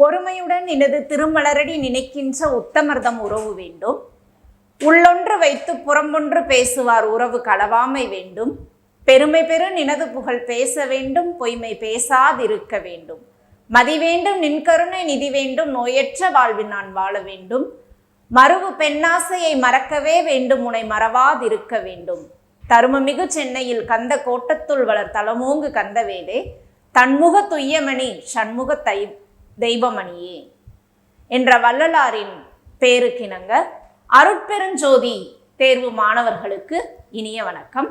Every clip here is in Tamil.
ஒருமையுடன் எனது திருமலரடி நினைக்கின்ற உத்தமர்தம் உறவு வேண்டும். உள்ளொன்று வைத்து புறம்பொன்று பேசுவார் உறவு களவாமை வேண்டும். பெருமை பெரு நினது புகழ் பேச வேண்டும், பொய்மை பேசாதிருக்க வேண்டும். மதி வேண்டும் நின்கருணை நிதி வேண்டும், நோயற்ற வாழ்வில் நான் வாழ வேண்டும். மறுவு பெண்ணாசையை மறக்கவே வேண்டும், உனை மறவாதிருக்க வேண்டும். தருமமிகு சென்னையில் கந்த கோட்டத்துள் வளர் தலமோங்கு கந்தவேலே, தன்முக துய்யமணி சண்முக தெய்வமணியே என்ற வள்ளலாரின் பேருக்கிணங்க அருட்பெருஞ்சோதி தேர்வு மாணவர்களுக்கு இனிய வணக்கம்.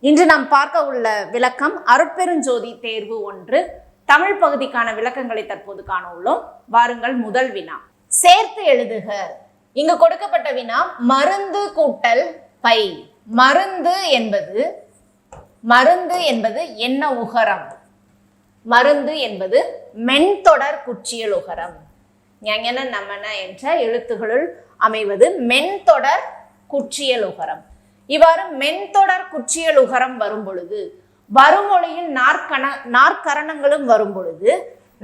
இன்று நாம் பார்க்க உள்ள விளக்கம் அருட்பெருஞ்சோதி தேர்வு 1 தமிழ் பகுதிக்கான விளக்கங்களை தற்போது காண உள்ளோம். வாருங்கள். முதல் வினா, சேர்த்து எழுதுக. இங்கு கொடுக்கப்பட்ட வினா மருந்து கூட்டல் பை. மருந்து என்பது என்ன உகரம்? மருந்து என்பது மென்தொடர் குற்றியல் உகரம். ஞன நமன என்ற எழுத்துகளுள் அமைவது மென்தொடர் குற்றியல் உகரம். இவ்வாறு மென்தொடர் குற்றியல் உகரம் வரும் பொழுது, வருமொழியில் நாற்கரணங்களும் வரும் பொழுது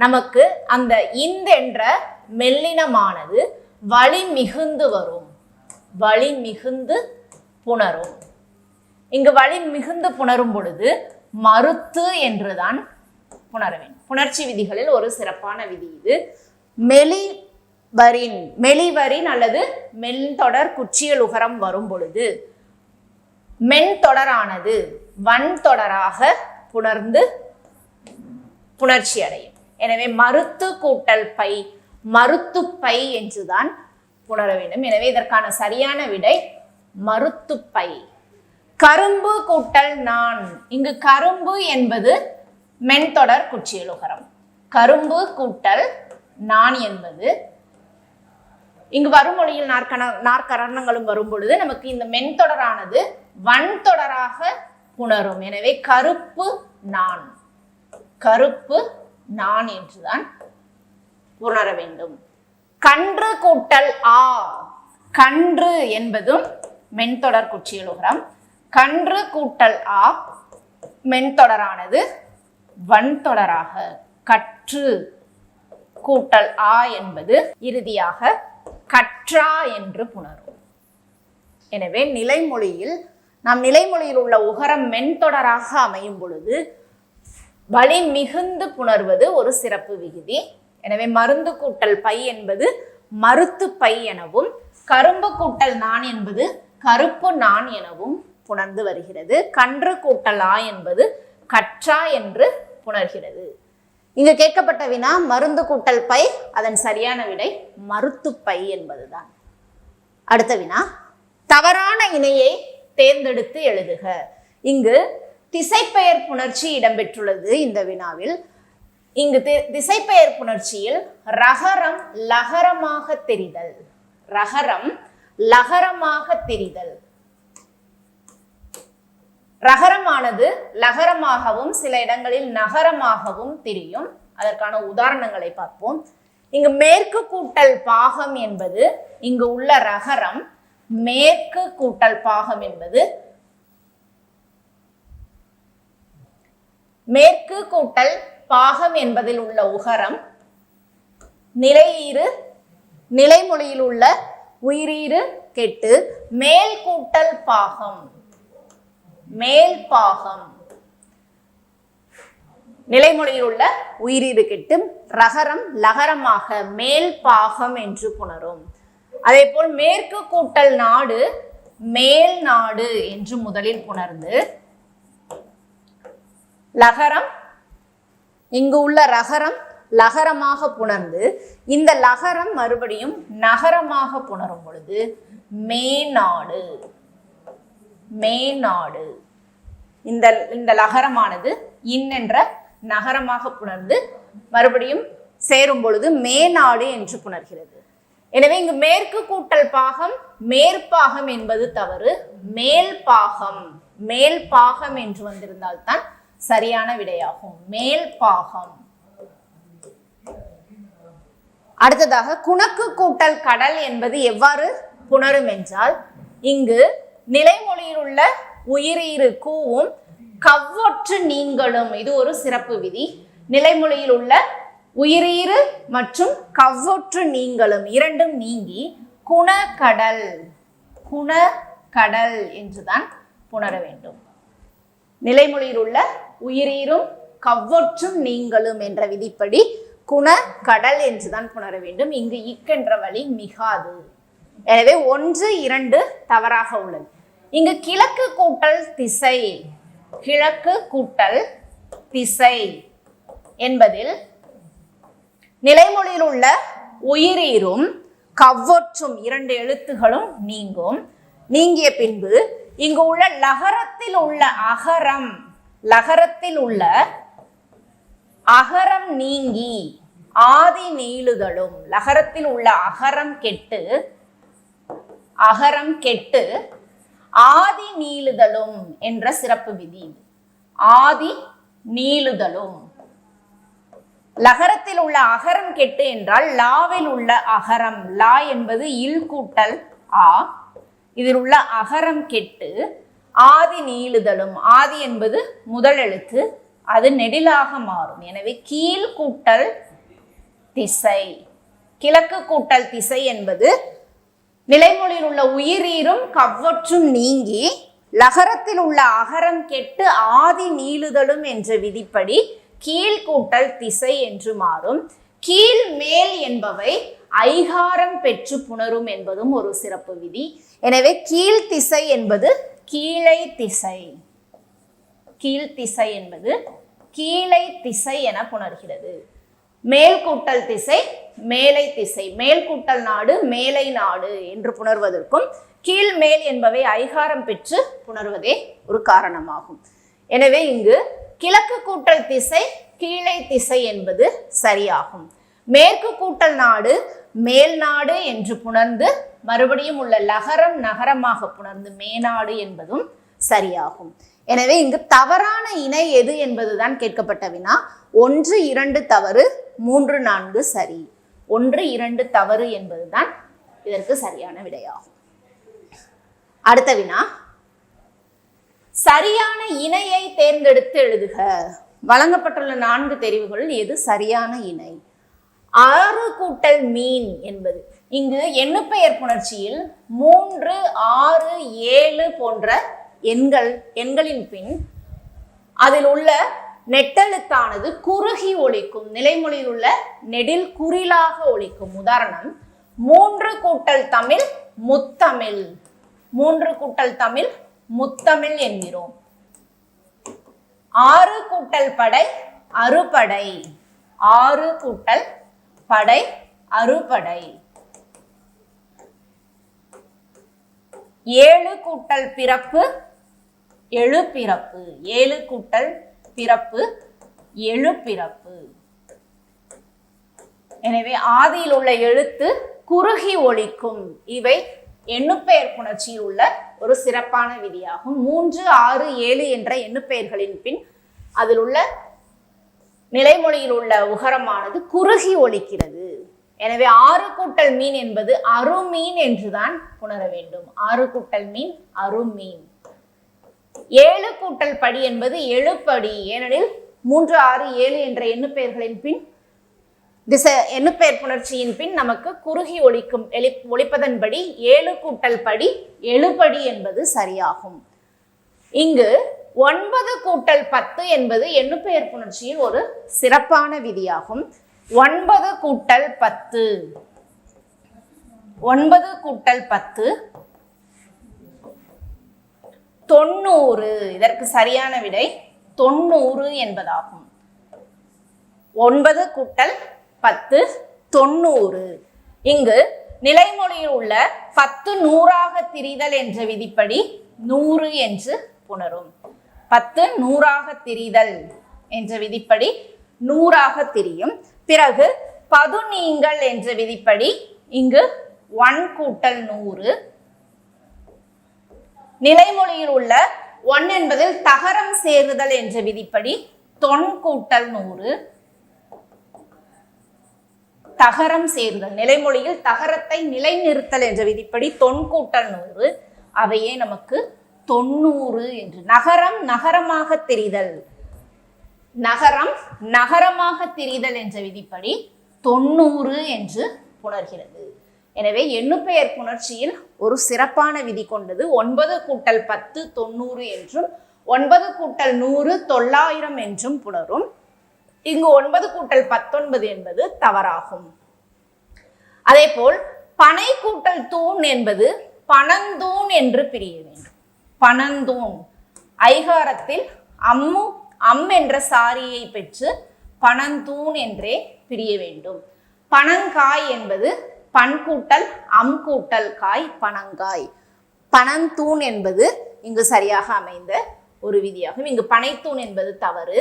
நமக்கு அந்த இந்த என்ற மெல்லினமானது வழி மிகுந்து வரும். வழி மிகுந்து புணரும். இங்கு வழி மிகுந்து புணரும் பொழுது மறுத்து என்றுதான் புணர வேண்டும். புணர்ச்சி விதிகளில் ஒரு சிறப்பான விதி இது. மெலிவரின் அல்லது மென்தொடர் குற்றியல் உகரம் வரும் பொழுது மென்தொடரானது வன்தொடராக புணர்ந்து புணர்ச்சி அடையும். எனவே மறுத்து கூட்டல் பை, மறுத்து பை என்றுதான் புணர வேண்டும். எனவே இதற்கான சரியான விடை மறுத்துப்பை. கரும்பு கூட்டல் நான். இங்கு கரும்பு என்பது மென்தொடர் குற்றியல் உகரம். கரும்பு கூட்டல் நான் என்பது இங்கு வருமொழியில் நாற்கரணங்களும் வரும் பொழுது நமக்கு இந்த மென்தொடரானது வன்தொடராக புணரும். எனவே கருப்பு நான், கருப்பு நான் என்றுதான் புணர வேண்டும். கன்று கூட்டல் ஆ. கன்று என்பதும் மென்தொடர் குற்றியல் உகரம். கன்று கூட்டல் ஆ மென்தொடரானது வன்தொடராக. கற்று கூட்டல் ஆ என்பது இறுதியாக கற்றா என்று புணரும். எனவே நிலைமொழியில் உள்ள உகரம் மென்தொடராக அமையும் பொழுது வழி மிகுந்து புணர்வது ஒரு சிறப்பு விகுதி. எனவே மருந்து கூட்டல் பை என்பது மறுத்து பை எனவும், கரும்பு கூட்டல் நான் என்பது கருப்பு நான் எனவும் புணர்ந்து வருகிறது. கன்று கூட்டல் ஆ என்பது கற்றா என்று புணர்கிறது. இங்கு கேட்கப்பட்ட வினா மருந்து கூட்டல் பை, அதன் சரியான விடை மறுத்துப்பை என்பதுதான். அடுத்த வினா, தவறான இணையை தேர்ந்தெடுத்து எழுதுக. இங்கு திசைப்பெயர் புணர்ச்சி இடம்பெற்றுள்ளது இந்த வினாவில். இங்கு திசைப்பெயர் புணர்ச்சியில் ரகரம் லகரமாக தெரிதல். ரகரம் லகரமாக தெரிதல். ரகரமானது லகரமாகவும் சில இடங்களில் நகரமாகவும் தெரியும். அதற்கான உதாரணங்களை பார்ப்போம். இங்கு மேற்கு கூட்டல் பாகம் என்பது இங்கு உள்ள ரகரம். மேற்கு கூட்டல் பாகம் என்பது மேற்கு கூட்டல் பாகம் என்பதில் உள்ள உகரம். நிலைமொழியில் உள்ள உயிரீறு கெட்டு மேல் கூட்டல் பாகம். மேல் பாகம். நிலைமொழியில் உள்ள உயிரீறு கெட்டு ரகரம் லகரமாக மேல் பாகம் என்று புணரும். அதே போல் மேற்கு கூட்டல் நாடு மேல் நாடு என்று முதலில் புணர்ந்து லகரம், இங்கு உள்ள ரகரம் லகரமாக புணர்ந்து இந்த லகரம் மறுபடியும் நகரமாக புணரும் பொழுது மேநாடு. மேநாடு. இந்த லகரமானது இன் என்ற நகரமாக புணர்ந்து மறுபடியும் சேரும் பொழுது மேநாடு என்று புணர்கிறது. எனவே இங்கு மேற்கு கூட்டல் பாகம் மேற்பாகம் என்பது தவறு. மேல் பாகம். மேல் பாகம் என்று வந்திருந்தால்தான் சரியான விடையாகும். மேல் பாகம். அடுத்ததாக குணக்கு கூட்டல் கடல் என்பது எவ்வாறு புணரும் என்றால், இங்கு நிலைமொழியில் உள்ள உயிரீறு கூவும் கவ்வொற்று நீங்களும். இது ஒரு சிறப்பு விதி. நிலைமொழியில் உள்ள உயிரீறு மற்றும் கவ்வொற்று நீங்களும் இரண்டும் நீங்கி குணக்கடல் குணக்கடல் என்றுதான் புணர வேண்டும். நிலைமொழியில் உள்ள உயிரீரும் கவ்வொற்றும் நீங்களும் என்ற விதிப்படி குணக்கடல் என்றுதான் புணர வேண்டும். இங்கு இக்கென்ற வழி மிகாது. எனவே 1, 2 தவறாக உள்ளது. இங்கு கிழக்கு கூட்டல் திசை, கிழக்கு கூட்டல் திசை என்பதில் நிலைமொழியில் உள்ள உயிரீரும் கவ்வொற்றும் 2 எழுத்துகளும் நீங்கும். நீங்கிய பின்பு இங்கு உள்ள லகரத்தில் உள்ள அகரம், லகரத்தில் உள்ள அகரம் நீங்கி ஆதி நீளுதலும், லகரத்தில் உள்ள அகரம் கெட்டு ஆதி நீளுதலும் என்ற சிறப்பு விதி. ஆதி நீளுதலும், லகரத்தில் உள்ள அகரம் கெட்டு என்றால் லாவில் உள்ள அகரம், லா என்பது இல் கூட்டல் ஆ, இதில் உள்ள அகரம் கெட்டு ஆதி நீளுதலும், ஆதி என்பது முதல் எழுத்து, அது நெடிலாக மாறும். எனவே கீழ் கூட்டல் திசை, கிழக்கு கூட்டல் திசை என்பது நிலைமொழியில் உள்ள உயிரீரும் கவ்வொற்றும் நீங்கி லகரத்தில் உள்ள அகரம் கெட்டு ஆதி நீளுதலும் என்ற விதிப்படி கீழ் கூட்டல் திசை என்று மாறும். கீழ் மேல் என்பவை ஐகாரம் பெற்று புணரும் என்பதும் ஒரு சிறப்பு விதி. எனவே கீழ் திசை என்பது கீழை திசை, கீழ் திசை என்பது கீழை திசை என புணர்கிறது. மேல் கூட்டல் திசை மேலை திசை, மேல் கூட்டல் நாடு மேலை நாடு என்று புணர்வதற்கும் கீழ் மேல் என்பவை ஐகாரம் பெற்று புணர்வதே ஒரு காரணமாகும். எனவே இங்கு கிழக்கு கூட்டல் திசை கீழை திசை என்பது சரியாகும். மேற்கு கூட்டல் நாடு மேல் நாடு என்று புணர்ந்து மறுபடியும் உள்ள லகரம் நகரமாக புணர்ந்து மேநாடு என்பதும் சரியாகும். எனவே இங்கு தவறான இணை எது என்பதுதான் கேட்கப்பட்ட வினா. 1, 2 தவறு, 3, 4 சரி. 1, 2 தவறு என்பதுதான் இதற்கு சரியான விடையாகும். அடுத்த வினா, சரியான இணையை தேர்ந்தெடுத்து எழுதுக. வழங்கப்பட்டுள்ள 4 தெரிவுகளில் எது சரியான இணை? 6 கூட்டல் மீன் என்பது இங்கு எண்ணுப்பெயர் புணர்ச்சியில் 3, 6, 7 போன்ற எண்களின் பின் அதில் உள்ள நெட்டெழுத்தானது குறுகி ஒலிக்கும். நிலைமொழியில் உள்ள நெடில் குறிலாக ஒலிக்கும். உதாரணம், 3 கூட்டல் தமிழ் முத்தமிழ், 3 கூட்டல் தமிழ் முத்தமிழ் என்கிறோம். 6 கூட்டல் படை அறுபடை, 6 கூட்டல் படை அறுபடை. 7 கூட்டல் பிறப்பு எழுபிறப்பு, 7 கூட்டல் பிறப்பு எழுபிறப்பு. எனவே ஆதியில் உள்ள எழுத்து குறுகி ஒலிக்கும். இவை எண்ணுப்பெயர் புணர்ச்சியில் உள்ள ஒரு சிறப்பான விதியாகும். 3, 6, 7 என்ற எண்ணுப்பெயர்களின் பின் அதில் உள்ள நிலைமொழியில் உள்ள உகரமானது குறுகி ஒலிக்கிறது. எனவே 6 கூட்டல் மீன் என்பது அருமீன் என்றுதான் புணர வேண்டும். 6 கூட்டல் மீன் அருமீன். 7 கூட்டல் படி என்பது எழுபடி. ஏனெனில் 3, 6, 7 என்ற எண்ணுப்பெயர்களின் பின் எண்ணுப்பெயர் புணர்ச்சியின் பின் நமக்கு குறுகி ஒலிப்பதன்படி 7 கூட்டல் படி எழுபடி என்பது சரியாகும். இங்கு 9 கூட்டல் 10 என்பது எண்ணுப்பெயர் புணர்ச்சியில் ஒரு சிறப்பான விதியாகும். 9 கூட்டல் 10, 9 கூட்டல் 10 90. இதற்கு சரியான விடை 90 என்பதாகும். 9 கூட்டல் 10 90. இங்கு நிலைமொழியில் உள்ள 10 100ஆக திரிதல் என்ற விதிப்படி 100 என்று புணரும். 10 100ஆக திரிதல் என்ற விதிப்படி 100ஆக திரியும். பிறகு பதுநீங்கள் என்ற விதிப்படி இங்கு 1 கூட்டல் 100. நிலைமொழியில் உள்ள 1 என்பதில் தகரம் சேருதல் என்ற விதிப்படி தொன் கூட்டல் 100. தகரம் சேருதல், நிலைமொழியில் தகரத்தை நிலைநிறுத்தல் என்ற விதிப்படி தொன் கூட்டல் 100. அவையே நமக்கு 90 என்று. நகரம் நகரமாக தெரிதல், நகரம் நகரமாக திரிதல் என்ற விதிப்படி 90 என்று புணர்கிறது. எனவே எண்ணுப்பெயர் புணர்ச்சியில் ஒரு சிறப்பான விதி கொண்டது. 9 கூட்டல் 10 90 என்றும் 9 கூட்டல் 100 900 என்றும் புணரும். இங்கு 9 கூட்டல் 19 என்பது தவறாகும். அதே போல் பனை கூட்டல் தூண் என்பது பனந்தூண் என்று பிரிய வேண்டும். பனந்தூண் ஐகாரத்தில் அம் என்ற சாரியை பெற்று பனந்தூண் என்றே பிரிய வேண்டும். பனங்காய் என்பது பன் கூட்டல் அம் கூட்டல் காய் பனங்காய். பனந்தூண் என்பது இங்கு சரியாக அமைந்த ஒரு விதியாகும். இங்கு பனைத்தூண் என்பது தவறு.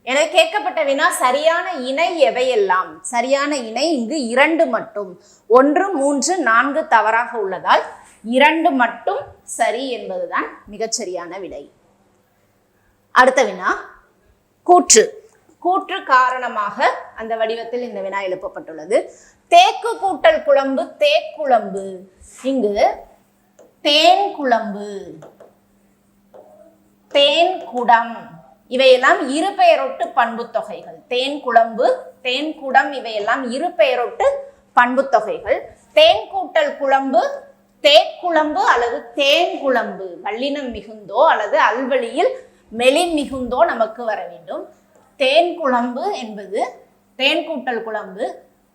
எனவே கேட்கப்பட்ட வினா சரியான இணை எவையெல்லாம்? சரியான இணை இங்கு 2 மட்டும். 1 3 4 தவறாக உள்ளதால் 2 மட்டும் சரி என்பதுதான் மிகச்சரியான விடை. அடுத்த வினா கூற்று. கூற்று காரணமாக அந்த வடிவத்தில் இந்த வினா எழுப்பப்பட்டுள்ளது. தேக்கு கூட்டல் குழம்பு தேக்குழம்பு. இங்கு தேன் குழம்பு தேன் குடம் இவையெல்லாம் இரு பெயரொட்டு பண்பு தொகைகள். தேன் குழம்பு தேன் குடம் இவையெல்லாம் இரு பெயரொட்டு பண்பு தொகைகள். தேன் கூட்டல் குழம்பு தேக்குழம்பு அல்லது தேன் குழம்பு வல்லினம் மிகுந்தோ அல்லது அல்வழியில் மெலின் மிகுந்தோ நமக்கு வர வேண்டும். தேன் குழம்பு என்பது தேன் கூட்டல் குழம்பு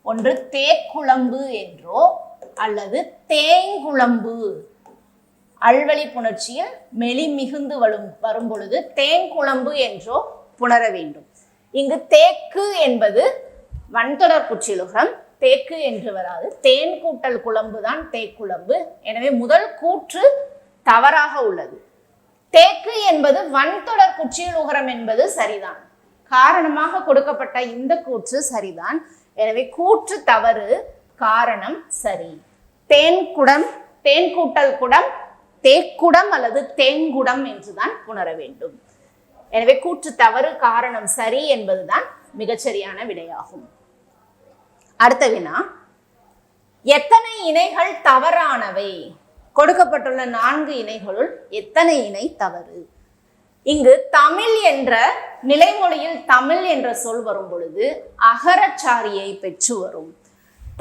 ஒன்று தேக்குழம்பு என்றோ அல்லது தேங்குழம்பு அல்வழி புணர்ச்சியில் மெலி மிகுந்து வரும் பொழுது தேங்குழம்பு என்றோ புணர வேண்டும். இங்கு தேக்கு என்பது வன்தொடர் குற்றியலுகரம். தேக்கு என்று வராது. தேன் கூட்டல் குழம்பு தான் தேக்குழம்பு. எனவே முதல் கூற்று தவறாக உள்ளது. தேக்கு என்பது வன்தொடர் குற்றியலுகரம் என்பது சரிதான். காரணமாக கொடுக்கப்பட்ட இந்த கூற்று சரிதான். எனவே கூற்று தவறு, காரணம் சரி. தேன்குடம் தேன் கூட்டல் குடம் தேக்குடம் அல்லது தேங்குடம் என்றுதான் புணர வேண்டும். எனவே கூற்று தவறு, காரணம் சரி என்பதுதான் மிகச்சரியான விடையாகும். அடுத்த வினா, எத்தனை இணைகள் தவறானவை? கொடுக்கப்பட்டுள்ள 4 இணைகளுள் எத்தனை இணை தவறு? இங்கு தமிழ் என்ற நிலைமொழியில் தமிழ் என்ற சொல் வரும் பொழுது அகரச்சாரியை பெற்று வரும்.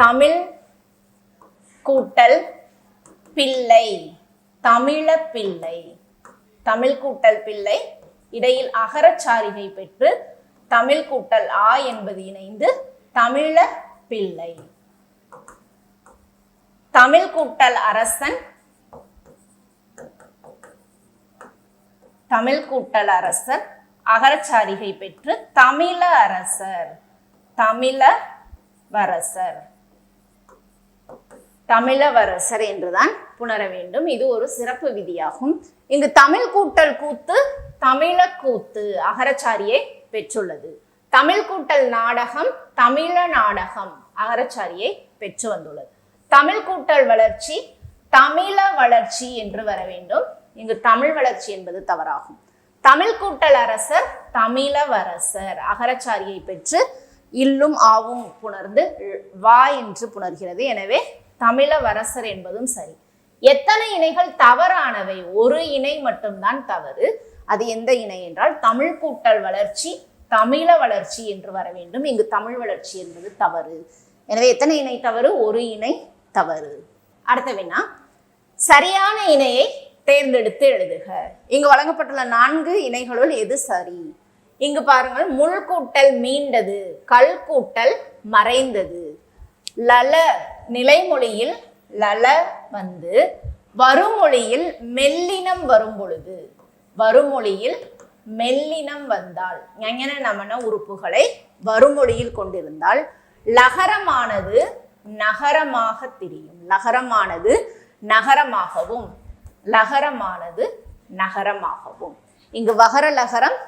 தமிழ் கூட்டல் பிள்ளை தமிழ பிள்ளை. தமிழ் கூட்டல் பிள்ளை இடையில் அகரச்சாரிகை பெற்று தமிழ் கூட்டல் ஆ என்பது இணைந்து தமிழ பிள்ளை. தமிழ் கூட்டல் அரசன் தமிழ் கூட்டல் அரசர் அகரச்சாரிகை பெற்று தமிழ அரசர் தமிழவரசர் தமிழவரசர் என்றுதான் புணர வேண்டும். இது ஒரு சிறப்பு விதியாகும். இங்கு தமிழ் கூட்டல் கூத்து தமிழ கூத்து அகரச்சாரியை பெற்றுள்ளது. தமிழ் கூட்டல் நாடகம் தமிழ நாடகம் அகரச்சாரியை பெற்று வந்துள்ளது. தமிழ் கூட்டல் வளர்ச்சி தமிழ வளர்ச்சி என்று வர வேண்டும். இங்கு தமிழ் வளர்ச்சி என்பது தவறாகும். தமிழ் கூட்டல் அரசர் தமிழவரசர் அகரச்சாரியை பெற்று இல்லும் ஆவும் புணர்ந்து வா என்று புணர்கிறது. எனவே தமிழவரசர் என்பதும் சரி. எத்தனை இணைகள் தவறானவை? ஒரு இணை மட்டும்தான் தவறு. அது எந்த இணை என்றால் தமிழ் கூட்டல் வளர்ச்சி தமிழ வளர்ச்சி என்று வர வேண்டும். இங்கு தமிழ் வளர்ச்சி என்பது தவறு. எனவே எத்தனை இணை தவறு? ஒரு இணை தவறு. அடுத்த வினா, சரியான இணையை தேர்ந்தெடுத்து எழுதுக. இங்கு வழங்கப்பட்டுள்ள 4 இணைகளுள் எது சரி? இங்கு பாருங்கள், முள் கூட்டல் மீண்டது கல் கூட்டல் மறைந்தது. லல நிலைமொழியில் லல வந்து வருமொழியில் மெல்லினம் வரும் பொழுது வருமொழியில் மெல்லினம் வந்தால் ஞஞன நமன உறுப்புகளை வருமொழியில் கொண்டிருந்தால் லகரமானது நகரமாக திரியும். லகரமானது நகரமாகவும் லகரமானது நகரமாகவும். இங்கு வகர லகரம்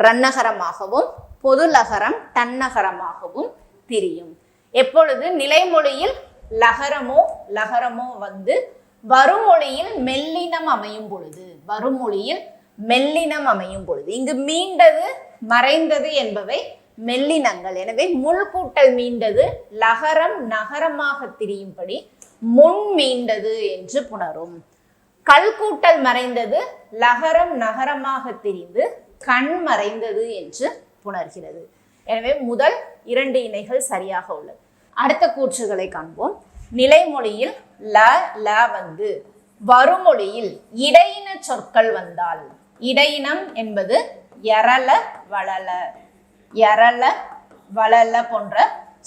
ரன்னகரமாகவும் பொது லகரம் தன்னகரமாகவும் திரியும். எப்பொழுது நிலைமொழியில் லகரமோ வந்து வருமொழியில் மெல்லினம் அமையும் பொழுது வருமொழியில் மெல்லினம் அமையும் பொழுது. இங்கு மீண்டது மறைந்தது என்பவை மெல்லினங்கள். எனவே முள் கூட்டல் மீண்டது லகரம் நகரமாக திரியும்படி முன் மீண்டது என்று புணரும். கல் கூட்டல் மறைந்தது லகரம் நகரமாக திரிந்து கண் மறைந்தது என்று புணர்கிறது. எனவே முதல் 2 இணைகள் சரியாக உள்ளது. அடுத்த கூற்றுகளை காண்போம். நிலைமொழியில் ல ல வந்து வருமொழியில் இடையின சொற்கள் வந்தால், இடையினம் என்பது எரள வளல, எரள வளல போன்ற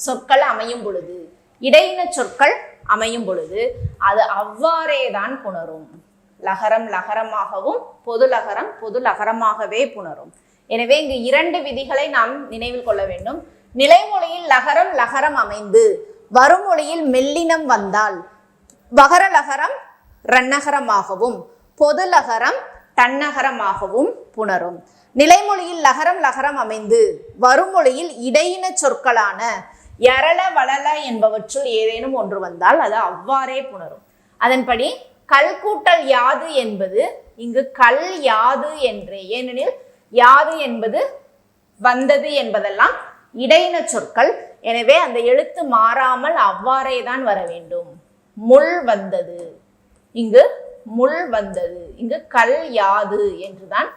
சொற்கள் அமையும் பொழுது, இடையின சொற்கள் அமையும் பொழுது அது அவ்வாறே தான் புணரும். லகரம் லகரமாகவும் பொது லகரம் பொது லகரமாகவே புணரும். எனவே இங்கு 2 விதிகளை நாம் நினைவில் கொள்ள வேண்டும். நிலைமொழியில் லகரம் லகரம் அமைந்து வருமொழியில் மெல்லினம் வந்தால் வகர லகரம் ரன்னகரமாகவும் பொது லகரம் தன்னகரமாகவும் புணரும். நிலைமொழியில் லகரம் லகரம் அமைந்து வருமொழியில் இடையின சொற்களான எரள வளல என்பவற்றுள் ஏதேனும் ஒன்று வந்தால் அது அவ்வாறே புணரும். அதன்படி கல் கூட்டல் யாது என்பது இங்கு கல் யாது என்றே, ஏனெனில் யாது என்பது வந்தது என்பதெல்லாம் இடையின சொற்கள். எனவே அந்த எழுத்து மாறாமல் அவ்வாறே தான் வர வேண்டும். முள் வந்தது, இங்கு முள் வந்தது, இங்கு கல் யாது என்றுதான்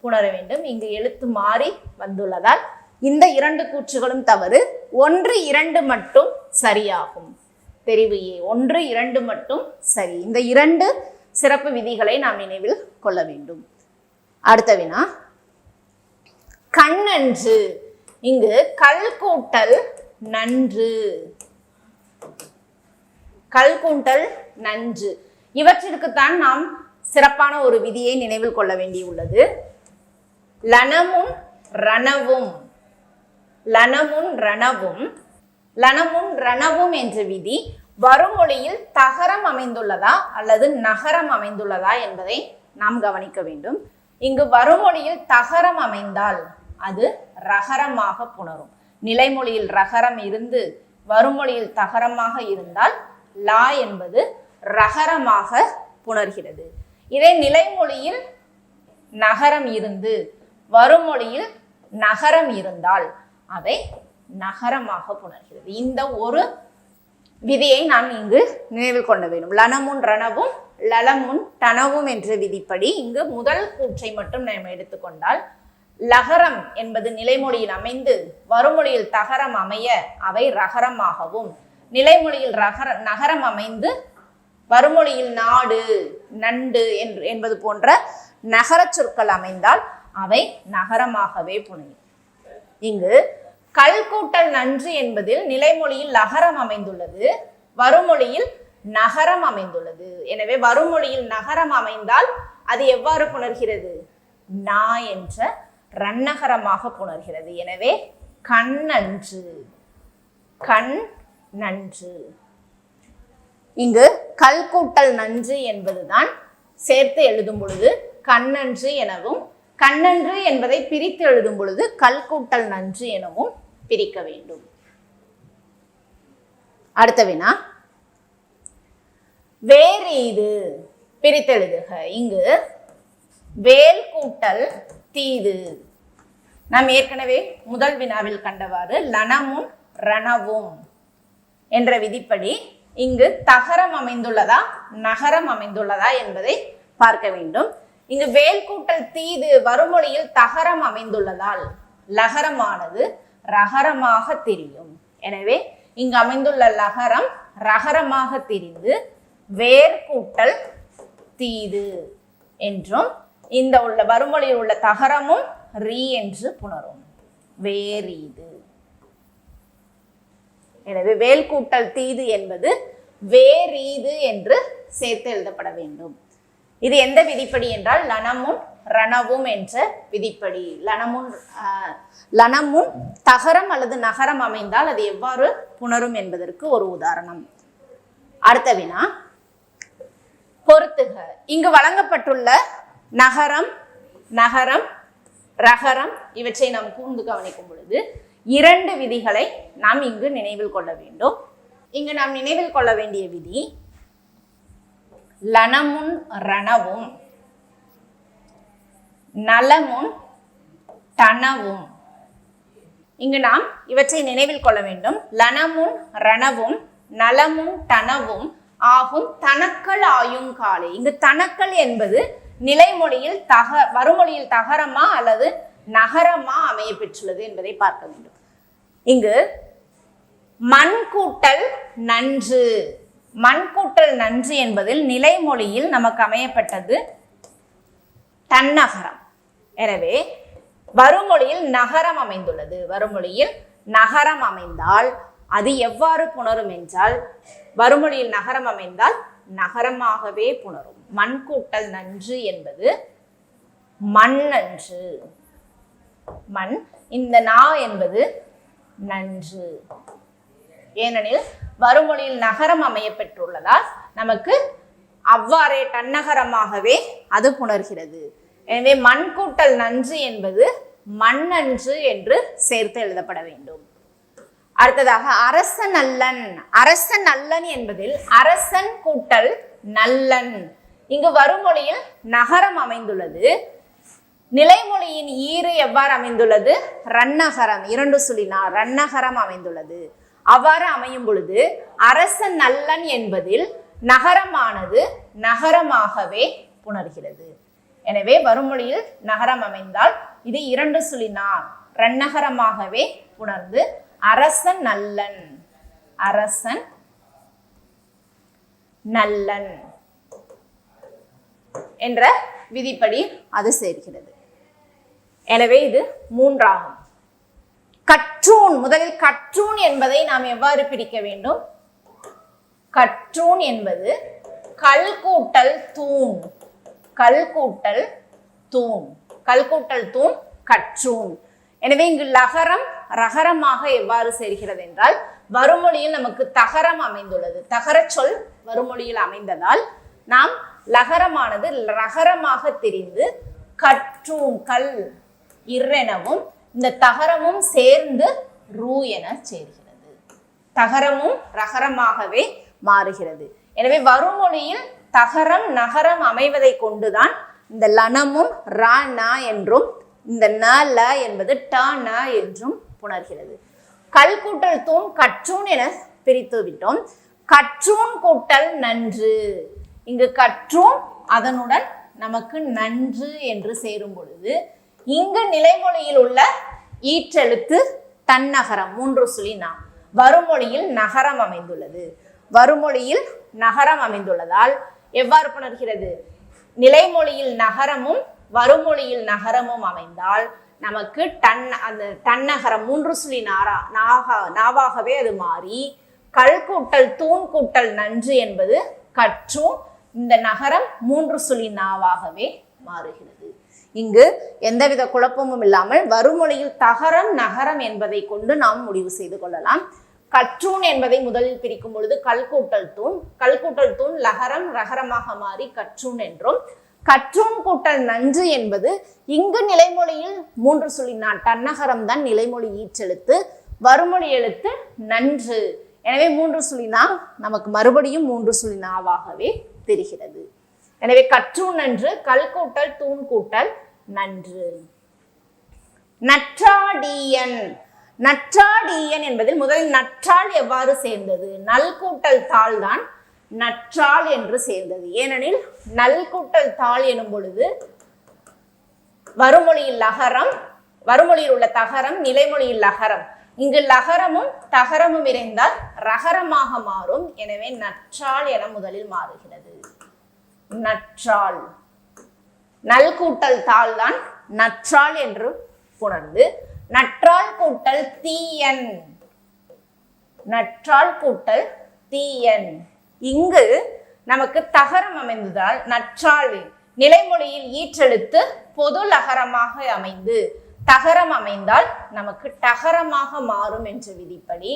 புணர வேண்டும். இங்கு எழுத்து மாறி வந்துள்ளதால் இந்த 2 கூற்றுகளும் தவறு. 1, 2 மட்டும் சரியாகும். தெரிவு ஏ 1, 2 மட்டும் சரி. இந்த 2 சிறப்பு விதிகளை நாம் நினைவில் கொள்ள வேண்டும். அடுத்த வினா, கண்ணன்று. இங்கு கல் கூட்டல் நன்று, கல் கூட்டல் நன்று இவற்றிற்குத்தான் நாம் சிறப்பான ஒரு விதியை நினைவில் கொள்ள வேண்டியுள்ளது. லனமும் ரணவும், லனமும் ரணவும், லனமும் ரணவும் என்ற விதி வருமொழியில் தகரம் அமைந்துள்ளதா அல்லது நகரம் அமைந்துள்ளதா என்பதை நாம் கவனிக்க வேண்டும். இங்கு வருமொழியில் தகரம் அமைந்தால் அது ரகரமாக புணரும். நிலைமொழியில் ரகரம் இருந்து வருமொழியில் தகரமாக இருந்தால் லா என்பது ரகரமாக புணர்கிறது. இதே நிலைமொழியில் நகரம் இருந்து வருமொழியில் நகரம் இருந்தால் அவை நகரமாக புணர்கிறது. இந்த ஒரு விதியை நாம் இங்கு நினைவில் கொள்ள வேண்டும். லனமுன் ரணவும் லலமுன் டனவும் என்ற விதிப்படி இங்கு முதல் கூற்றை மட்டும் நாம் எடுத்துக்கொண்டால் லகரம் என்பது நிலைமொழியில் அமைந்து வருமொழியில் தகரம் அமைய அவை ரகரமாகவும், நிலைமொழியில் நகரம் அமைந்து வருமொழியில் நாடு நண்டு என்பது போன்ற நகர சொற்கள் அமைந்தால் அவை நகரமாகவே புனையும். இங்கு கல் கூட்டல் நன்று என்பதில் நிலைமொழியில் லகரம் அமைந்துள்ளது, வருமொழியில் நகரம் அமைந்துள்ளது. எனவே வருமொழியில் நகரம் அமைந்தால் அது எவ்வாறு புணர்கிறது? நா என்ற ரன்னகரமாக புணர்கிறது. எனவே கண் நன்று, கண் நன்று. இங்கு கல் கூட்டல் நன்று என்பதுதான் சேர்த்து எழுதும் பொழுது கண்ணன்று எனவும், கண்ணன்று என்பதை பிரித்து எழுதும் பொழுது கல் கூட்டல் நன்று எனவும் பிரிக்க வேண்டும். அடுத்த வினா, வேறீது பிரித்தெழுதுக. இங்கு வேல் கூட்டல் தீது. நாம் ஏற்கனவே முதல் வினாவில் கண்டவாறு லனமும் ரணவும் என்ற விதிப்படி இங்கு தகரம் அமைந்துள்ளதா நகரம் அமைந்துள்ளதா என்பதை பார்க்க வேண்டும். இங்கு வேல் கூட்டல் தீது வருமொழியில் தகரம் அமைந்துள்ளதால் லகரமானது ரகரமாக தெரியும். எனவே இங்கு அமைந்துள்ள லகரம் ரகரமாக தெரிந்து வேர் கூட்டல் தீது என்றும், இந்த உள்ள வருமொழியில் உள்ள தகரமும் ரீ என்று புணரும். வேரீது. எனவே வேல் கூட்டல் தீது என்பது வேரீது என்று சேர்த்து எழுதப்பட வேண்டும். இது எந்த விதிப்படி என்றால் லனமுன் ரணவும் என்ற விதிப்படி. லனமுன் தகரம் அல்லது நகரம் அமைந்தால் அது எவ்வாறு புணரும் என்பதற்கு ஒரு உதாரணம். அடுத்த வினா, பொறுத்துக. இங்கு வழங்கப்பட்டுள்ள நகரம் நகரம் ரகரம் இவற்றை நாம் கூர்ந்து கவனிக்கும் பொழுது 2 விதிகளை நாம் இங்கு நினைவில் கொள்ள வேண்டும். இங்கு நாம் நினைவில் கொள்ள வேண்டிய விதி லனமுன் ரணவும் நலமுன் டனவும். இங்கு நாம் இவற்றை நினைவில் கொள்ள வேண்டும். லனமுன் ரணவும் நலமுன் டனவும் ஆகும் தனக்கள் ஆயும் காலை. இங்கு தனக்கள் என்பது நிலைமொழியில் வருமொழியில் தகரமா அல்லது நகரமா அமைய பெற்றுள்ளது என்பதை பார்க்க வேண்டும். இங்கு மண் கூட்டல் நன்று, மண் கூட்டல் நன்று என்பதில் நிலைமொழியில் நமக்கு அமையப்பட்டது தன்னகரம். எனவே வருமொழியில் நகரம் அமைந்துள்ளது. வருமொழியில் நகரம் அமைந்தால் அது எவ்வாறு புணரும் என்றால், வருமொழியில் நகரம் அமைந்தால் நகரமாகவே புணரும். மண் கூட்டல் நன்று என்பது மண் நன்று, மண், இந்த நா என்பது நன்று. ஏனெனில் வருமொழியில் நகரம் அமைய பெற்றுள்ளதால் நமக்கு அவ்வாறே தன்னகரமாகவே அது புணர்கிறது. எனவே மண் கூட்டல் நன்று என்பது மண்ணன்று என்று சேர்த்து எழுதப்பட வேண்டும். அடுத்ததாக அரசன் நல்லன். அரசன் நல்லன் என்பதில் அரசன் கூட்டல் நல்லன். இங்கு வருமொழியில் நகரம் அமைந்துள்ளது. நிலைமொழியின் ஈறு எவ்வாறு அமைந்துள்ளது? ரன்னகரம், 2 சுழினா ரன்னகரம் அமைந்துள்ளது. அவ்வாறு அமையும் பொழுது அரசன் நல்லன் என்பதில் நகரமானது நகரமாகவே புணர்கிறது. எனவே வருமொழியில் நகரம் அமைந்தால் இது 2 சுழினா ரன்னகரமாகவே புணர்ந்து அரசன் நல்லன், அரசன் நல்லன் என்ற விதிப்படி அது சேர்க்கிறது. எனவே இது 3ஆகும். கற்றூன். முதலில் கற்றூன் என்பதை நாம் எவ்வாறு பிரிக்க வேண்டும்? கற்றூன் என்பது கல் கூட்டல் தூண், கல் கூட்டல் தூண், கல் கூட்டல் தூண் கற்றூன். எனவே இங்கு லகரம் ரகரமாக எவ்வாறு சேர்கிறது என்றால், வருமொழியில் நமக்கு தகரம் அமைந்துள்ளது. தகர சொல் வருமொழியில் அமைந்ததால் நாம் லகரமானது ரகரமாக தெரிந்து கற்றூன், கல் இர்ரெனவும் இந்த தகரமும் சேர்ந்து ரூ என சேர்கிறது. தகரமும் ரகரமாகவே மாறுகிறது. எனவே வருமொழியில் தகரம் நகரம் அமைவதை கொண்டுதான் இந்த லனமும் ரா ந என்றும் இந்த ந ல என்பது ட ந என்றும் புணர்கிறது. கல் கூட்டல் தூண் கற்றூன் என பிரித்து விட்டோம். கற்றூன் கூட்டல் நன்று. இங்கு கற்றூன் அதனுடன் நமக்கு நன்று என்று சேரும் பொழுது இங்கு நிலைமொழியில் உள்ள ஈற்றெழுத்து தன்னகரம் 3 சுழினா வருமொழியில் நகரம் அமைந்துள்ளது. வருமொழியில் நகரம் அமைந்துள்ளதால் எவ்வாறு புணர்கிறது? நிலைமொழியில் நகரமும் வருமொழியில் நகரமும் அமைந்தால் நமக்கு அந்த தன்னகரம் 3 சுழி நாவாகவே அது மாறி கல் கூட்டல் தூண் கூட்டல் நன்று என்பது கற்றும் இந்த நகரம் 3 சுழி நாவாகவே மாறுகிறது. இங்கு எந்தவித குழப்பமும் இல்லாமல் வருமொழியில் தகரம் நகரம் என்பதை கொண்டு நாம் முடிவு செய்து கொள்ளலாம். கற்றூன் என்பதை முதலில் பிரிக்கும் பொழுது கல் கூட்டல் தூண் லகரம் ரகரமாக மாறி கற்றூன் என்றும், கற்றூன் கூட்டல் நன்று என்பது இங்கு நிலைமொழியில் 3 சுழி தன்னகரம் தான் நிலைமொழி ஈற்றெழுத்து, வருமொழி எழுத்து நன்று. எனவே 3 சுழி நா நமக்கு மறுபடியும் 3 சுழி நாவாகவே தெரிகிறது. எனவே கற்றூன் நன்று, கல் கூட்டல் தூண் கூட்டல் நன்று. நற்றாடியன். நற்றாடியன் என்பதில் முதலில் நற்றாள் எவ்வாறு சேர்ந்தது? நல் கூட்டல் தாள் தான் நற்றாள் என்று சேர்ந்தது. ஏனெனில் நல் கூட்டல் தாள் எனும் பொழுது வருமொழியில் லகரம், வருமொழியில் உள்ள தகரம், நிலைமொழியில் லகரம். இங்கு லகரமும் தகரமும் இணைந்தால் ரகரமாக மாறும். எனவே நற்றாள் என முதலில் மாறுகிறது. நற்றாள். நல் கூட்டல் தாள் தான் நற்றாள் என்று புணர்ந்து நற்றாள் கூட்டல் தீயன். நற்றாள் கூட்டல் தீயன். இங்கு நமக்கு தகரம் அமைந்ததால் நற்றாள் நிலைமொழியில் ஈற்றெழுத்து பொது லகரமாக அமைந்து தகரம் அமைந்தால் நமக்கு டகரமாக மாறும் என்ற விதிப்படி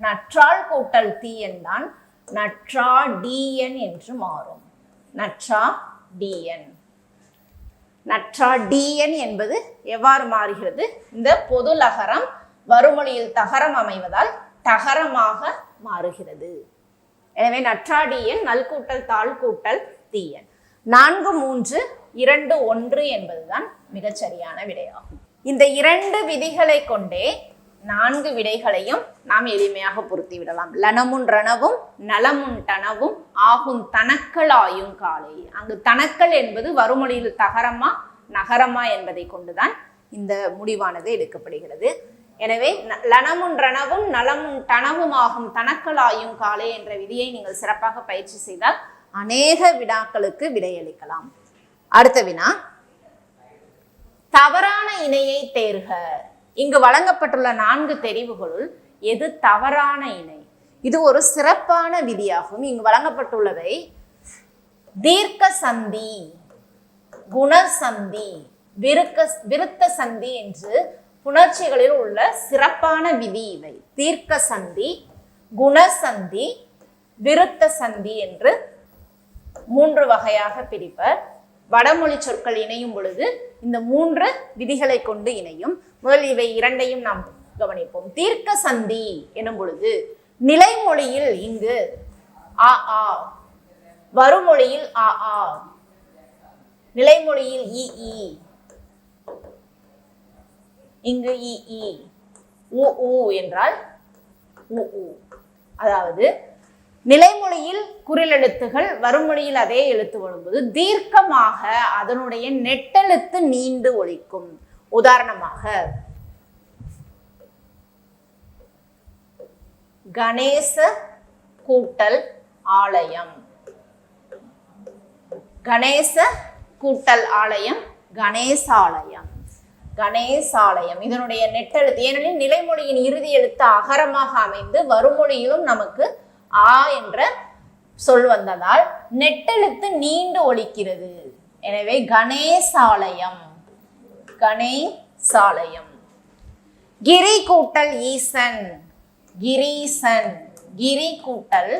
நற்றாள் கூட்டல் தீயன் தான் நற்றாடியன் என்று மாறும். நற்றாடியன். நற்றாடியன் என்பது எவ்வாறு மாறுகிறது? இந்த பொது லகரம் வருமொழியில் தகரம் அமைவதால் தகரமாக மாறுகிறது. எனவே நற்றாடியன் நல் கூட்டல் தாள் கூட்டல் தீயன். 4, 3, 2, 1 என்பதுதான் மிகச்சரியான விடையாகும். இந்த 2 விதிகளை கொண்டே 4 விடைகளையும் நாம் எளிமையாக பொருத்தி விடலாம். லனமுன் ரணவும் நலமுன் டனவும் ஆகும் தனக்கள் ஆயும் காலை. அங்கு தனக்கள் என்பது வருமொழியில் தகரமா நகரமா என்பதை கொண்டுதான் இந்த முடிவானது எடுக்கப்படுகிறது. எனவே லனமுன் ரணவும் நலமுன் தனவும் ஆகும் தனக்கலாயும் காலே என்ற விதியை நீங்கள் சிறப்பாக பயிற்சி செய்தால் அநேக வினாக்களுக்கு விடையளிக்கலாம். அடுத்த வினா, தவறான இணையை தேர்க. இங்கு வழங்கப்பட்டுள்ள 4 தெரிவுகளுள் எது தவறான இணை? இது ஒரு சிறப்பான விதியாகும். இங்கு வழங்கப்பட்டுள்ளவை தீர்க்க சந்தி, குணசந்தி, விருத்த சந்தி என்று புணர்ச்சிகளில் உள்ள சிறப்பான விதி இவை. தீர்க்க சந்தி, குணசந்தி, விருத்த சந்தி என்று 3 வகையாக பிரிப்பர். வடமொழி சொற்கள் இணையும் பொழுது இந்த 3 விதிகளை கொண்டு இணையும். முதல் இவை 2ஐயும் நாம் கவனிப்போம். தீர்க்க சந்தி எனும் பொழுது நிலைமொழியில் இங்கு ஆ ஆ, வருமொழியில் ஆ ஆ, நிலைமொழியில் இ இ, இங்கு இ இ, உ உ என்றால் உ உ. அதாவது நிலைமொழியில் குறிலெழுத்துகள், வருமொழியில் அதே எழுத்து வரும்போது தீர்க்கமாக அதனுடைய நெட்டெழுத்து நீண்டு ஒலிக்கும். உதாரணமாக கணேச கூட்டல் ஆலயம், கணேச கூட்டல் ஆலயம், கணேசாலயம், கணேசாலயம். இதனுடைய நெட்டெழுத்து, ஏனெனில் நிலைமொழியின் இறுதி எழுத்து அகரமாக அமைந்து வருமொழியிலும் நமக்கு ஆ என்ற சொல் வந்ததால் நெட்டெழுத்து நீண்டு ஒலிக்கிறது. எனவே கணேசாலயம், கணேசாலயம். கிரி கூட்டல் ஈசன், கிரீசன், கிரி கூட்டல்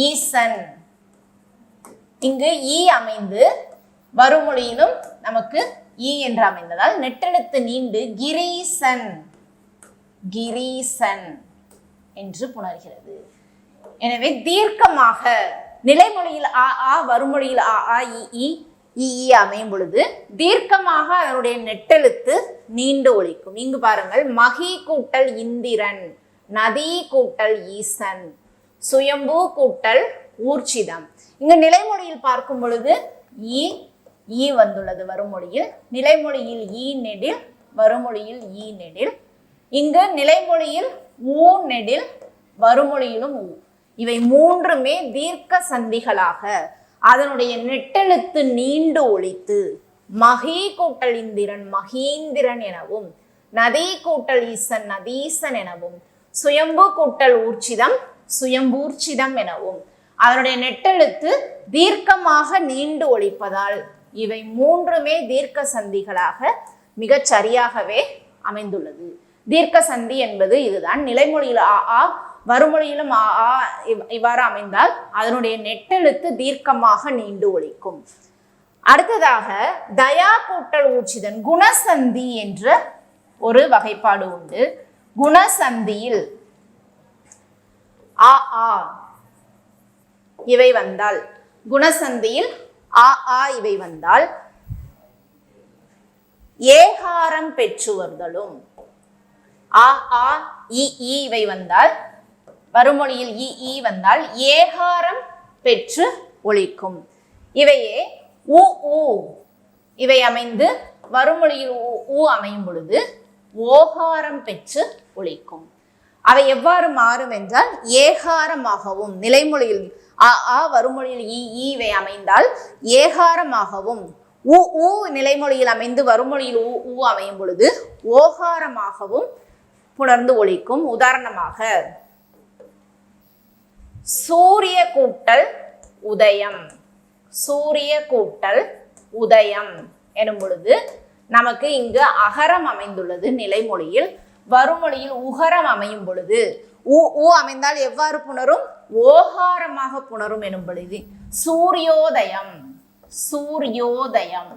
ஈசன். இங்கு ஈ அமைந்து வருமொழியிலும் நமக்கு ஈ என்று அமைந்ததால் நெட்டெழுத்து நீண்டு கிரீசன், கிரீசன் என்று புணர்கிறது. எனவே தீர்க்கமாக நிலைமொழியில் ஆ ஆ, வருமொழியில் ஆ ஆ இ இ அமையும் பொழுது தீர்க்கமாக அதனுடைய நெட்டெழுத்து நீண்டு ஒலிக்கும். இங்கு பாருங்கள், மகி கூட்டல் இந்திரன், நதி கூட்டல் ஈசன், சுயம்பு கூட்டல் ஊர்ச்சிதம். இங்கு நிலைமொழியில் பார்க்கும் பொழுது ஈ வந்துள்ளது வருமொழியில். நிலைமொழியில் ஈ நெடில், வருமொழியில் ஈ நெடில். இங்கு நிலைமொழியில் ஊ நெடில், வருமொழியிலும் ஊ. இவை 3மே தீர்க்க சந்திகளாக அதனுடைய நெட்டெழுத்து நீண்டு ஒலித்து மகி கூட்டல் இந்திரன், மகீந்திரன் எனவும், நதி கூட்டல் ஈசன், நதீசன் எனவும், சுயம்பு கூட்டல் ஊர்ச்சிதம், சுயம்பூர்ச்சிதம் எனவும் அதனுடைய நெட்டெழுத்து தீர்க்கமாக நீண்டு ஒலிப்பதால் இவை 3மே தீர்க்க சந்திகளாக மிகச் சரியாகவே அமைந்துள்ளது. தீர்க்க சந்தி என்பது இதுதான். நிலைமொழியில் ஆ ஆ, வருமொழியிலும் ஆ ஆ இவ்வாறு அமைந்தால் அதனுடைய நெட்டெழுத்து தீர்க்கமாக நீண்டு ஒலிக்கும். அடுத்ததாக தயா கூட்டல் ஊர்ச்சிதன், குணசந்தி என்ற ஒரு வகைப்பாடு உண்டு. குணசந்தியில் ஆ ஆ இவை வந்தால், குணசந்தியில் ஆ ஆ இவை வந்தால் ஏகாரம் பெற்று வருதலும், ஆ ஆ இ இவை வந்தால், வருமொழியில் இ வந்தால் ஏகாரம் பெற்று ஒலிக்கும். இவையே உ ஊ இவை அமைந்து வருமொழியில் ஊ அமையும் பொழுது ஓகாரம் பெற்று ஒலிக்கும். அவை எவ்வாறு மாறும் என்றால் ஏகாரமாகவும், நிலைமொழியில் ஆ ஆ, வருமொழியில் இவை அமைந்தால் ஏகாரமாகவும், ஊ நிலைமொழியில் அமைந்து வருமொழியில் ஊ அமையும் பொழுது ஓகாரமாகவும் புணர்ந்து ஒலிக்கும். உதாரணமாக சூரிய கூட்டல் உதயம், சூரிய கூட்டல் உதயம் எனும் பொழுது நமக்கு இங்கு அகரம் அமைந்துள்ளது நிலைமொழியில். வருமொழியில் உகரம் அமையும் பொழுது ஊ அமைந்தால் எவ்வாறு புணரும்? ஓகாரமாக புணரும் எனும் பொழுது சூரியோதயம், சூரியோதயம்,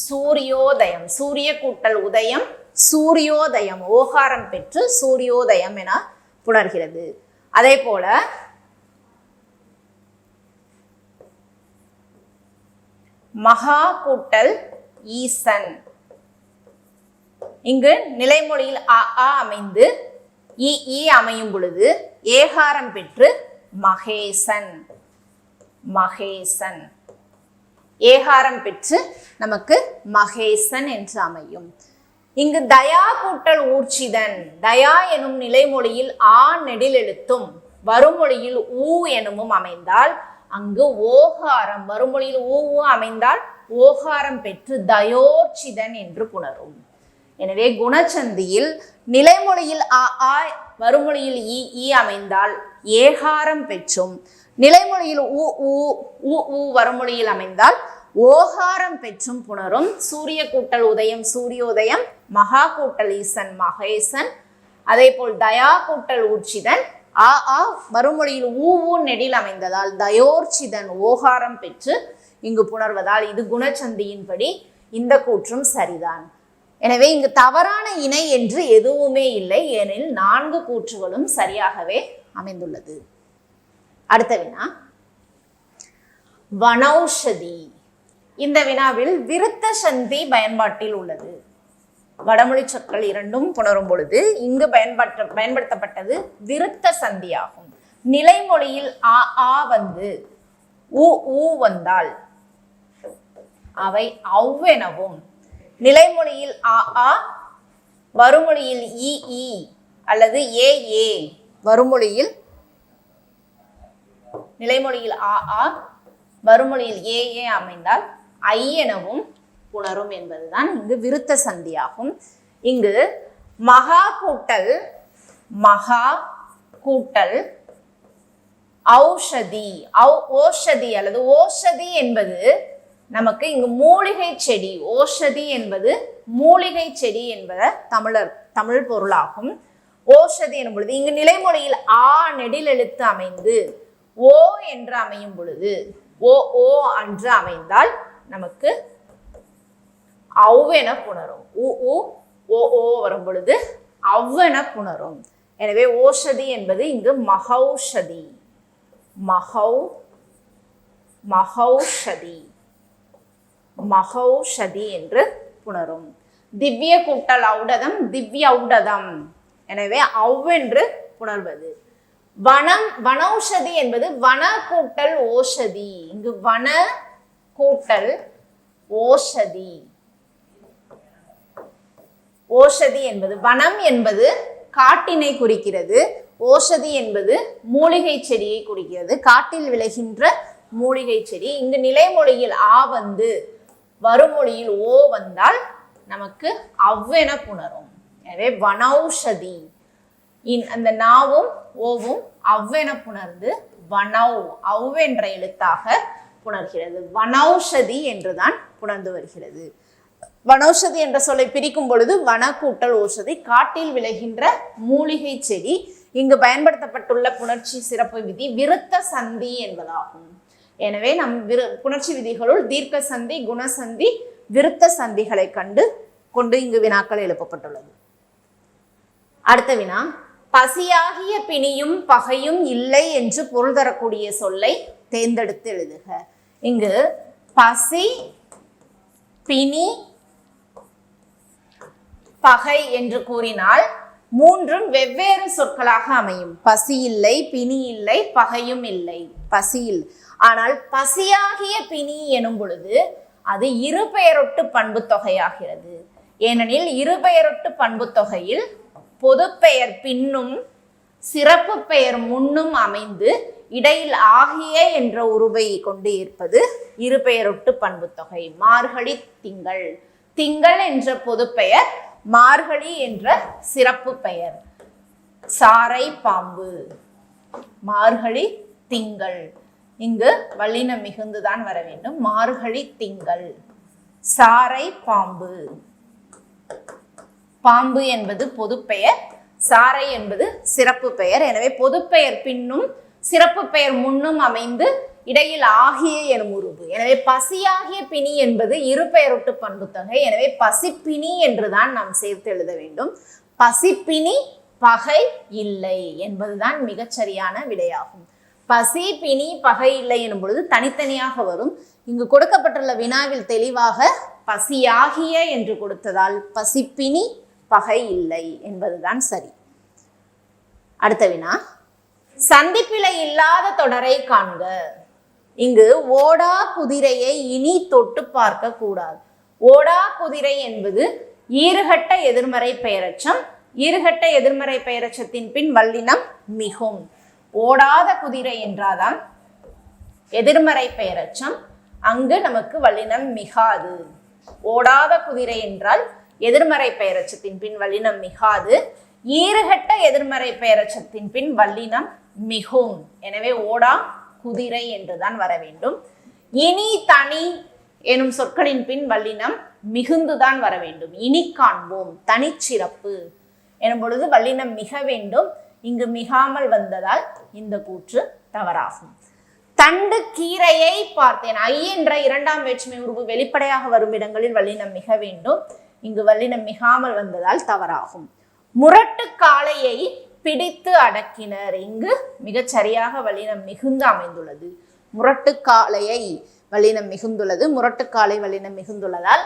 சூரியோதயம். சூரிய கூட்டல் உதயம், சூரியோதயம் ஓகாரம் பெற்று சூரியோதயம் என புணர்கிறது. அதே போல மகா கூட்டல் ஈசன், இங்கு நிலைமொழியில் ஆ ஆ அமைந்து இ அமையும் பொழுது ஏகாரம் பெற்று மகேசன், மகேசன். ஏகாரம் பெற்று நமக்கு மகேசன் என்று அமையும். இங்கு தயா கூட்டல் ஊர்ச்சிதன், தயா எனும் நிலைமொழியில் ஆ நெடில் எழுத்தும் வருமொழியில் ஊ எனுமும் அமைந்தால் அங்கு ஓகாரம், வருமொழியில் ஊ அமைந்தால் ஓகாரம் பெற்று தயோர்ச்சிதன் என்று புணரும். எனவே குணச்சந்தியில் நிலைமொழியில் ஆ ஆ வருமொழியில் ஈ அமைந்தால் ஏகாரம் பெற்றும், நிலைமொழியில் ஊ ஊ ஊ ஊ வருமொழியில் அமைந்தால் ஓகாரம் பெற்றும் புணரும். சூரிய கூட்டல் உதயம் சூரியோதயம், மகா கூட்டல் ஈசன் மகேசன், அதே போல் தயா கூட்டல் ஊர்ச்சிதன் ஆ ஆ வருமொழியில் ஊ நெடில் அமைந்ததால் தயோர்ச்சிதன் ஓகாரம் பெற்று இங்கு புணர்வதால் இது குணச்சந்தியின்படி இந்த கூற்றும் சரிதான். எனவே இங்கு தவறான இணை என்று எதுவுமே இல்லை, ஏனெனில் 4 கூற்றுகளும் சரியாகவே அமைந்துள்ளது. அடுத்த வினா வனௌஷதி. இந்த வினாவில் விருத்த சந்தி பயன்பாட்டில் உள்ளது. வடமொழி சொற்கள் இரண்டும் புணரும் பொழுது இங்கு பயன்படுத்தப்பட்டது விருத்த சந்தியாகும். நிலைமொழியில் ஆ ஆ வந்து ஊ வந்தால் அவை அவ்வெனவும், நிலைமொழியில் ஆ ஆ வருமொழியில் ஈ அல்லது ஏ வருமொழியில், நிலைமொழியில் ஆ ஆ வருமொழியில் ஏ அமைந்தால் ஐ எனவும் புணரும் என்பதுதான் இங்கு விருத்த சந்தியாகும். இங்கு மகா கூட்டல் ஔஷதி, ஓஷதி அல்லது ஓஷதி என்பது நமக்கு இங்கு மூலிகை செடி. ஓஷதி என்பது மூலிகை செடி என்பது தமிழ் பொருளாகும். ஓஷதி எனும் பொழுது இங்கு நிலைமொழியில் ஆ நெடில் எழுத்து அமைந்து ஓ என்று அமையும் பொழுது ஓ என்று அமைந்தால் நமக்கு அவ்வென புணரும். ஓ வரும் பொழுது அவ்வென புணரும். எனவே ஓஷதி என்பது இங்கு மகௌஷதி, மகௌஷதி என்று புணரும். திவ்ய கூட்டல் ஔடதம் திவ்ய ஔடதம், எனவே அவ்வென்று புணர்வது. வனௌஷதி என்பது வன கூட்டல் ஓஷதி. இங்கு வன கூட்டல் ஓஷதி. ஓஷதி என்பது வனம் என்பது காட்டினை குறிக்கிறது. ஓஷதி என்பது மூலிகை செடியை குறிக்கிறது, காட்டில் விளைகின்ற மூலிகை செடி. இங்கு நிலைமொழியில் ஆ வந்து வருமொழியில் ஓ வந்தால் நமக்கு அவ்வென புணரும். எனவே வனௌஷதி, அந்த நாவும் ஓவும் அவ்வென புணர்ந்து வனௌ அவ்வென்ற எழுத்தாக புணர்கிறது. வனௌஷதி என்றுதான் புணர்ந்து வருகிறது. வனௌஷதி என்ற சொல்லை பிரிக்கும் பொழுது வன கூட்டல் ஓஷதி, காட்டில் விளைகின்ற மூலிகை செடி. இங்கு பயன்படுத்தப்பட்டுள்ள புணர்ச்சி சிறப்பு விதி விருத்த சந்தி என்பதாகும். எனவே நம் புணர்ச்சி விதிகளுள் தீர்க்க சந்தி, குணசந்தி, விருத்த சந்திகளை கொண்டு இங்கு வினாக்கள் எழுப்பப்பட்டுள்ளது. அடுத்த வினா, பசியாகிய பிணியும் பகையும் இல்லை என்று பொருள் தரக்கூடிய சொல்லை தேர்ந்தெடுத்து எழுதுக. இங்கு பசி, பிணி, பகை என்று கூறினால் மூன்றும் வெவ்வேறு சொற்களாக அமையும். பசி இல்லை, பிணி இல்லை, பகையும் இல்லை, பசியில். ஆனால் பசியாகிய பிணி எனும் பொழுது அது இரு பெயரொட்டு பண்பு தொகையாகிறது. ஏனெனில் இரு பெயரொட்டு பண்பு தொகையில் பொது பெயர் பின்னும் சிறப்பு பெயர் முன்னும் அமைந்து இடையில் ஆகிய என்ற உருவை கொண்டு இருப்பது இரு பெயரொட்டு பண்பு தொகை. மார்கழி திங்கள், திங்கள் என்ற பொது பெயர், மார்கழி என்ற சிறப்பு பெயர். சாரை பாம்பு, மார்கழி திங்கள், இங்கு வல்லினம் மிகுந்துதான் வர வேண்டும். மார்கழி திங்கள். சாரை பாம்பு, பாம்பு என்பது பொது பெயர், சாரை என்பது சிறப்பு பெயர். எனவே பொது பெயர் பின்னும் சிறப்பு பெயர் முன்னும் அமைந்து இடையில் ஆகிய எனும் உருவு. எனவே பசியாகிய பிணி என்பது இரு பெயரொட்டு பண்பு தொகை. எனவே பசிப்பிணி என்றுதான் நாம் சேர்த்து எழுத வேண்டும். பசிப்பிணி பகை இல்லை என்பதுதான் மிகச்சரியான விடையாகும். பசி, பிணி, பகை இல்லை எனும் பொழுது தனித்தனியாக வரும். இங்கு கொடுக்கப்பட்டுள்ள வினாவில் தெளிவாக பசியாகிய என்று கொடுத்ததால் பசிப்பிணி பகை இல்லை என்பதுதான் சரி. அடுத்த வினா, சந்திப்பிழை இல்லாத தொடரை காண்க. இங்கு ஓடா குதிரையை இனி தொட்டு பார்க்க கூடாது. ஓடா குதிரை என்பது ஈறுகட்ட எதிர்மறை பெயரெச்சம். ஈறுகட்ட எதிர்மறை பெயரெச்சத்தின் பின் வல்லினம் மிகும். ஓடாத குதிரை என்றாதான் எதிர்மறை பெயரெச்சம். அங்கு நமக்கு வல்லினம் மிகாது. ஓடாத குதிரை என்றால் எதிர்மறை பெயரெச்சத்தின் பின் வல்லினம் மிகாது. ஈறுகட்ட எதிர்மறை பெயரெச்சத்தின் பின் வல்லினம் மிகும். எனவே ஓடா குதிரை என்றுதான் வர வேண்டும். இனி தனி எனும் சொற்களின் பின் வல்லினம் மிகுந்துதான் வர வேண்டும். இனி காண்போம், தனிச்சிறப்பு எனும் பொழுது வல்லினம் மிக வேண்டும். இங்கு மிகாமல் வந்ததால் இந்த கூற்று தவறாகும். தண்டு கீரையை பார்த்தேன். ஐ என்ற இரண்டாம் வேற்றுமை உருவு வெளிப்படையாக வரும் இடங்களில் வல்லினம் மிக வேண்டும். இங்கு வல்லினம் மிகாமல் வந்ததால் தவறாகும். முரட்டு காளையை பிடித்து அடக்கினர். இங்கு மிகச் சரியாக வல்லினம் மிகுந்து அமைந்துள்ளது. முரட்டு காளையை வல்லினம் மிகுந்துள்ளது. முரட்டு காளை வல்லினம் மிகுந்துள்ளதால்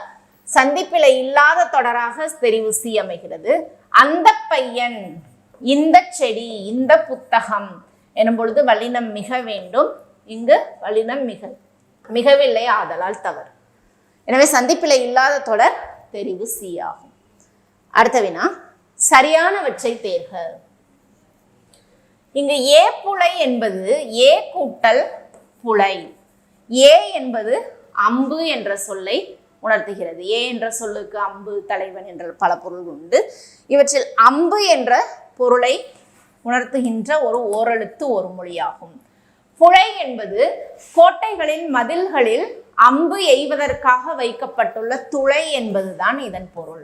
சந்திப்பிலை இல்லாத தொடராக தெரிவு சி அமைகிறது. அந்த பையன், இந்த செடி, இந்த புத்தகம் எனும் பொழுது வல்லினம் மிக வேண்டும். இங்கு வல்லினம் மிகவில்லை ஆதலால் தவறு. எனவே சந்திப்பிலை இல்லாத தொடர் தெரிவு சி ஆகும். அடுத்த வினா, சரியானவற்றை தேர்க. இங்கு ஏ புலை என்பது ஏ கூட்டல் புலை. ஏ என்பது அம்பு என்ற சொல்லை உணர்த்துகிறது. ஏ என்ற சொல்லுக்கு அம்பு, தலைவன் என்ற பல பொருள் உண்டு. இவற்றில் அம்பு என்ற பொருளை உணர்த்துகின்ற ஒரு ஓரெழுத்து ஒரு மொழியாகும். புலை என்பது கோட்டைகளின் மதில்களில் அம்பு எய்வதற்காக வைக்கப்பட்டுள்ள துளை என்பதுதான் இதன் பொருள்.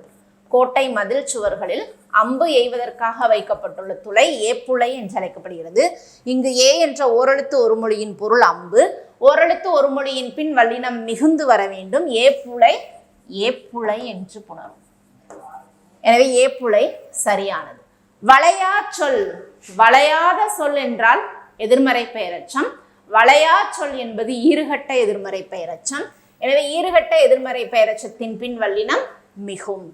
கோட்டை மதில் சுவர்களில் அம்பு எய்வதற்காக வைக்கப்பட்டுள்ள துளை ஏப்புளை என்று அழைக்கப்படுகிறது. இங்கு ஏ என்ற ஓரெழுத்து ஒரு மொழியின் பொருள் அம்பு. ஓரெழுத்து ஒரு மொழியின் பின் வல்லினம் மிகுந்து வர வேண்டும். ஏப்புளை ஏப்புளை என்று புணரும். எனவே ஏப்புளை சரியானது. வளையா சொல். வளையாத சொல் என்றால் எதிர்மறை பெயரெச்சம். வளையா சொல் என்பது ஈறுகட்ட எதிர்மறை பெயரெச்சம். எனவே ஈறுகட்ட எதிர்மறை பெயரெச்சத்தின் பின் வல்லினம் மிகும்.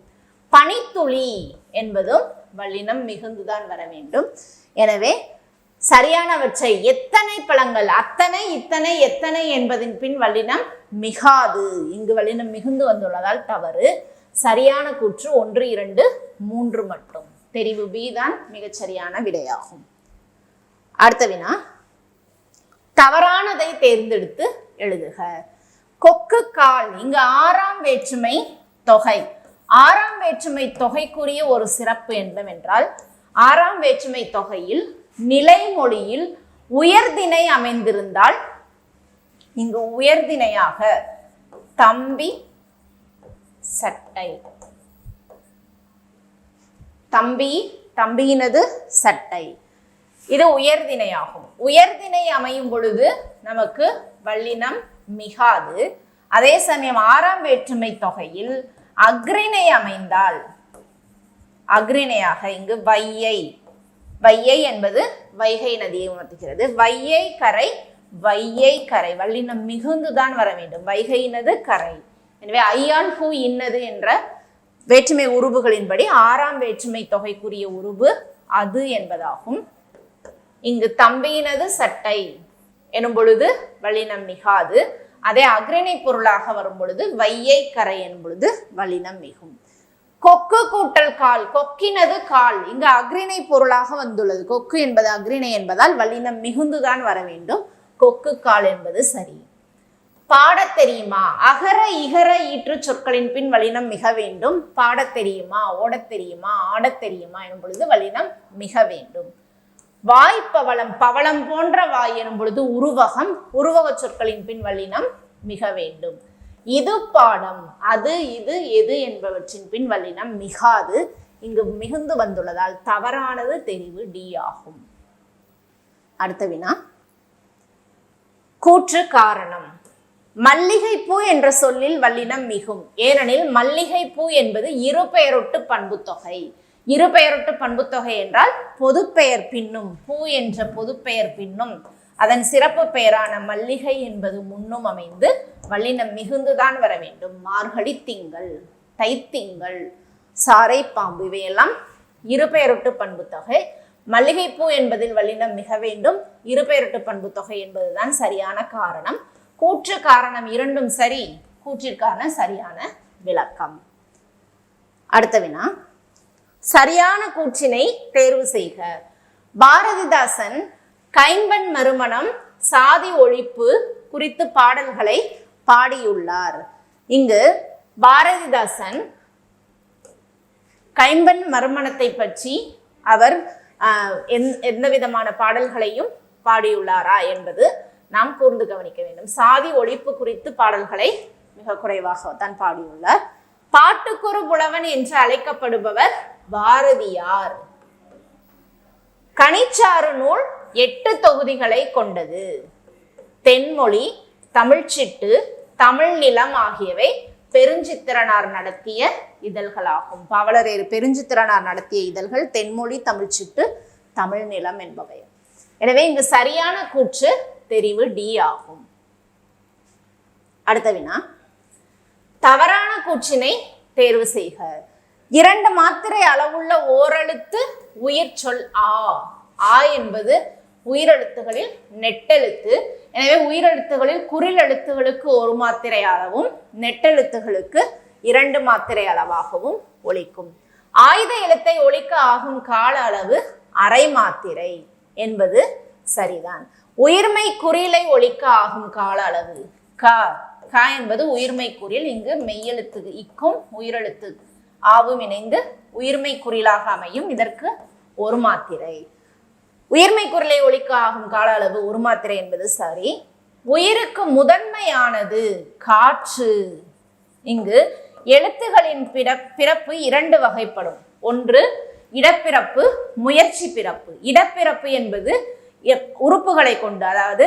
பனித்துளி என்பதும் வல்லினம் மிகுந்துதான் வர வேண்டும். எனவே சரியானவற்றை எத்தனை பழங்கள், அத்தனை, இத்தனை, எத்தனை என்பதின் பின் வல்லினம் மிகாது. இங்கு வல்லினம் மிகுந்து வந்துள்ளதால் தவறு. சரியான கூற்று 1, 2, 3 மட்டும். தெரிவு பி தான் மிகச்சரியான விடையாகும். அடுத்த வினா, தவறானதை தேர்ந்தெடுத்து எழுதுக. கொக்கு கால். இங்கு 6ஆம் வேற்றுமை தொகை. 6ஆம் வேற்றுமை தொகைக்குரிய ஒரு சிறப்பு என்னவென்றால் 6ஆம் வேற்றுமை தொகையில் நிலைமொழியில் உயர்திணை அமைந்திருந்தால் இங்கு உயர்திணையாக தம்பி, சட்டை. தம்பி, தம்பியினது சட்டை, இது உயர்திணையாகும். உயர்திணை அமையும் பொழுது நமக்கு வல்லினம் மிகாது. அதே சமயம் 6ஆம் வேற்றுமை தொகையில் அக்ரிணை அமைந்தால் அக்ரிணையாக இங்கு வையை. வையை என்பது வைகை நதியை உணர்த்துகிறது. வையை கரை, வையை கரை வல்லினம் மிகுந்துதான் வர வேண்டும். வைகையினது கரை. எனவே ஐயான் ஹூ இன்னது என்ற வேற்றுமை உருவுகளின்படி 6ஆம் வேற்றுமை தொகைக்குரிய உருவு அது என்பதாகும். இங்கு தம்பியினது சட்டை எனும் பொழுது வல்லினம் மிகாது. அதே அக்ரிணை பொருளாக வரும் பொழுது வையை கரை எனும் பொழுது வல்லினம் மிகும். கொக்கு கூட்டல் கால். கொக்கினது கால். இங்கு அக்ரிணை பொருளாக வந்துள்ளது. கொக்கு என்பது அக்ரிணை என்பதால் வல்லினம் மிகுந்துதான் வர வேண்டும். கொக்கு கால் என்பது சரி. பாடத் தெரியுமா. அகர இகர ஈற்று சொற்களின் பின் வல்லினம் மிக வேண்டும். பாடத் தெரியுமா, ஓடத் தெரியுமா, ஆடத் தெரியுமா எனும் பொழுது வல்லினம் மிக வேண்டும். வாய் பவளம். பவளம் போன்ற வாய் எனும் பொழுது உருவகம். உருவக சொற்களின் பின் வல்லினம் மிக வேண்டும். இது பாடம், அது, இது, எது என்பவற்றின் பின் வல்லினம் மிகாது. இங்கு மிகுந்து வந்துள்ளதால் தவறானது தெரிவு டி ஆகும். அடுத்த வினா, கூற்று காரணம். மல்லிகைப்பூ என்ற சொல்லில் வல்லினம் மிகும். ஏனெனில் மல்லிகைப்பூ என்பது இருபெயரொட்டு பண்புத்தொகை. இருபெயரொட்டு பண்புத்தொகை என்றால் பொதுப்பெயர் பின்னும், பூ என்ற பொதுப்பெயர் பின்னும் அதன் சிறப்பு பெயரான மல்லிகை என்பது முன்னும் அமைந்து வல்லினம் மிகுந்துதான் வர வேண்டும். மார்கழி திங்கள், தைத்திங்கள், சாரை பாம்பு இவையெல்லாம் இருபெயரொட்டு பண்புத்தொகை. மல்லிகைப்பூ என்பதில் வல்லினம் மிக வேண்டும். இருபெயரட்டு பண்பு தொகை என்பதுதான் சரியான காரணம். கூற்று காரணம் இரண்டும் சரி, கூற்றிற்கான சரியான விளக்கம். அடுத்த வினா, சரியான கூற்றினை தேர்வு செய்க. பாரதிதாசன் கைம்பெண் மறுமணம், சாதி ஒழிப்பு குறித்து பாடல்களை பாடியுள்ளார். இங்கு பாரதிதாசன் கைம்பெண் மறுமணத்தை பற்றி அவர் எந்த விதமான பாடல்களையும் பாடியுள்ளாரா என்பது நாம் கூர்ந்து கவனிக்க வேண்டும். சாதி ஒழிப்பு குறித்து பாடல்களை மிக குறைவாகத்தான் பாடியுள்ளார். பாட்டுக்குறு புலவன் என்று அழைக்கப்படுபவர் பாரதியார். கனிச்சாறு நூல் 8 தொகுதிகளை கொண்டது. தென்மொழி, தமிழ்ச்சிட்டு, தமிழ் நிலம் ஆகியவை பெருஞ்சித்திரனார் நடத்திய இதழ்களாகும். பாவலரேறு பெருஞ்சித்திரனார் நடத்திய இதழ்கள் தென்மொழி, தமிழ்ச்சிட்டு, தமிழ் நிலம் என்பவை. எனவே இங்கு சரியான கூற்று தெரிவு டி ஆகும். அடுத்த வினா, தவறான கூற்றினை தேர்வு செய்க. 2 மாத்திரை அளவுள்ள ஓரெழுத்து உயிர் சொல் ஆ. ஆ என்பது உயிரெழுத்துகளில் நெட்டெழுத்து. எனவே உயிரெழுத்துகளில் குறில் எழுத்துகளுக்கு 1 மாத்திரை அளவும் நெட்டெழுத்துகளுக்கு 2 மாத்திரை அளவாகவும் ஒலிக்கும். ஆயுத எழுத்தை ஒலிக்க ஆகும் கால அளவு அரை மாத்திரை என்பது சரிதான். உயிர்மை குறிலை ஒலிக்க ஆகும் கால அளவு க. க என்பது உயிர்மை குறில். இங்கு மெய்யெழுத்து இக்கும் உயிரெழுத்து ஆவும் இணைந்து உயிர்மை குறிலாக அமையும். இதற்கு 1 மாத்திரை. உயிர்மை குரலை ஒலிக்க ஆகும் கால அளவு 1 மாத்திரை என்பது சரி. உயிருக்கு முதன்மையானது காற்று. இங்கு எழுத்துகளின் பிறப்பு 2 வகைப்படும். ஒன்று இடப்பிறப்பு, முயற்சி பிறப்பு. இடப்பிறப்பு என்பது உறுப்புகளை கொண்டு, அதாவது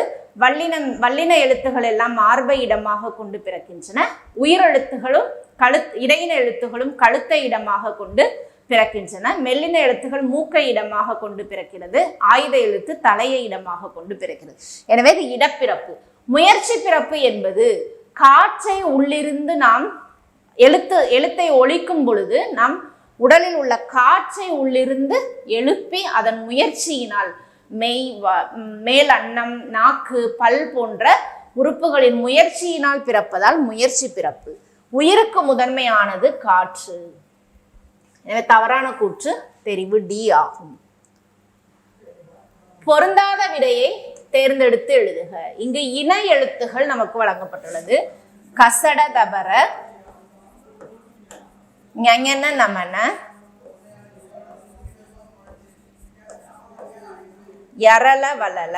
வல்லின எழுத்துகள் எல்லாம் மார்பை இடமாக கொண்டு பிறக்கின்றன. உயிரெழுத்துகளும் இடையின எழுத்துகளும் கழுத்தை இடமாக கொண்டு பிறக்கின்றன. மெல்லின எழுத்துகள் மூக்கை இடமாக கொண்டு பிறக்கிறது. ஆயுத எழுத்து தலையை இடமாக கொண்டு பிறக்கிறது. எனவே இது இடப்பிறப்பு. முயற்சி பிறப்பு என்பது காற்றை உள்ளிருந்து நாம் எழுத்தை ஒலிக்கும் பொழுது நாம் உடலில் உள்ள காற்றை உள்ளிருந்து எழுப்பி அதன் முயற்சியினால் மேல் அன்னம், நாக்கு, பல் போன்ற உறுப்புகளின் முயற்சியினால் பிறப்பதால் முயற்சி பிறப்பு. உயிருக்கு முதன்மையானது காற்று. எனவே தவறான கூற்று தெரிவு டி ஆகும். பொருந்தாத விடையை தேர்ந்தெடுத்து எழுதுக. இங்கு இன எழுத்துகள் நமக்கு வழங்கப்பட்டுள்ளது. கசட தபர, ஞஞன நமன, யரள வளல,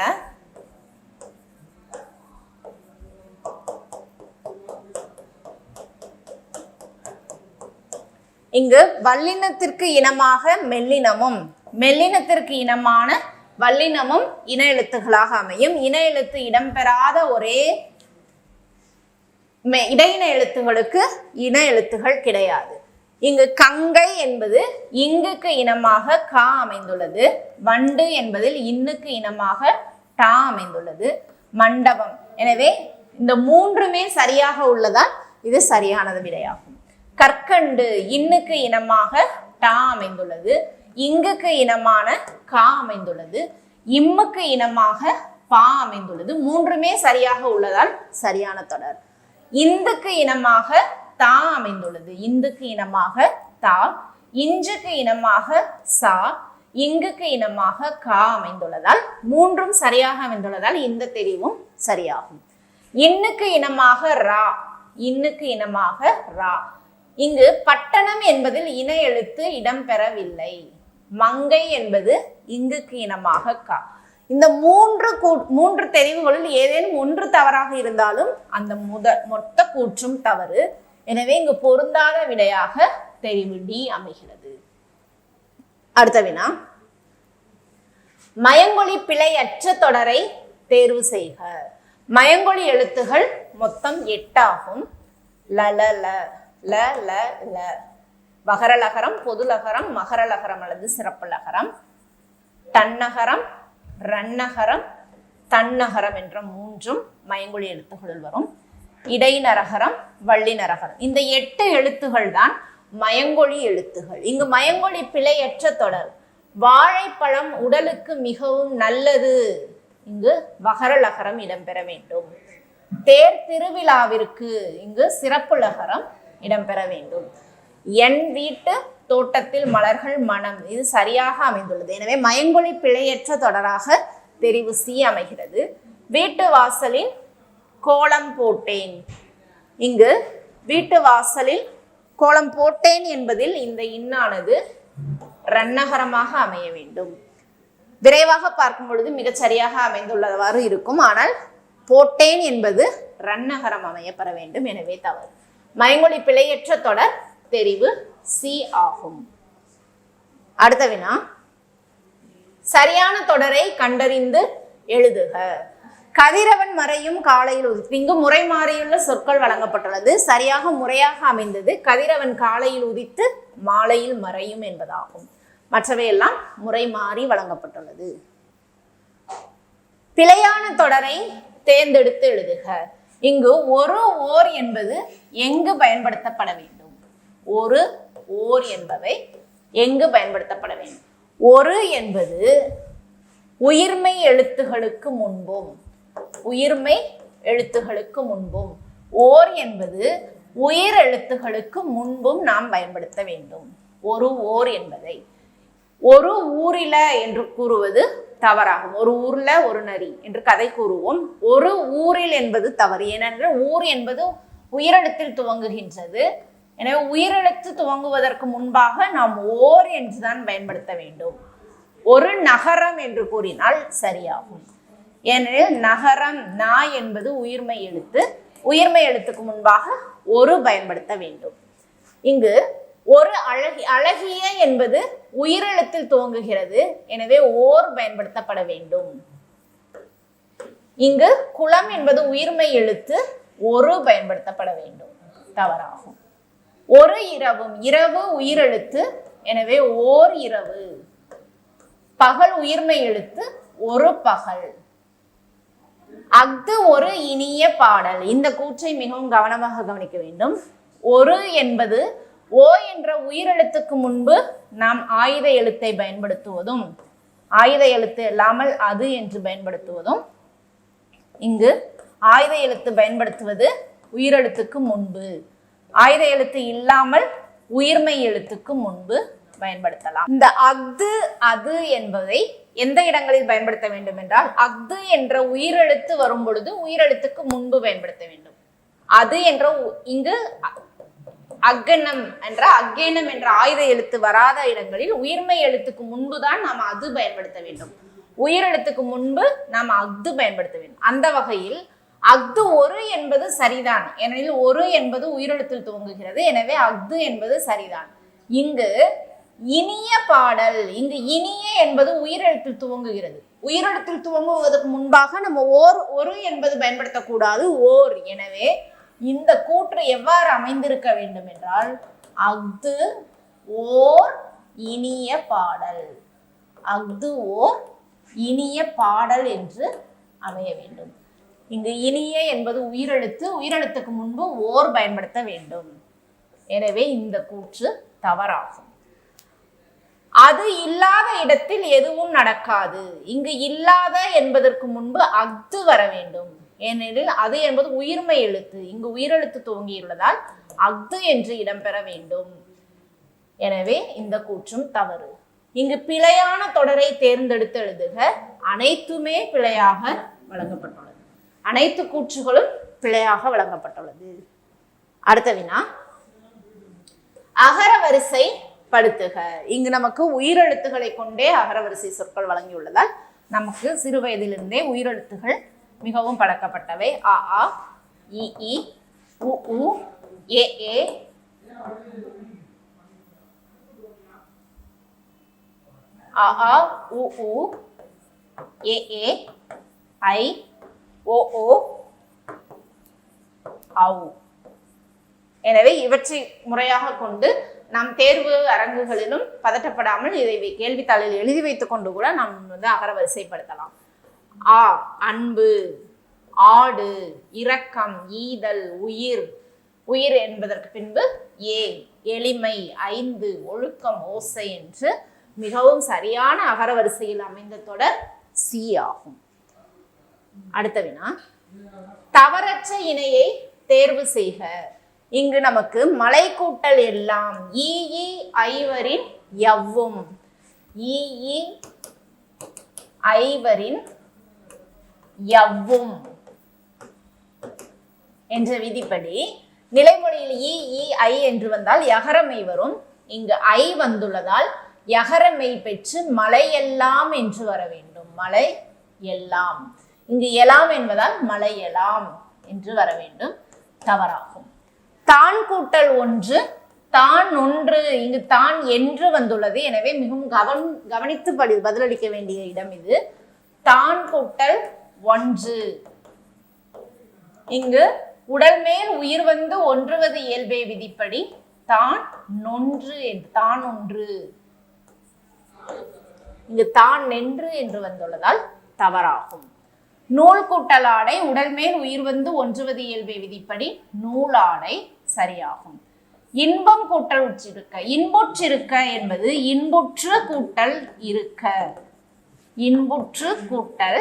இங்கு வல்லினத்திற்கு இனமாக மெல்லினமும் மெல்லினத்திற்கு இனமான வல்லினமும் இன எழுத்துகளாக அமையும். இன எழுத்து இடம்பெறாத ஒரே இடையின எழுத்துகளுக்கு இன எழுத்துகள் கிடையாது. இங்கு கங்கை என்பது இங்குக்கு இனமாக கா அமைந்துள்ளது. வண்டு என்பதில் இன்னுக்கு இனமாக டா அமைந்துள்ளது. மண்டபம். எனவே இந்த 3மே சரியாக உள்ளதால் இது சரியானது விடையாகும். கற்கண்டு இன்னுக்கு இனமாக டா அமைந்துள்ளது. இங்குக்கு இனமான கா அமைந்துள்ளது. இம்முக்கு இனமாக பா அமைந்துள்ளது. 3மே சரியாக உள்ளதால் சரியான தொடர். இந்துக்கு இனமாக தா அமைந்துள்ளது. இந்துக்கு இனமாக தா. இஞ்சுக்கு இனமாக சா. இங்குக்கு இனமாக கா அமைந்துள்ளதால் 3ம் சரியாக அமைந்துள்ளதால் இந்த தெரிவும் சரியாகும். இன்னுக்கு இனமாக ரா. இன்னுக்கு இனமாக ரா. இங்கு பட்டணம் என்பதில் இன எழுத்து இடம்பெறவில்லை. மங்கை என்பது இங்குக்கு இனமாக கா. இந்த 3 தெரிவுகளில் ஏதேனும் ஒன்று தவறாக இருந்தாலும் அந்த மொத்த கூற்றும் தவறு. எனவே இங்கு பொருந்தாத விடையாக தெரிவு டி அமைகிறது. அடுத்த வினா, மயங்கொலி பிழையற்ற தொடரை தேர்வு செய்க. மயங்கொலி எழுத்துகள் மொத்தம் 8 ஆகும். லல ல ல ல. வகரலகரம், பொதுலகரம், மகரலகரம் அல்லது சிறப்பு லகரம், தன்னகரம், ரன்னகரம், தன்னகரம் என்ற 3ம் மயங்கொலி எழுத்துகளில் வரும். இடைநரகரம், வள்ளிநரகரம். இந்த 8 எழுத்துகள் தான் மயங்கொலி எழுத்துகள். இங்கு மயங்கொலி பிழையற்ற தொடர். வாழைப்பழம் உடலுக்கு மிகவும் நல்லது. இங்கு வகர லகரம் இடம்பெற வேண்டும். தேர் திருவிழாவிற்கு இங்கு சிறப்பு லகரம் இடம்பெற வேண்டும். என் வீட்டு தோட்டத்தில் மலர்கள் மனம், இது சரியாக அமைந்துள்ளது. எனவே மயங்கொலி பிழையற்ற தொடராக தெரிவு சி அமைகிறது. வீட்டு வாசலில் கோலம் போட்டேன். இங்கு வீட்டு வாசலில் கோலம் போட்டேன் என்பதில் இந்த இன்னானது ரன்னகரமாக அமைய வேண்டும். விரைவாக பார்க்கும் பொழுது மிகச் சரியாக அமைந்துள்ளவாறு இருக்கும். ஆனால் போட்டேன் என்பது ரன்னகரம் அமையப்பெற வேண்டும். எனவே தவறு. மயங்கொலி பிழையற்ற தொடர் தெரிவு சி ஆகும். அடுத்த வினா, சரியான தொடரை கண்டறிந்து எழுதுக. கதிரவன் மறையும் காலையில் உதித்து. இங்கு முறை மாறியுள்ள சொற்கள் வழங்கப்பட்டுள்ளது. சரியாக முறையாக அமைந்தது கதிரவன் காலையில் உதித்து மாலையில் மறையும் என்பதாகும். மற்றவையெல்லாம் முறை மாறி வழங்கப்பட்டுள்ளது. பிழையான தொடரை தேர்ந்தெடுத்து எழுதுக. இங்கு ஒரு ஓர் என்பது எங்கு பயன்படுத்தப்பட வேண்டும்? ஒரு ஓர் என்பவை எங்கு பயன்படுத்தப்பட வேண்டும்? ஒரு என்பது உயிர்மை எழுத்துகளுக்கு முன்பும், உயிர்மை எழுத்துகளுக்கு முன்பும், ஓர் என்பது உயிர் எழுத்துகளுக்கு முன்பும் நாம் பயன்படுத்த வேண்டும். ஒரு ஓர் என்பதை ஒரு ஊரில என்று கூறுவது தவறாகும். ஒரு ஊர்ல ஒரு நரி என்று கதை கூறுவோம். ஒரு ஊரில் என்பது தவறு. ஏனென்றால் ஊர் என்பது உயிரெழுத்தில் துவங்குகின்றது. எனவே உயிரெழுத்து துவங்குவதற்கு முன்பாக நாம் ஓர் என்றுதான் பயன்படுத்த வேண்டும். ஒரு நகரம் என்று கூறினால் சரியாகும். ஏனெனில் நகரம் நா என்பது உயிர்மை எழுத்து. உயிர்மை எழுத்துக்கு முன்பாக ஒரு பயன்படுத்த வேண்டும். இங்கு ஒரு அழகிய என்பது உயிரெழுத்தில் துவங்குகிறது. எனவே ஓர் பயன்படுத்தப்பட வேண்டும். இங்கு குளம் என்பது உயிர்மை எழுத்து. ஒரு பயன்படுத்தப்பட வேண்டும். தவறாகும். ஒரு இரவும், இரவு உயிரெழுத்து. எனவே ஓர் இரவு. பகல் உயிர்மை எழுத்து. ஒரு பகல். அஃது ஒரு இனிய பாடல். இந்த கூற்றை மிகவும் கவனமாக கவனிக்க வேண்டும். ஒரு என்பது ஓ என்ற உயிரெழுத்துக்கு முன்பு நாம் ஆயுத எழுத்தை பயன்படுத்துவதும், ஆயுத எழுத்து இல்லாமல் அது என்று பயன்படுத்துவதும், இங்கு ஆயுத எழுத்து பயன்படுத்துவது உயிரெழுத்துக்கு முன்பு, ஆயுத எழுத்து இல்லாமல் உயிர்மை எழுத்துக்கு முன்பு பயன்படுத்தலாம். இந்த அஃது அது என்பதை எந்த இடங்களில் பயன்படுத்த வேண்டும் என்றால், அஃது என்ற உயிரெழுத்து வரும் பொழுது உயிரெழுத்துக்கு முன்பு பயன்படுத்த வேண்டும். அது என்ற இங்கு அக்கணம் என்ற அக்கேனம் என்ற ஆயுத எழுத்து வராத இடங்களில் உயிர்மை எழுத்துக்கு முன்புதான் நாம் அது பயன்படுத்த வேண்டும். உயிரெழுத்துக்கு முன்பு நாம் அஃது பயன்படுத்த வேண்டும். அந்த வகையில் அஃது ஒரு என்பது சரிதான். ஏனெனில் ஒரு என்பது உயிரெழுத்தில் துவங்குகிறது. எனவே அஃது என்பது சரிதான். இங்கு இனிய பாடல், இங்கு இனிய என்பது உயிரெழுத்தில் துவங்குகிறது. உயிரெழுத்தில் துவங்குவதற்கு முன்பாக நம்ம ஒரு என்பது பயன்படுத்தக்கூடாது, ஓர். எனவே இந்த கூற்று எவ்வாறு அமைந்திருக்க வேண்டும் என்றால், அஃது ஓர் இனிய பாடல், அஃது ஓர் இனிய பாடல் என்று அமைய வேண்டும். இங்கு இனிய என்பது உயிரெழுத்து. உயிரெழுத்துக்கு முன்பு ஓர் பயன்படுத்த வேண்டும். எனவே இந்த கூற்று தவறாகும். அது இல்லாத இடத்தில் எதுவும் நடக்காது. இங்கு இல்லாத என்பதற்கு முன்பு அஃது வர வேண்டும். ஏனெனில் அது என்பது உயிர்மை எழுத்து. இங்கு உயிரெழுத்து துவங்கியுள்ளதால் அஃது என்று இடம்பெற வேண்டும். எனவே இந்த கூற்றும் தவறு. இங்கு பிழையான தொடரை தேர்ந்தெடுத்து எழுதுக. அனைத்துமே பிழையாக வழங்கப்பட்டுள்ளது. அனைத்து கூற்றுகளும் பிழையாக வழங்கப்பட்டுள்ளது. அடுத்த வினா, அகரவரிசை படுத்துக. இங்கு நமக்கு உயிரெழுத்துக்களை கொண்டே அகரவரிசை சொற்கள் வழங்கியுள்ளதால் நமக்கு சிறு வயதிலிருந்தே உயிரெழுத்துகள் மிகவும் பழக்கப்பட்டவை. அ ஆ, இ ஈ, உ ஊ, ஏ ஏ, அ ஆ, உ ஊ, ஏ ஏ, ஐ, ஓ ஓ, ஔ. எனவே இவற்றை முறையாக கொண்டு நாம் தேர்வு அரங்குகளிலும் பதட்டப்படாமல் இதை கேள்வித்தாளில் எழுதி வைத்துக் கொண்டு கூட நாம் அகரவரிசைப்படுத்தலாம். ஆ அன்பு, ஆடு, இரக்கம், ஈதல், உயிர், என்பதற்கு பின்பு ஏ எளிமை, ஐந்து ஒழுக்கம், ஓசை என்று மிகவும் சரியான அகரவரிசையில் அமைந்த தொடர் சி ஆகும். அடுத்த வினா, தவறற்ற இணையை தேர்வு செய்க. இங்கு நமக்கு மலை கூட்டல் எல்லாம் ஈ ஐவரின் எவ்வும் ஈ ஐவரின் எவ்வும் என்ற விதிப்படி நிலைமொழியில் ஈ ஐ என்று வந்தால் யகரமை வரும். இங்கு ஐ வந்துள்ளதால் யகரமை பெற்று மலை எல்லாம் என்று வர வேண்டும். மலை எல்லாம், இங்கு எலாம் என்பதால் மலை எலாம் என்று வர வேண்டும். தவறாகும். தான் கூட்டல் ஒன்று தான் ஒன்று, இங்கு தான் என்று வந்துள்ளது. எனவே மிகவும் கவனித்து பதிலளிக்க வேண்டிய இடம் இது. தான் கூட்டல் ஒன்று, இங்கு உடல் மேல் உயிர் வந்து ஒன்றுவது இயல்பே விதிப்படி தான் நொன்று தான் ஒன்று, இங்கு தான் நின்று என்று வந்துள்ளதால் தவறாகும். நூல் கூட்டலாடை உடல் மேல் உயிர் வந்து ஒன்றுவது இயல்பே விதிப்படி நூலாடை சரியாகும். இன்பம் கூட்டல் உற்றிருக்க, இன்புற்றிருக்க என்பது இன்புற்று கூட்டல் இருக்க, இன்புற்று கூட்டல்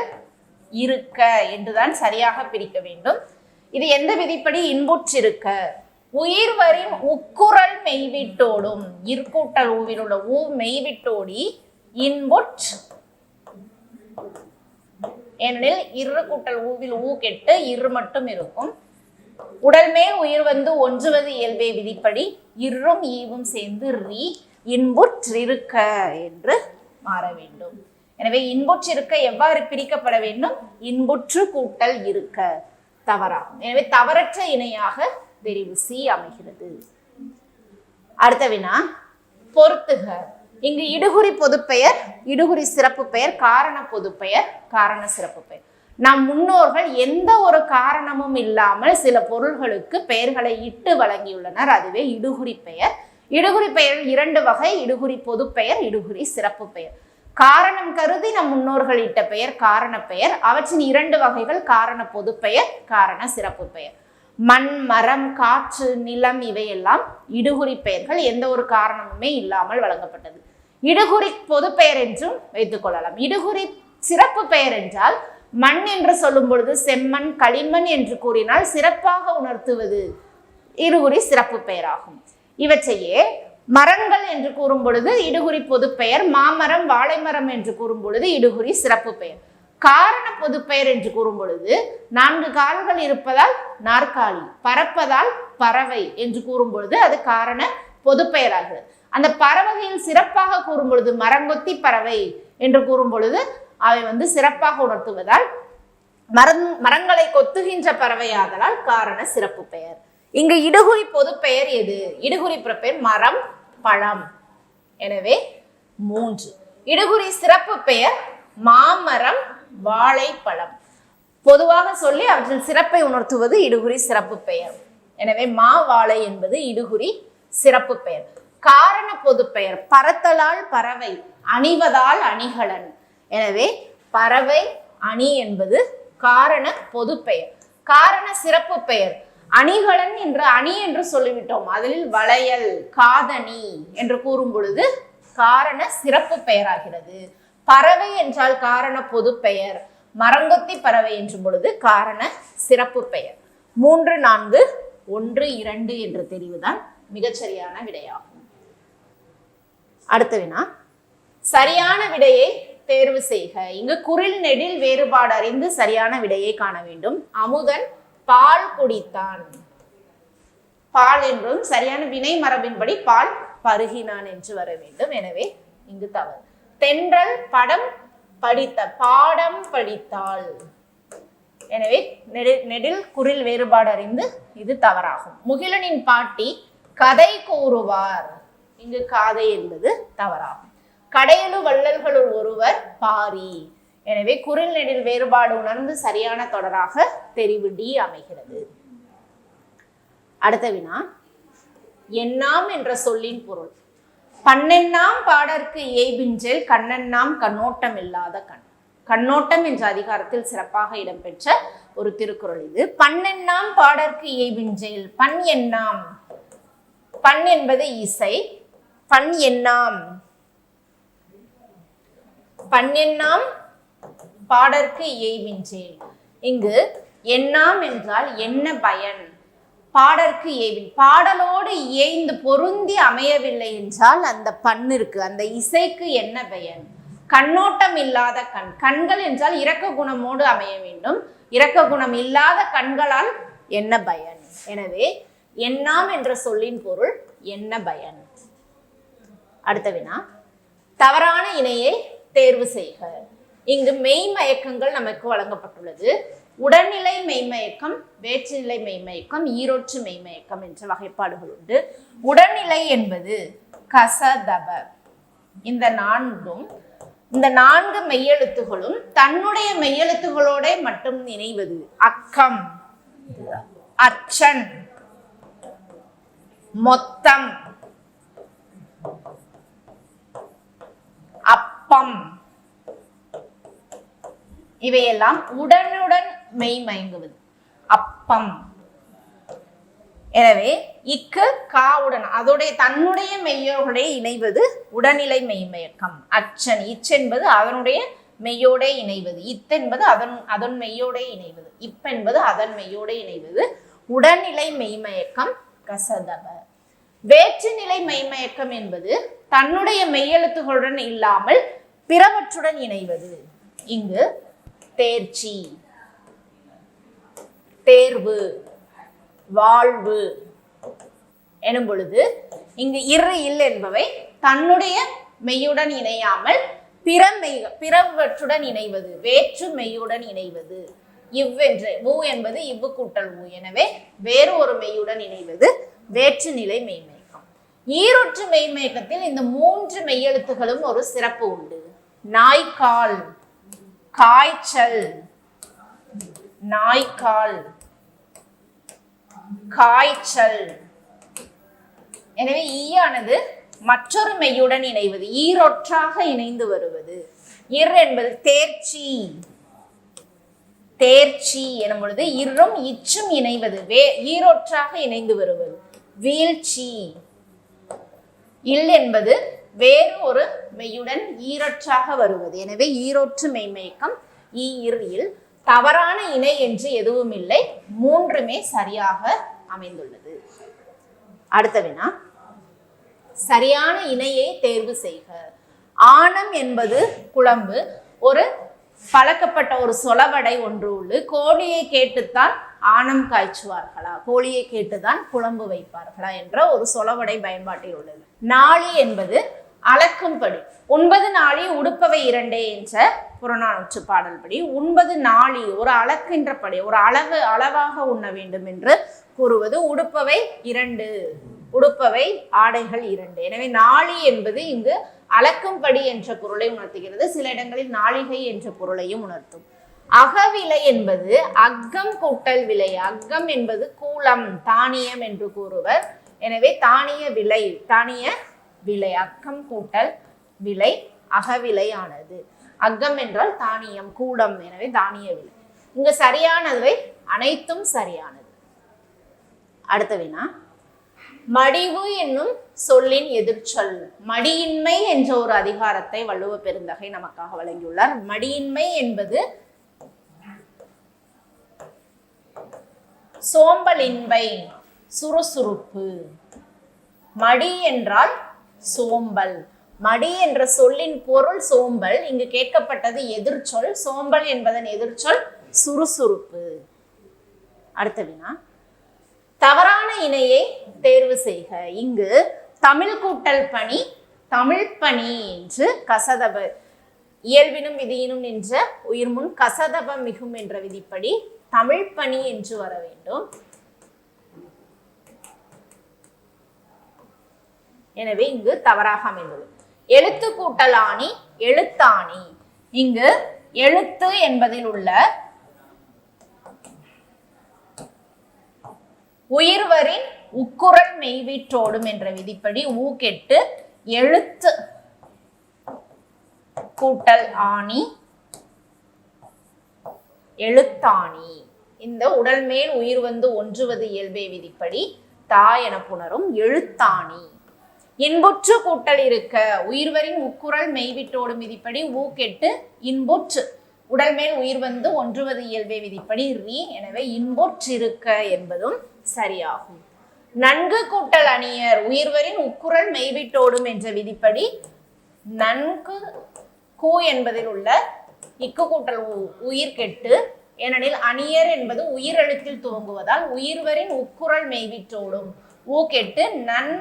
இருக்க என்றுதான் சரியாக பிரிக்க வேண்டும். இது எந்த விதிப்படி இன்புற்றிருக்க? உயிர்வரின் உக்குரல் மெய்விட்டோடும், இற்கூட்டல் ஊவில் உள்ள ஊ மெய்விட்டோடி இன்புற், ஏனெனில் இரு கூட்டல் ஊவில் ஊ கெட்டு இரு மட்டும் இருக்கும். உடல் மேல் உயிர் வந்து ஒன்றுவது இயல்பே விதிப்படி இரும் ஈவும் சேர்ந்து ரீ இன்புற்றிருக்க என்று மாற வேண்டும். எனவே இன்புற்றிருக்க எவ்வாறு பிரிக்கப்பட வேண்டும்? இன்புற்று கூட்டல் இருக்க. தவறாகும். எனவே தவறற்ற இணையாக தெரிவு சி அமைகிறது. அடுத்த வினா, பொறுத்துக. இங்கு இடுகுறி பொதுப்பெயர், இடுகுறி சிறப்பு பெயர், காரண பொதுப்பெயர், காரண சிறப்பு பெயர். நம் முன்னோர்கள் எந்த ஒரு காரணமும் இல்லாமல் சில பொருள்களுக்கு பெயர்களை இட்டு வழங்கியுள்ளனர். அதுவே இடுகுறி பெயர். இடுகுறி பெயர் இரண்டு வகை, இடுகுறி பொதுப்பெயர், இடுகுறி சிறப்பு பெயர். காரணம் கருதி நம் முன்னோர்கள் இட்ட பெயர் காரண பெயர். அவற்றின் இரண்டு வகைகள் காரண பொதுப்பெயர், காரண சிறப்பு பெயர். மண், மரம், காற்று, நிலம் இவையெல்லாம் இடுகுறி பெயர்கள், எந்த ஒரு காரணமுமே இல்லாமல் வழங்கப்பட்டது. இடுகுறி பொதுப்பெயர் என்றும் வைத்துக் கொள்ளலாம். இடுகுறி சிறப்பு பெயர் என்றால் மண் என்று சொல்லும் பொழுது செம்மண், களிமண் என்று கூறினால் சிறப்பாக உணர்த்துவது இடுகுறி சிறப்பு பெயராகும். இவற்றையே மரங்கள் என்று கூறும் பொழுது இடுகுறி பொதுப்பெயர், மாமரம், வாழைமரம் என்று கூறும் பொழுது இடுகுறி சிறப்பு பெயர். காரண பொதுப்பெயர் என்று கூறும் பொழுது 4 கால்கள் இருப்பதால் நாற்காலி, பறப்பதால் பறவை என்று கூறும் பொழுது அது காரண பொதுப்பெயராகிறது. அந்த பறவையில் சிறப்பாக கூறும் பொழுது மரங்கொத்தி பறவை என்று கூறும் பொழுது அவை சிறப்பாக உணர்த்துவதால் மரங்களை கொத்துகின்ற பறவையாதலால் காரண சிறப்பு பெயர். இங்கு இடுகுறி பொதுப்பெயர் எது? இடுகுறி பெயர் மரம், பழம். எனவே 3. இடுகுறி சிறப்பு பெயர் மாமரம், வாழைப்பழம். பொதுவாக சொல்லி அவற்றின் சிறப்பை உணர்த்துவது இடுகுறி சிறப்பு பெயர். எனவே மா, வாழை என்பது இடுகுறி சிறப்பு பெயர். காரண பொதுப்பெயர் பறத்தலால் பறவை, அணிவதால் அணிகலன். எனவே பறவை, அணி என்பது காரண பொதுப்பெயர். காரண சிறப்பு பெயர் அணிகலன் என்று அணி என்று சொல்லிவிட்டோம். அதில் வளையல், காதணி என்று கூறும் பொழுது காரண சிறப்பு பெயராகிறது. பறவை என்றால் காரண பொது பெயர், மரங்கொத்தி பறவை என்றும் பொழுது காரண சிறப்பு பெயர். 3, 4, 1, 2 என்ற தெரிவுதான் மிகச்சரியான விடையாகும். அடுத்த வினா, சரியான விடையை தேர்வு செய்க. இங்கு குறில் நெடில் வேறுபாடு அறிந்து சரியான விடையை காண வேண்டும். அமுதன் பால் குடித்தான். பால் என்றும் சரியான வினை மரபின்படி பால் பருகினான் என்று வர வேண்டும். எனவே இங்கு தவறு. தென்றல் படம் படித்த, பாடம் படித்தாள். எனவே நெடில் குறில் வேறுபாடு அறிந்து இது தவறாகும். முகிலனின் பாட்டி கதை கூறுவார். இங்கு காதை என்பது தவறாகும். கடையலு வள்ளல்களுள் ஒருவர் பாரி. எனவே குறில் நெடில் வேறுபாடு உணர்ந்து சரியான தொடராக தெரிவு டி அமைகிறது. அடுத்த வினா, எண்ணாம் என்ற சொல்லின் பொருள். பண்ணெண்ணாம் பாடற்கு ஏய்பிஞ்சேல் கண்ணெண்ணாம் கண்ணோட்டம் இல்லாத கண். கண்ணோட்டம் என்ற அதிகாரத்தில் சிறப்பாக இடம்பெற்ற ஒரு திருக்குறள் இது. பண்ணெண்ணாம் பாடற்கு ஏய்பிஞ்சேல். பண் எண்ணாம், பண் என்பது இசை. பண் எண்ணாம் பண்ணெண்ணாம் பாடற்கு ஏய்வின்றேன். இங்கு எண்ணாம் என்றால் என்ன பயன்? பாடற்கு ஏய்வின், பாடலோடு ஏய்ந்து பொருந்தி அமையவில்லை என்றால் அந்த பண்ணிற்கு, அந்த இசைக்கு என்ன பயன்? கண்ணோட்டம் இல்லாத கண்கள் என்றால் இரக்க குணமோடு அமைய வேண்டும். இரக்க குணம் இல்லாத கண்களால் என்ன பயன்? எனவே எண்ணாம் என்ற சொல்லின் பொருள் என்ன பயன்? அடுத்த வினா, தவறான இணையை தேர்வு செய்க. இங்கு மெய்மயக்கங்கள் நமக்கு வழங்கப்பட்டுள்ளது. உடல்நிலை மெய்மயக்கம், வேற்றுநிலை மெய்மயக்கம், ஈரொற்று மெய்மயக்கம் என்ற வகைப்பாடுகள் உண்டு. உடல்நிலை என்பது கசதப. இந்த நான்கு மெய்யெழுத்துகளும் தன்னுடைய மெய்யெழுத்துகளோட மட்டும் இணைவது. அக்கம், அச்சன், மொத்தம், அப்பம், இவையெல்லாம் உடனுடன் மெய்மயங்குவது. அப்பம். எனவே இக்கு காவுடன் அதோடைய தன்னுடைய மெய்யோட இணைவது உடல்நிலை மெய்மயக்கம். அச்சன், இச்சென்பது அதனுடைய மெய்யோட இணைவது. இத்தென்பது அதன் மெய்யோட இணைவது. இப்பென்பது அதன் மெய்யோட இணைவது உடல்நிலை மெய்மயக்கம் கசதப. வேற்றுநிலை மெய்மயக்கம் என்பது தன்னுடைய மெய்யெழுத்துகளுடன் இல்லாமல் பிறவற்றுடன் இணைவது. இங்கு தேர்ச்சி, தேர்வு, வாழ்வு எனும் பொழுது இங்கு இரு இல் என்பவை தன்னுடைய மெய்யுடன் இணையாமல் பிறவற்றுடன் இணைவது, வேற்று மெய்யுடன் இணைவது. இவ்வென்று ஊ என்பது இவ்வு கூட்டல் ஊ, எனவே வேறு ஒரு மெய்யுடன் இணைவது வேற்று நிலை மெய்மயக்கம். ஈரொற்று மெய்மயக்கத்தில் இந்த மூன்று மெய்யெழுத்துகளும் ஒரு சிறப்பு உண்டு. நாய்க்கால், காய்ச்சல், நாய்க்கால், காய்ச்சல். எனவே ஈயானது மற்றொரு மெய்யுடன் இணைவது, ஈரொற்றாக இணைந்து வருவது. இர் என்பது தேர்ச்சி, தேர்ச்சி எனும் பொழுது இரும் இச்சும் இணைவது, ஈரொற்றாக இணைந்து வருவது. வீழ்ச்சி. இல் என்பது வேறு ஒரு மெய்யுடன் ஈரொற்றாக வருவது. எனவே ஈரொற்று மெய்மயக்கம் ஈ இர் இல். தவறான இணை என்று எதுவும் இல்லை, மூன்றுமே சரியாக அமைந்துள்ளது. அடுத்த வினா, சரியான இணையை தேர்வு செய்க. ஆணம் என்பது குழம்பு. ஒரு பழக்கப்பட்ட ஒரு சொலவடை ஒன்று உள்ளு. கோழியை கேட்டுத்தான் ஆணம் காய்ச்சுவார்களா, கோழியை கேட்டுதான் குழம்பு வைப்பார்களா என்ற ஒரு சொலவடை பயன்பாட்டில் உள்ளது. நாளி என்பது அளக்கும்படி. 9 நாளி உடுப்பவை 2 என்ற புறநானூற்று பாடல்படி 9 நாளி ஒரு அளக்கின்றபடி, ஒரு அளவாக உண்ண வேண்டும் என்று கூறுவது. உடுப்பவை 2, உடுப்பவை ஆடைகள் 2. எனவே நாளி என்பது இங்கு அளக்கும்படி என்ற பொருளை உணர்த்துகிறது. சில இடங்களில் நாளிகை என்ற பொருளையும் உணர்த்தும். அகவிலை என்பது அக்கம் கூட்டல் விலை. அக்கம் என்பது கூலம், தானியம் என்று கூறுவர். எனவே தானிய விலை, தானிய விலை, அக்கம் கூட்டல் விலை அகவிலை ஆனது. அக்கம் என்றால் தானியம், கூடம், எனவே தானிய விலை. இங்கு சரியானவை அனைத்தும் சரியானது. அடுத்த வினா, மடிவு என்னும் சொல்லின் எதிர்ச்சொல். மடியின்மை என்ற ஒரு அதிகாரத்தை வள்ளுவ பெருந்தகை நமக்காக வழங்கியுள்ளார். மடியின்மை என்பது சோம்பலின்மை, சுறுசுறுப்பு. மடி என்றால் சோம்பல். மடி என்ற சொல்லின் பொருள் சோம்பல். இங்கு கேட்கப்பட்டது எதிர்ச்சொல். சோம்பல் என்பதன் எதிர்ச்சொல் சுறுசுறுப்பு. அடுத்த வினா, தவறான இணையை தேர்வு செய்க. இங்கு தமிழ் கூட்டல் பணி, தமிழ் பணி என்று கசதப, இயல்பினும் விதியினும் நின்ற உயிர்முன் கசதப மிகும் என்ற விதிப்படி தமிழ் பணி என்று வர வேண்டும். எனவே இங்கு தவறாக அமைந்துள்ளது. எழுத்து கூட்டல் ஆணி, எழுத்தாணி. இங்கு எழுத்து என்பதில் உள்ள உயிர்வரின் உக்குரல் மெய்வீற்றோடும் என்ற விதிப்படி ஊ கெட்டு எழுத்து கூட்டல் ஆணி, எழுத்தாணி. இந்த உடல் மேல் உயிர் வந்து ஒன்றுவது இயல்பே விதிப்படி தா என புணரும் எழுத்தாணி. இன்புற்று கூட்டல் இருக்க உயிர்வரின் உக்குரல் மெய்விட்டோடு விதிப்படி ஊ கெட்டு இன்புற்று உடல் மேல் உயிர் வந்து ஒன்றுவது இயல்பே விதிப்படி ரீ. எனவே இன்புற்றிருக்க என்பதும் சரியாகும். நன்கு கூட்டல் அணியர் உயிர்வரின் உக்குரல் மெய்விட்டோடும் என்ற விதிப்படி நன்கு கூ என்பதில் உள்ள இக்கு கூட்டல் உயிர் கெட்டு, ஏனெனில் அணியர் என்பது உயிரெழுத்தில் துவங்குவதால் உயிர்வரின் உக்குரல் மெய்விட்டோடும் ஊ கெட்டு நன்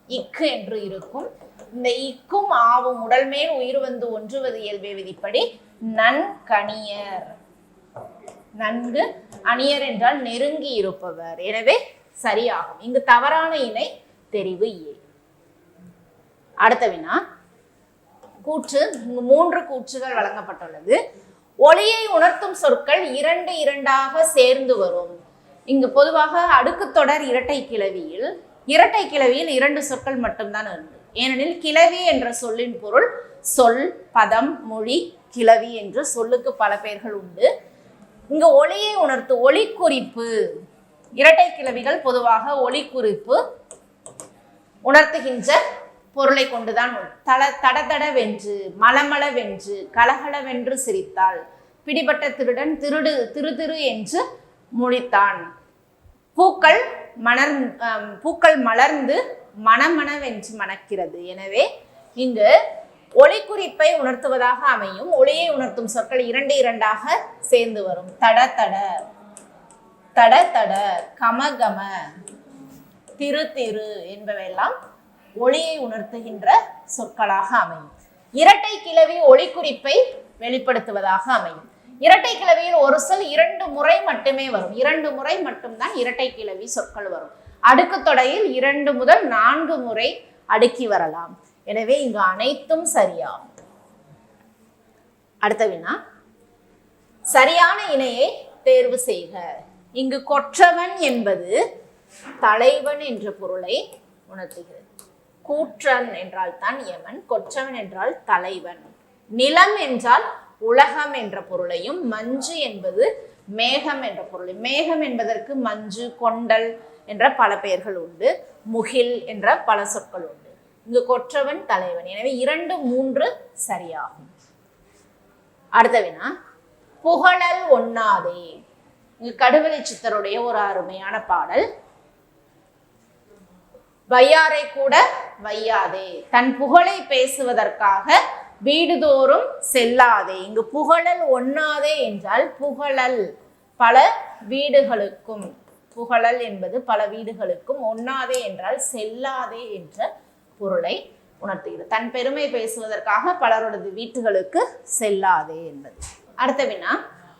இக்கு என்று இருக்கும். இந்த இக்கும் ஆவும் உடல் மேல் உயிர் வந்து ஒன்றுவது இயல்பே விதிப்படி நன்கணியர். நன்கு அணியர் என்றால் நெருங்கி இருப்பவர். எனவே சரியாகும். இங்கு தவறான இணை தெரிவு ஏ. அடுத்த வினா கூற்று. 3 கூற்றுகள் வழங்கப்பட்டுள்ளது. ஒளியை உணர்த்தும் சொற்கள் 2 2ஆக சேர்ந்து வரும். இங்கு பொதுவாக அடுக்குத்தொடர் இரட்டை கிளவியில் 2 சொற்கள் மட்டும்தான் உண்டு. ஏனெனில் கிளவி என்ற சொல்லின் பொருள் சொல், பதம், மொழி, கிளவி என்று சொல்லுக்கு பல பெயர்கள் உண்டு. இங்கு ஒளியை உணர்த்து ஒளி குறிப்பு, இரட்டை கிளவிகள் பொதுவாக ஒளி குறிப்பு உணர்த்துகின்ற பொருளை கொண்டுதான் தடதடவென்று, மலமளவென்று, கலகலவென்று சிரித்தாள், பிடிபட்ட திருடன் திரு திரு என்று முழித்தான், பூக்கள் மலர்ந்து மணமணவென்று மணக்கிறது. எனவே இங்கு ஒளி குறிப்பை உணர்த்துவதாக அமையும். ஒளியை உணர்த்தும் சொற்கள் 2 2ஆக சேர்ந்து வரும். தட தட, தட தட, கம கம, திரு திரு என்பவையெல்லாம் ஒளியை உணர்த்துகின்ற சொற்களாக அமையும். இரட்டை கிளவி ஒளி குறிப்பை வெளிப்படுத்துவதாக அமையும். இரட்டை கிளவியில் ஒரு சொல் 2 முறை மட்டுமே வரும். 2 முறை மட்டும்தான் இரட்டை கிளவி சொற்கள் வரும். அடுக்கு தொடையில் 2 முதல் 4 முறை அடுக்கி வரலாம். எனவே இங்கு அனைத்தும் சரியாகும். அடுத்த வினா சரியான இணையை தேர்வு செய்க. இங்கு கொற்றவன் என்பது தலைவன் என்ற பொருளை உணர்த்துகிறது. கூற்றன் என்றால் தான் யமன், கொற்றவன் என்றால் தலைவன். நிலம் என்றால் உலகம் என்ற பொருளையும், மஞ்சு என்பது மேகம் என்ற பொருளை. மேகம் என்பதற்கு மஞ்சு, கொண்டல் என்ற பல பெயர்கள் உண்டு. முகில் என்ற பல சொற்கள் உண்டு. இங்கு கொற்றவன் தலைவன். எனவே 2 3 சரியாகும். அடுத்த வினா புகழல் ஒண்ணாதே. இங்கு கடுவெளி சித்தருடைய ஒரு அருமையான பாடல். வையாரை கூட வையாதே, தன் புகழை பேசுவதற்காக வீடுதோறும் செல்லாதே. இங்கு புகழல் ஒண்ணாதே என்றால் புகழல் பல வீடுகளுக்கும், புகழல் என்பது பல வீடுகளுக்கும், ஒண்ணாதே என்றால் செல்லாதே என்ற பொருளை உணர்த்துகிறது. தன் பெருமை பேசுவதற்காக பலரோடது வீட்டுகளுக்கு செல்லாதே என்பது. அடுத்த வினா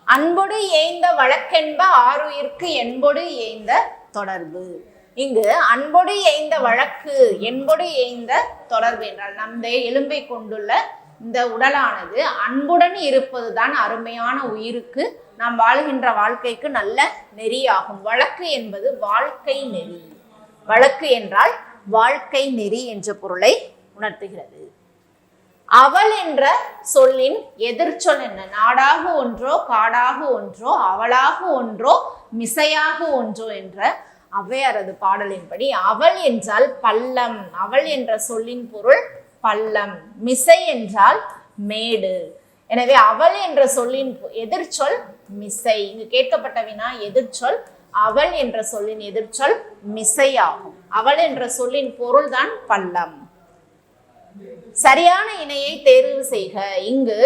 அன்பொடு ஏய்ந்த வழக்கென்ப ஆருயிர்க்கு என்பொடு ஏய்ந்த தொடர்பு. இங்கு அன்பொடு ஏய்ந்த வழக்கு, என்பொடு ஏய்ந்த தொடர்பு என்றால் நம்முடைய எலும்பை கொண்டுள்ள இந்த உடலானது அன்புடன் இருப்பதுதான் அருமையான உயிருக்கு, நாம் வாழ்கின்ற வாழ்க்கைக்கு நல்ல நெறியாகும். வழக்கு என்பது வாழ்க்கை நெறி. வழக்கு என்றால் வாழ்க்கை நெறி என்ற பொருளை உணர்த்துகிறது. அவள் என்ற சொல்லின் எதிர்ச்சொல் என்ன? நாடாக ஒன்றோ, காடாக ஒன்றோ, அவளாக ஒன்றோ, மிசையாக ஒன்றோ என்ற ஔவையாரது பாடலின்படி அவள் என்றால் பள்ளம். அவள் என்ற சொல்லின் பொருள் பள்ளம். மிசை என்றால் மேடு. எனவே அவள் என்ற சொல்லின் எதிர்ச்சொல் மிசை. இங்கு கேட்கப்பட்ட வினா எதிர்ச்சொல். அவள் என்ற சொல்லின் எதிர்ச்சொல் மிசை ஆகும். அவள் என்ற சொல்லின் பொருள்தான் பள்ளம். சரியான இணையை தேர்வு செய்க. இங்கு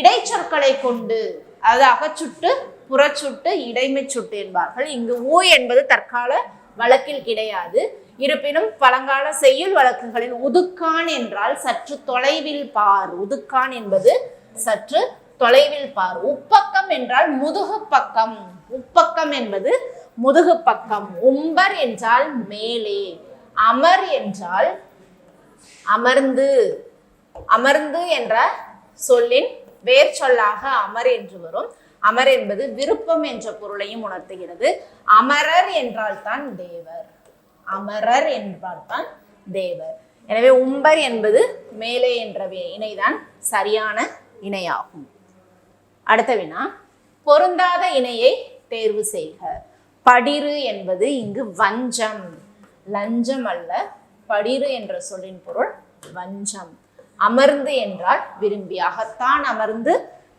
இடைச்சொற்களை கொண்டு, அதாவது அகச்சுட்டு, புறச்சுட்டு, இடைமை சுட்டு என்பார்கள். இங்கு ஊ என்பது தற்கால வழக்கில் கிடையாது. இருப்பினும் பழங்கால செய்யுள் வழக்குகளில் உதுக்கான் என்றால் சற்று தொலைவில் பார். உதுக்கான் என்பது சற்று தொலைவில் பார். உப்பக்கம் என்றால் முதுகு பக்கம். உப்பக்கம் என்பது முதுகு பக்கம். உம்பர் என்றால் மேலே. அமர் என்றால் அமர்ந்து. அமர்ந்து என்ற சொல்லின் வேர் சொல்லாக அமர் என்று வரும். அமர் என்பது விருப்பம் என்ற பொருளையும் உணர்த்துகிறது. அமரர் என்றால் தான் தேவர். அமரர் என்றால் தான் தேவர். எனவே உம்பர் என்பது மேலே என்ற இணைதான் சரியான இணையாகும். அடுத்த வினா பொருந்தாத இணையை தேர்வு செய்க. படிறு என்பது இங்கு வஞ்சம், லஞ்சம் அல்ல. படிறு என்ற சொல்லின் பொருள் வஞ்சம். அமர்ந்து என்றால் விரும்பி, அகத்தான் அமர்ந்து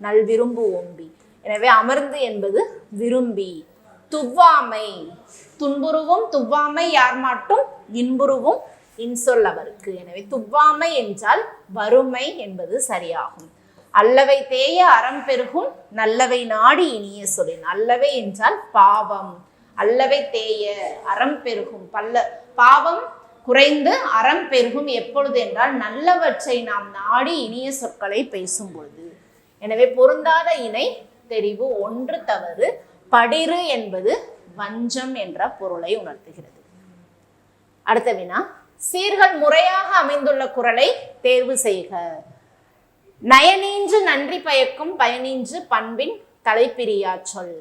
நல்விரும்பு ஓம்பி. எனவே அமர்ந்து என்பது விரும்பி. துவ்வாமை, துன்புருவும் துவ்வாமை யார் மாட்டும் இன்புருவும் இன்சொல் அவருக்கு. எனவே துவ்வாமை என்றால் வறுமை என்பது சரியாகும். அல்லவை தேய அறம் பெருகும் நல்லவை நாடி இனிய சொல்லின். அல்லவை என்றால் பாவம், அல்லவை தேய அறம் பெருகும், பாவம் குறைந்து அறம் பெருகும் எப்பொழுது என்றால் நல்லவற்றை நாம் நாடி இனிய சொற்களை பேசும் பொழுது. எனவே பொருந்தாத இணை தெரிவு ஒன்று தவறு. படிறு என்பது வஞ்சம் என்ற பொருளை உணர்த்துகிறது. அடுத்த வினா, சீர்கள் முறையாக அமைந்துள்ள குறளை தேர்வு செய்க. நயனீன்று நன்றி பயக்கும் பயனீன்று பண்பின் தலைப்பிரியா சொல்.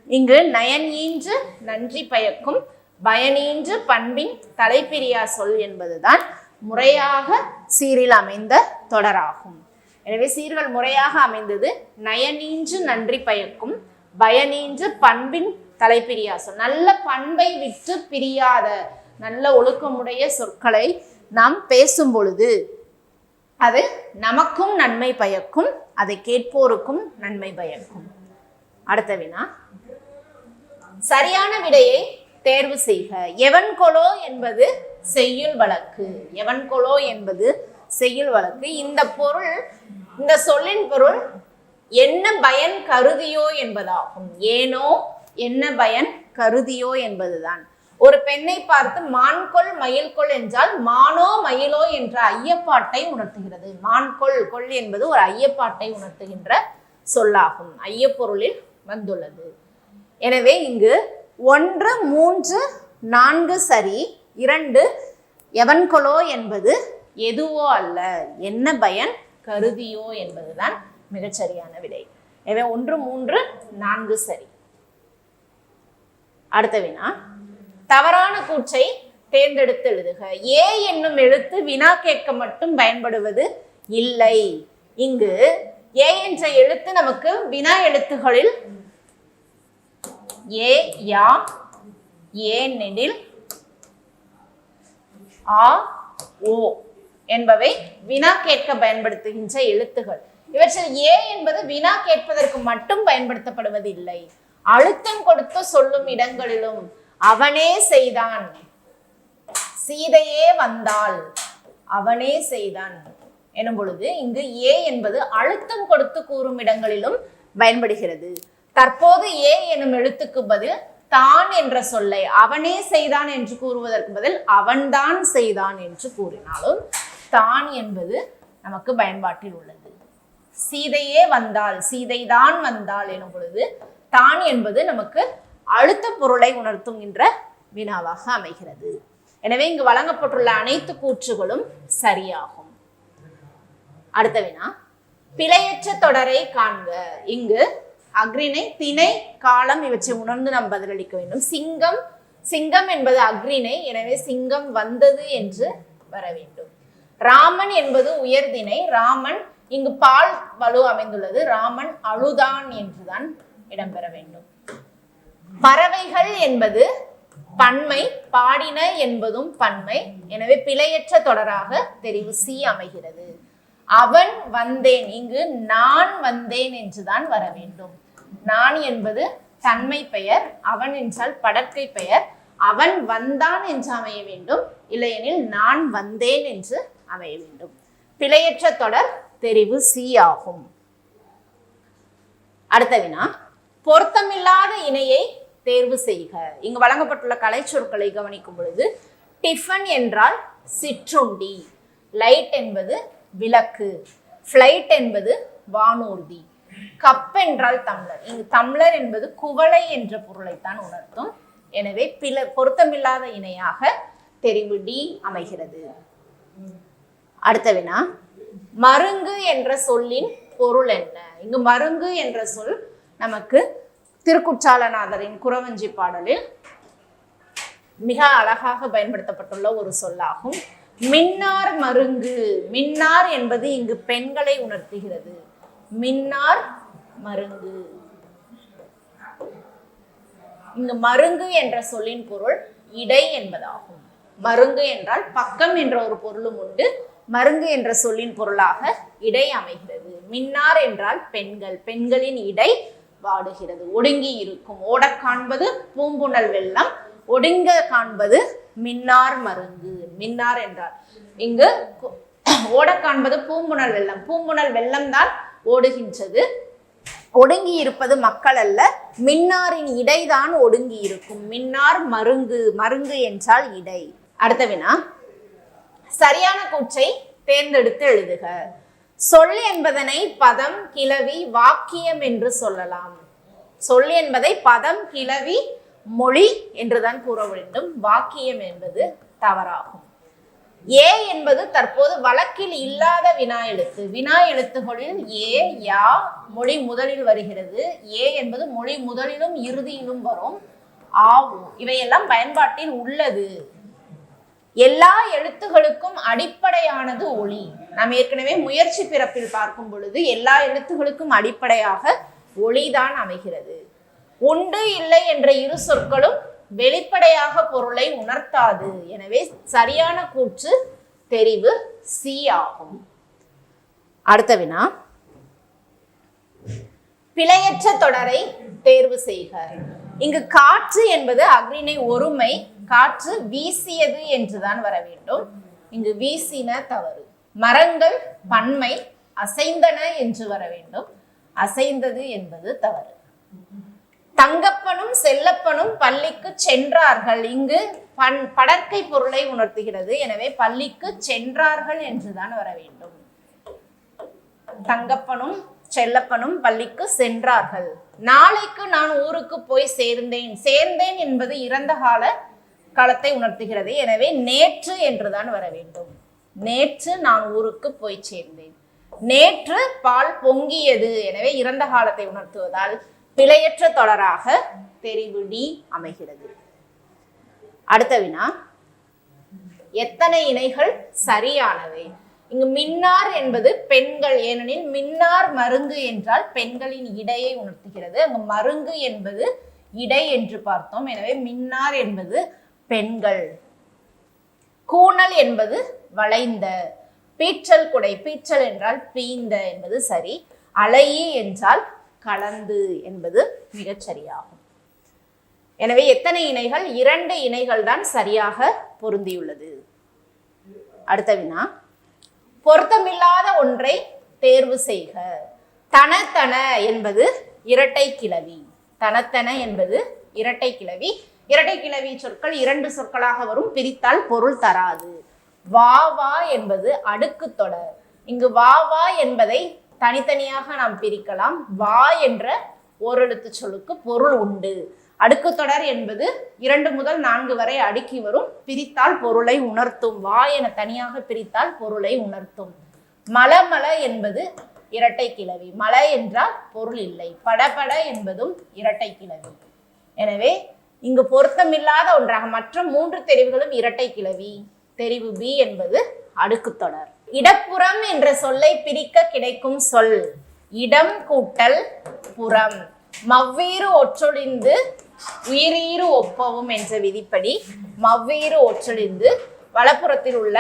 இங்கு நயனீன்று நன்றி பயக்கும் பயனீன்று பண்பின் தலைப்பிரியா சொல் என்பதுதான் முறையாக சீரில் அமைந்த தொடராகும். எனவே சீர்கள் முறையாக அமைந்தது நயனீன்று நன்றி பயக்கும் பயனீன்று பண்பின் தலைப்பிரியா சொல். நல்ல பண்பை விட்டு பிரியாத நல்ல ஒழுக்கமுடைய சொற்களை நாம் பேசும் பொழுது அது நமக்கும் நன்மை பயக்கும், அதை கேட்போருக்கும் நன்மை பயக்கும். அடுத்த வினா, சரியான விடையை தேர்வு செய்க. எவன் கொலோ என்பது செய்யுள் வழக்கு. எவன் கொலோ என்பது செய்யுள் வழக்கு. இந்த பொருள், இந்த சொல்லின் பொருள் என்ன பயன் கருதியோ என்பதாகும். ஏனோ என்ன பயன் கருதியோ என்பதுதான். ஒரு பெண்ணை பார்த்து மான்கொள் மயில்கொள் என்றால் மானோ மயிலோ என்ற ஐயப்பாட்டை உணர்த்துகிறது. மான்கொள் கொள் என்பது ஒரு ஐயப்பாட்டை உணர்த்துகின்ற சொல்லாகும். ஐயப்பொருளில் வந்துள்ளது. எனவே இங்கு 1, 3, 4 சரி, 2 எவன்கொலோ என்பது எதுவோ அல்ல என்ன பயன் கருதியோ என்பதுதான் மிகச்சரியான விடை. எனவே 1, 3, 4 சரி. அடுத்த வினா, தவறான கூற்றை தேர்ந்தெடுத்து எழுதுக. ஏ என்னும் எழுத்து வினா கேட்க மட்டும் பயன்படுவது இல்லை. இங்கு ஏ என்ற எழுத்து நமக்கு வினா எழுத்துகளில் ஏ யா ஏனெனில் ஆ ஓ என்பவை வினா கேட்க பயன்படுத்துகின்ற எழுத்துகள். இவற்றில் ஏ என்பது வினா கேட்பதற்கு மட்டும் பயன்படுத்தப்படுவது இல்லை. அழுத்தம் கொடுத்து சொல்லும் இடங்களிலும் அவனே செய்தான், சீதையே வந்தாள், அவனே செய்தான் எனும் பொழுது இங்கு ஏ என்பது அழுத்தம் கொடுத்து கூறும் இடங்களிலும் பயன்படுகிறது. தற்போது ஏ எனும் எழுத்துக்கு பதில் தான் என்ற சொல்லை அவனே செய்தான் என்று கூறுவதற்கு பதில் அவன்தான் செய்தான் என்று கூறினாலும் தான் என்பது நமக்கு பயன்பாட்டில் உள்ளது. சீதையே வந்தாள், சீதைதான் வந்தாள் எனும் பொழுது தான் என்பது நமக்கு அழுத்த பொருளை உணர்த்துகின்ற வினாவாக அமைகிறது. எனவே இங்கு வழங்கப்பட்டுள்ள அனைத்து கூற்றுகளும் சரியாகும். அடுத்த வினா, பிழையற்ற தொடரை காண்க. இங்கு அக்ரிணை திணை காலம் இவற்றை உணர்ந்து நாம் பதிலளிக்க வேண்டும். சிங்கம், சிங்கம் என்பது அக்ரிணை, எனவே சிங்கம் வந்தது என்று வர வேண்டும். ராமன் என்பது உயர்திணை, ராமன் இங்கு பால் வலு அமைந்துள்ளது, ராமன் அழுதான் என்றுதான் இடம்பெற வேண்டும். பறவைகள் என்பது பன்மை, பாடின என்பதும் பன்மை, எனவே பிழையற்ற தொடராக தெரிவு சி அமைகிறது. அவன் வந்தேன், இங்கு நான் வந்தேன் என்றுதான் வர வேண்டும். நான் என்பது தன்மை பெயர், அவன் என்றால் படற்கை பெயர், அவன் வந்தான் என்று அமைய வேண்டும், இல்லையெனில் நான் வந்தேன் என்று அமைய வேண்டும். பிழையற்ற தொடர் தெரிவு சி ஆகும். அடுத்த வினா, பொருத்தமில்லாத இணையை தேர்வு செய்க. இங்கு வழங்கப்பட்டுள்ள கலை சொற்களை கவனிக்கும் பொழுது டிஃபன் என்றால் சிற்றுண்டி, லைட் என்பது விளக்கு, ஃப்ளைட் என்பது வானூர்தி, கப் என்றால் டம்ளர். இங்கு டம்ளர் என்பது குவளை என்ற பொருளைத்தான் உணர்த்தும். எனவே பொருத்தமில்லாத இணையாக தெரிவு டி அமைகிறது. அடுத்த வினா, மருங்கு என்ற சொல்லின் பொருள் என்ன? இங்கு மருங்கு என்ற சொல் நமக்கு திருக்குற்றாலநாதரின் குறவஞ்சி பாடலில் மிக அழகாக பயன்படுத்தப்பட்டுள்ள ஒரு சொல்லாகும். மின்னார் மருங்கு, மின்னார் என்பது இங்கு பெண்களை உணர்த்துகிறது. மின்னார் மருங்கு. இங்கு மருங்கு என்ற சொல்லின் பொருள் இடை என்பதாகும். மருங்கு என்றால் பக்கம் என்ற ஒரு பொருளும் உண்டு. மருங்கு என்ற சொல்லின் பொருளாக இடை அமைகிறது. மின்னார் என்றால் பெண்கள், பெண்களின் இடை வாடுகிறது, ஒடுங்கி இருக்கும். ஓட காண்பது பூம்புணல் வெள்ளம், ஒடுங்க காண்பது மின்னார் மருங்கு. மின்னார் என்றால் இங்கு ஓட காண்பது பூம்புணல் வெள்ளம், பூம்புணல் வெள்ளம் தான் ஓடுகின்றது. ஒடுங்கி இருப்பது மக்கள் அல்ல, மின்னாரின் இடைதான் ஒடுங்கி இருக்கும். மின்னார் மருங்கு, மருங்கு என்றால் இடை. அடுத்த வினா, சரியான கூற்றை தேர்ந்தெடுத்து எழுதுக. சொல் என்பதனை பதம், கிளவி, வாக்கியம் என்று சொல்லலாம். சொல் என்பதை பதம், கிளவி, மொழி என்றுதான் கூற வேண்டும். வாக்கியம் என்பது தவறாகும். ஏ என்பது தற்போது வழக்கில் இல்லாத வினா எழுத்து. வினா எழுத்துகளில் ஏ, யா, மொழி முதலில் வருகிறது. ஏ என்பது மொழி முதலிலும் இறுதியிலும் வரும். ஆவும் இவையெல்லாம் பயன்பாட்டில் உள்ளது. எல்லா எழுத்துகளுக்கும் அடிப்படையானது ஒளி. நாம் ஏற்கனவே முயற்சி பிறப்பில் பார்க்கும் பொழுது எல்லா எழுத்துகளுக்கும் அடிப்படையாக ஒளிதான் அமைகிறது. உண்டு இல்லை என்ற இரு சொற்களும் வெளிப்படையாக பொருளை உணர்த்தாது. எனவே சரியான கூற்று தெரிவு சி ஆகும். அடுத்த வினா, பிழையற்ற தொடரை தேர்வு செய்க. இங்கு காற்று என்பது அக்ரிணை ஒருமை, காற்று வீசியது என்றுதான் வர வேண்டும். இங்கு வீசின தவறு. மரங்கள் பன்மை, அசைந்தன என்று வர வேண்டும். அசைந்தது என்பது தவறு. தங்கப்பனும் செல்லப்பனும் பள்ளிக்கு சென்றார்கள். இங்கு படற்கை பொருளை உணர்த்துகிறது. எனவே பள்ளிக்கு சென்றார்கள் என்றுதான் வர வேண்டும். தங்கப்பனும் செல்லப்பனும் பள்ளிக்கு சென்றார்கள். நாளைக்கு நான் ஊருக்கு போய் சேர்ந்தேன். சேர்ந்தேன் என்பது இறந்த காலத்தை உணர்த்துகிறது. எனவே நேற்று என்றுதான் வர வேண்டும். நேற்று நான் ஊருக்கு போய் சேர்ந்தேன். நேற்று பால் பொங்கியது. எனவே இறந்த காலத்தை உணர்த்துவதால் பிழையற்ற தொடராக தெரிவு டி அமைகிறது. அடுத்த வினா, எத்தனை இணைகள் சரியானவை? இங்கு மின்னார் என்பது பெண்கள், ஏனெனில் மின்னார் மருங்கு என்றால் பெண்களின் இடையை உணர்த்துகிறது. அங்கு மருங்கு என்பது இடை என்று பார்த்தோம். எனவே மின்னார் என்பது பெண்கள். கூணல் என்பது வளைந்த. பீற்றல் குடை, பீற்றல் என்றால் பீந்த என்பது சரி. அலையி என்றால் கலந்து என்பது மிகச் சரியாகும். எனவே எத்தனை இணைகள்? 2 இணைகள் தான் சரியாக பொருந்தியுள்ளது. அடுத்த வினா, பொருத்தமில்லாத ஒன்றை தேர்வு செய்க. தனத்தன என்பது இரட்டை கிளவி. தனத்தன என்பது இரட்டை கிளவி. இரட்டை கிளவி சொற்கள் 2 சொற்களாக வரும், பிரித்தால் பொருள் தராது. வா வா என்பது அடுக்கு தொடர். இங்கு வா வா என்பதை தனித்தனியாக நாம் பிரிக்கலாம். வா என்ற ஓரெழுத்து சொல்லுக்கு பொருள் உண்டு. அடுக்கு தொடர் என்பது 2 முதல் 4 வரை அடுக்கி வரும், பிரித்தால் பொருளை உணர்த்தும். வா என தனியாக பிரித்தால் பொருளை உணர்த்தும். மலமல என்பது இரட்டை கிளவி. மல என்றால் பொருள் இல்லை. படபட என்பதும் இரட்டை கிளவி. எனவே இங்கு பொருத்தமில்லாத ஒன்றாக மற்ற 3 தெரிவுகளும் இரட்டை கிளவி. தெரிவு பி என்பது அடுக்கு தொடர். இடப்புறம் என்ற சொல்லை பிரிக்க கிடைக்கும் சொல் இடம் கூட்டல் புறம். மவ்வீறு ஒற்றொழிந்து உயிரீறு ஒப்பவும் என்ற விதிப்படி மவ்வீறு ஒற்றொழிந்து வலப்புறத்தில் உள்ள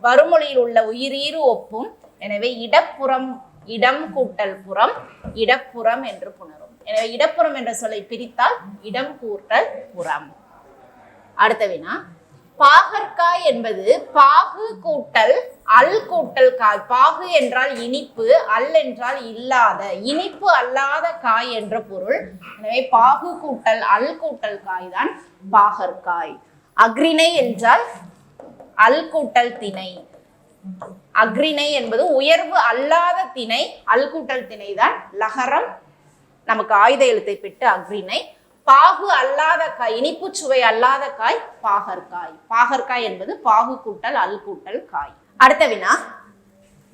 வருமொழியில் உள்ள உயிரீறு ஒப்பும். எனவே இடப்புறம், இடம் கூட்டல் புறம், இடப்புறம் என்று புணரும். எனவே இடப்புறம் என்ற சொல்லை பிரித்தால் இடம் கூட்டல் புறம். அடுத்த வினா, பாகற்காய் என்பது பாகு கூட்டல் அல் கூட்டல் காய். பாகு என்றால் இனிப்பு, அல் என்றால் இல்லாத, இனிப்பு அல்லாத காய் என்ற பொருள். எனவே பாகு கூட்டல் அல் கூட்டல் காய் தான் பாகற்காய். அக்ரிணை என்றால் அல் கூட்டல் திணை. அக்ரிணை என்பது உயர்வு அல்லாத திணை. அல் கூட்டல் திணை தான் லகரம், நமக்கு ஆயுத எழுத்தை பெற்று அக்ரிணை. பாகு அல்லாத காய், இனிப்பு சுவை அல்லாத காய் பாகற்காய். பாகற்காய் என்பது பாகு கூட்டல் அல் கூட்டல் காய். அடுத்த வினா,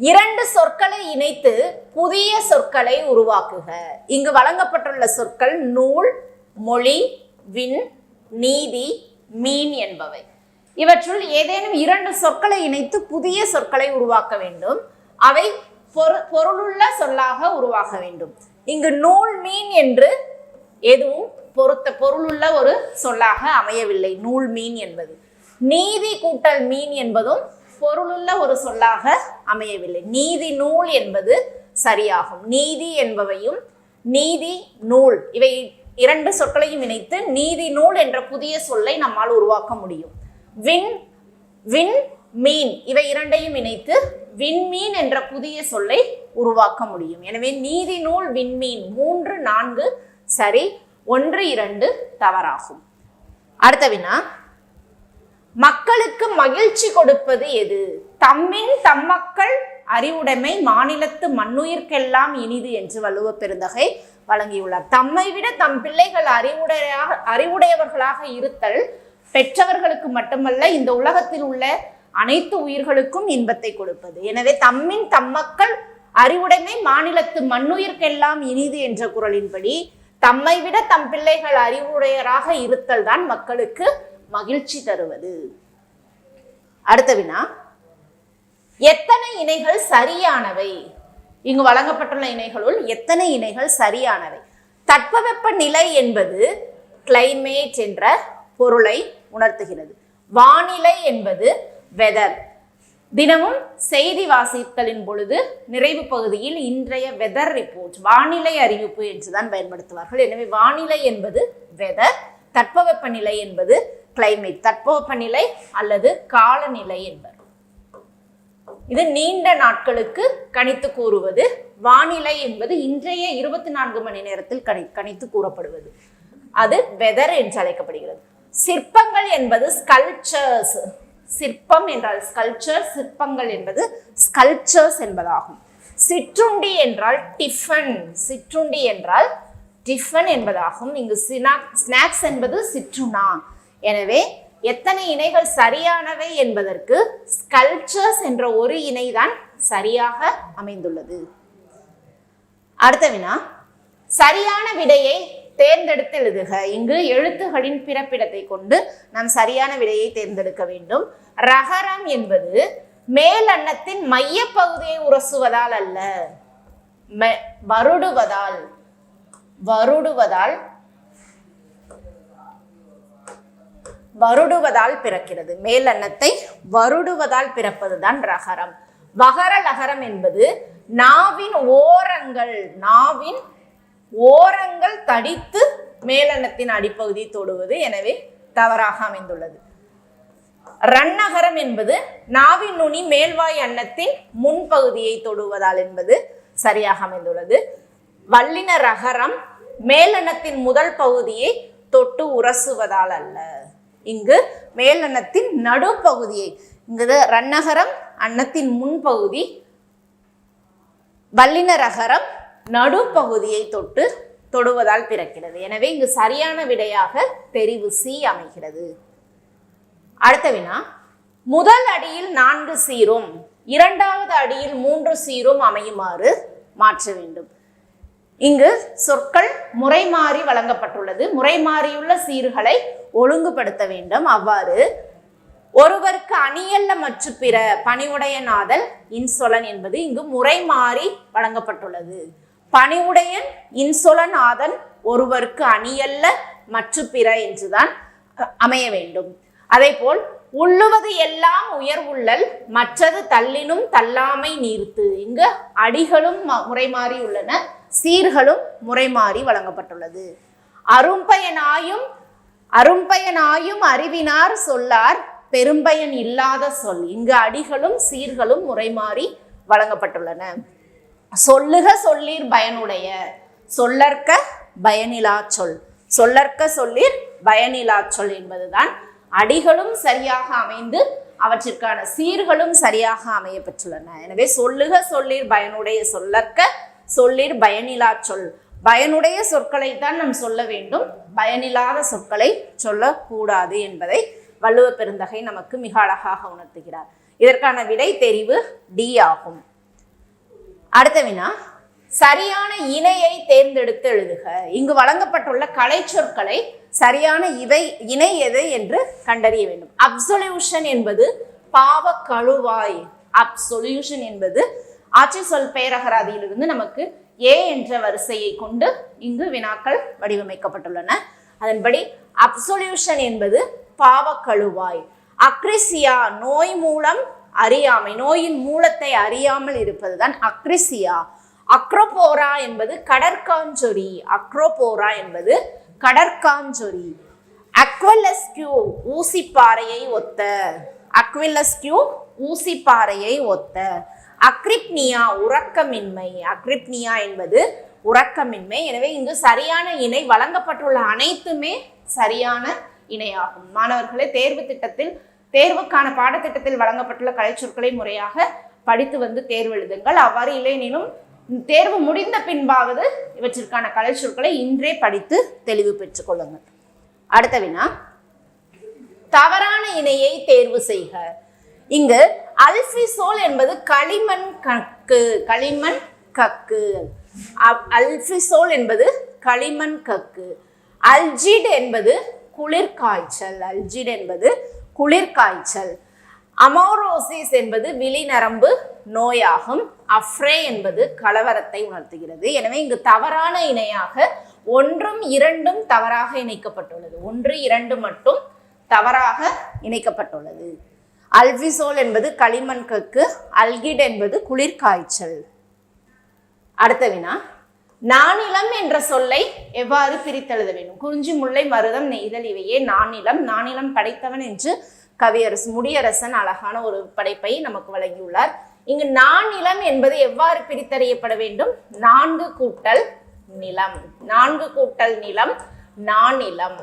2 சொற்களை இணைத்து புதிய சொற்களை உருவாக்குக. இங்கு வழங்கப்பட்டுள்ள சொற்கள் நூல், மொழி, விண், நீதி, மீன் என்பவை. இவற்றுள் ஏதேனும் 2 சொற்களை இணைத்து புதிய சொற்களை உருவாக்க வேண்டும். அவை பொருளுள்ள சொல்லாக உருவாக வேண்டும். இங்கு நூல், மீன் என்று எதுவும் பொருளுள்ள ஒரு சொல்லாக அமையவில்லை. நூல் மீன் என்பது நீதி கூட்டல் மீன் என்பதும் பொருளுள்ள ஒரு சொல்லாக அமையவில்லை. நீதி நூல் என்பது சரியாகும். நீதி என்பவையும் நீதி நூல் இவை இரண்டு சொற்களையும் இணைத்து நீதி நூல் என்ற புதிய சொல்லை நம்மால் உருவாக்க முடியும். விண் மீன் இவை இரண்டையும் இணைத்து விண்மீன் என்ற புதிய சொல்லை உருவாக்க முடியும். எனவே நீதி நூல் விண்மீன் 3, 4 சரி, 1, 2 தவறாகும். அடுத்த வினா, மக்களுக்கு மகிழ்ச்சி கொடுப்பது எது? தம்மின் தம்மக்கள் அறிவுடைமை மாநிலத்து மண்ணுயிர்க்கெல்லாம் இனிது என்று வள்ளுவ பெருந்தகை வழங்கியுள்ளார். தம்மை விட தம் பிள்ளைகள் அறிவுடையவர்களாக இருத்தல் பெற்றவர்களுக்கு மட்டுமல்ல, இந்த உலகத்தில் உள்ள அனைத்து உயிர்களுக்கும் இன்பத்தை கொடுப்பது. எனவே தம்மின் தம்மக்கள் அறிவுடைமை மாநிலத்து மண்ணுயிர்க்கெல்லாம் இனிது என்ற குறளின்படி தம்மை விட தம் பிள்ளைகள் அறிவுடையராக இருத்தல் தான் மக்களுக்கு மகிழ்ச்சி தருவது. அடுத்த வினா, எத்தனை இணைகள் சரியானவை? இங்கு வழங்கப்பட்டுள்ள இணைகளுள் எத்தனை இணைகள் சரியானவை? தட்பவெப்ப நிலை என்பது கிளைமேட் என்ற பொருளை உணர்த்துகிறது. வானிலை என்பது வெதர். தினமும் செய்தி வாசித்தலின் பொழுது நிறைவு பகுதியில் இன்றைய வெதர் ரிப்போர்ட், வானிலை அறிவிப்பு என்றுதான் பயன்படுத்துவார்கள். எனவே வானிலை என்பது வெதர், தட்பவெப்ப நிலை என்பது கிளைமேட், தட்பவெப்பநிலை அல்லது காலநிலை என்பது. இது நீண்ட நாட்களுக்கு கணித்து கூறுவது. வானிலை என்பது இன்றைய 24 மணி நேரத்தில் கணித்து கூறப்படுவது. அது வெதர் என்று அழைக்கப்படுகிறது. சிற்பங்கள் என்பது ஸ்கல்ப்சர்ஸ். சிற்பம் என்றால் ஸ்கல்ப்சர், சிற்பங்கள் என்பது ஸ்கல்ப்சர்ஸ் என்பதாகும். சிற்றுண்டி என்றால் டிஃபன். சிற்றுண்டி என்றால் டிஃபன் என்பதாகும். இங்கு ஸ்நாக்ஸ் என்பது சிற்றுணா. எனவே எத்தனை இணைகள் சரியானவை என்பதற்கு ஸ்கல்ப்சர்ஸ் என்ற ஒரு இணைதான் சரியாக அமைந்துள்ளது. அடுத்த வினா, சரியான விடையை தேர்ந்தெடுத்து எழுதுக. இங்கு எழுத்துகளின் பிறப்பிடத்தை கொண்டு நாம் சரியான விடையை தேர்ந்தெடுக்க வேண்டும். ரகரம் என்பது மேல் அன்னத்தின் மைய பகுதியை உரசுவதால் அல்ல, வருடுவதால் பிறக்கிறது. மேல் அன்னத்தை வருடுவதால் பிறப்பதுதான் ரகரம். வகர லகரம் என்பது நாவின் ஓரங்கள் தடித்து மேலன்னத்தின் அடிப்பகுதி தொடுவது. எனவே தவறாக அமைந்துள்ளது. ரன்னகரம் என்பது நாவின் நுனி மேல்வாய் அன்னத்தின் முன்பகுதியை தொடுவதால் என்பது சரியாக அமைந்துள்ளது. வல்லின ரகரம் மேலன்னத்தின் முதல் பகுதியை தொட்டு உரசுவதால் அல்ல. இங்கு மேலன்னத்தின் நடுப்பகுதியை, இங்கு ரன்னகரம் அன்னத்தின் முன்பகுதி, வல்லின ரகரம் நடுப்பகுதியை தொடுவதால் பிறக்கிறது. எனவே இங்கு சரியான விடையாக தெரிவு சி அமைகிறது. அடுத்த வினா, முதல் அடியில் 4 சீரும் இரண்டாவது அடியில் 3 சீரும் அமையுமாறு மாற்ற வேண்டும். இங்கு சொற்கள் முறைமாறி வழங்கப்பட்டுள்ளது. முறைமாறியுள்ள சீர்களை ஒழுங்குபடுத்த வேண்டும். அவ்வாறு ஒருவருக்கு அணியல்ல மற்ற பிற பணிவுடைய நாதல் இன்சொலன் என்பது இங்கு முறைமாறி வழங்கப்பட்டுள்ளது. பணிவுடையன் இன்சொலன் ஆதன் ஒருவருக்கு அணியல்ல மற்ற பிற என்றுதான் அமைய வேண்டும். அதே போல் உள்ளுவது எல்லாம் உயர்வுள்ளல் மற்றது தள்ளினும் தள்ளாமை நீர்த்து. இங்கு அடிகளும் முறைமாறி உள்ளன, சீர்களும் முறைமாறி வழங்கப்பட்டுள்ளது. அரும்பயனாயும் அறிவினார் சொல்லார் பெரும்பயன் இல்லாத சொல். இங்கு அடிகளும் சீர்களும் முறைமாறி வழங்கப்பட்டுள்ளன. சொல்லுக சொல்லீர் பயனுடைய, சொல்லற்க பயனிலா சொல். சொல்லற்க சொல்லீர் பயனிலா சொல் என்பதுதான் அடிகளும் சரியாக அமைந்து அவற்றிற்கான சீர்களும் சரியாக அமைய பெற்றுள்ளன. எனவே சொல்லுக சொல்லீர் பயனுடைய, சொல்லற்க சொல்லீர் பயனிலா சொல். பயனுடைய சொற்களைத்தான் நாம் சொல்ல வேண்டும், பயனில்லாத சொற்களை சொல்லக்கூடாது என்பதை வள்ளுவ பெருந்தகை நமக்கு மிக அழகாக உணர்த்துகிறார். இதற்கான விடை தெரிவு டி ஆகும். அடுத்த வினா, சரியான இணையை தேர்ந்தெடுத்து எழுதுக. இங்கு வழங்கப்பட்டுள்ள கலை சொற்களை சரியான இணை எது என்று கண்டறிய வேண்டும். அப்சொல்யூஷன் என்பது பாவ கழுவாய். அப்சொல்யூஷன் என்பது ஆட்சி சொல் பெயரகராதியிலிருந்து நமக்கு ஏ என்ற வரிசையை கொண்டு இங்கு வினாக்கள் வடிவமைக்கப்பட்டுள்ளன. அதன்படி அப்சொல்யூஷன் என்பது பாவ கழுவாய். அக்ரிசியா நோய் மூலம் அறியாமை, நோயின் மூலத்தை அறியாமல் இருப்பதுதான் அக்ரிசியா. அக்ரோபோரா என்பது கடற்காஞ்சொரி. அக்ரோபோரா என்பது கடற்காஞ்சொரி. அக்வலஸ்கியூ ஊசிப்பாறையை ஒத்த. அக்விலஸ்கியூ ஊசிப்பாறையை ஒத்த. அக்ரிப்னியா உறக்கமின்மை. அக்ரிப்னியா என்பது உறக்கமின்மை. எனவே இங்கு சரியான இணை வழங்கப்பட்டுள்ள அனைத்துமே சரியான இணையாகும். மாணவர்களே, தேர்வுக்கான பாடத்திட்டத்தில் வழங்கப்பட்டுள்ள கலைச்சொற்களை முறையாக படித்து வந்து தேர்வு எழுதுங்கள். அவ்வாறு இல்லையெனினும் தேர்வு முடிந்த பின்பாவது இவற்றிற்கான கலைச்சொற்களை இன்றே படித்து தெளிவு பெற்றுக் கொள்ளுங்கள். அடுத்த வினா, தவறான இணையை தேர்வு செய்க. இங்கு அல்பிசோல் என்பது களிமண் கக்கு. களிமண் கக்கு. அல்பிசோல் என்பது களிமண் கக்கு. அல்ஜிட் என்பது குளிர்காய்ச்சல். அல்ஜிட் என்பது குளிர்காய்ச்சல். அமோரோசிஸ் என்பது விழிநரம்பு நோயாகும். அஃப்ரே என்பது கலவரத்தை உணர்த்துகிறது. எனவே இங்கு தவறான இணையாக 1, 2 தவறாக இணைக்கப்பட்டுள்ளது. 1, 2 மட்டும் தவறாக இணைக்கப்பட்டுள்ளது. அல்பிசோல் என்பது களிமண் கக்கு. அல்கிட் என்பது குளிர்காய்ச்சல். அடுத்த வினா, நானிலம் என்ற சொல்லை எவ்வாறு பிரித்தெழுத வேண்டும்? குறிஞ்சி, முல்லை, மருதம், நெய்தல் இவையே நானிலம். நானிலம் படைத்தவன் என்று கவியரசு முடியரசன் அழகான ஒரு படைப்பை நமக்கு வழங்கியுள்ளார். இங்கு நானிலம் என்பது எவ்வாறு பிரித்தறியப்பட வேண்டும்? 4 கூட்டல் நிலம். 4 கூட்டல் நிலம் நானிலம்.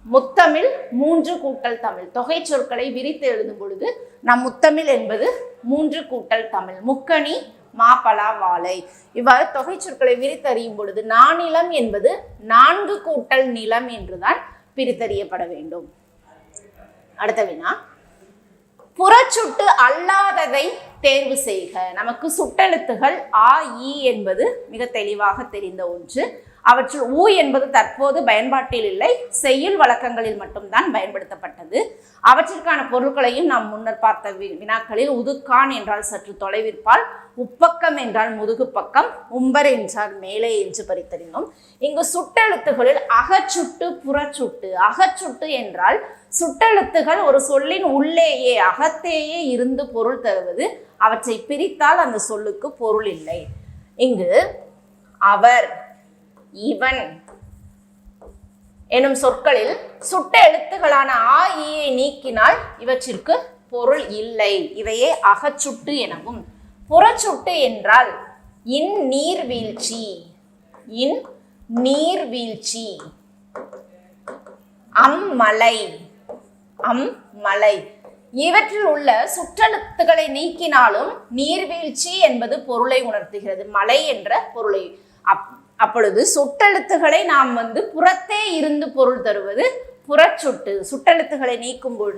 முத்தமிழ் 3 கூட்டல் தமிழ். தொகை சொற்களை விரித்து எழுதும் பொழுது நம் முத்தமிழ் என்பது 3 கூட்டல் தமிழ். முக்கணி, மாப்பலா, வாழை. இவ்வாறு தொகை சொற்களை விரித்தறியும் பொழுது நானிலம் என்பது 4 கூட்டல் நிலம் என்றுதான் பிரித்தறியப்பட வேண்டும். அடுத்த வினா, புறச்சுட்டு அல்லாததை தேர்வு செய்க. நமக்கு சுட்டெழுத்துகள் ஆ, ஈ என்பது மிக தெளிவாக தெரிந்த ஒன்று. அவற்றில் ஊ என்பது தற்போது பயன்பாட்டில் இல்லை, செய்யுள் வழக்கங்களில் மட்டும்தான் பயன்படுத்தப்பட்டது. அவற்றிற்கான பொருட்களையும் நாம் முன்னர் பார்த்த வினாக்களில் உதுக்கான் என்றால் சற்று தொலைவிற்பால், உப்பக்கம் என்றால் முதுகு பக்கம், உம்பர் என்றால் மேலே என்று பரித்தறிந்தோம். இங்கு சுட்டெழுத்துகளில் அகச்சுட்டு, புறச்சுட்டு. அகச்சுட்டு என்றால் சுட்டெழுத்துகள் ஒரு சொல்லின் உள்ளேயே அகத்தேயே இருந்து பொருள் தருவது. அவற்றை பிரித்தால் அந்த சொல்லுக்கு பொருள் இல்லை. இங்கு அவர், இவன் எனும் சொற்களில் சுட்ட எழுத்துகளான ஆ, ஈயை நீக்கினால் இவற்றிற்கு பொருள் இல்லை. இவையே அகச்சுட்டு எனவும். புறச்சுட்டு என்றால் இன் நீர்வீழ்ச்சி. இன் நீர்வீழ்ச்சி. அம்மலை. அம்மலை. இவற்றில் உள்ள சுற்றெழுத்துக்களை நீக்கினாலும் நீர்வீழ்ச்சி என்பது பொருளை உணர்த்துகிறது, மலை என்ற பொருளை. அப்பொழுது சுட்டெழுத்துக்களை நாம் புறத்தே இருந்து பொருள் தருவது புறச்சுட்டு. சுட்டெழுத்துக்களை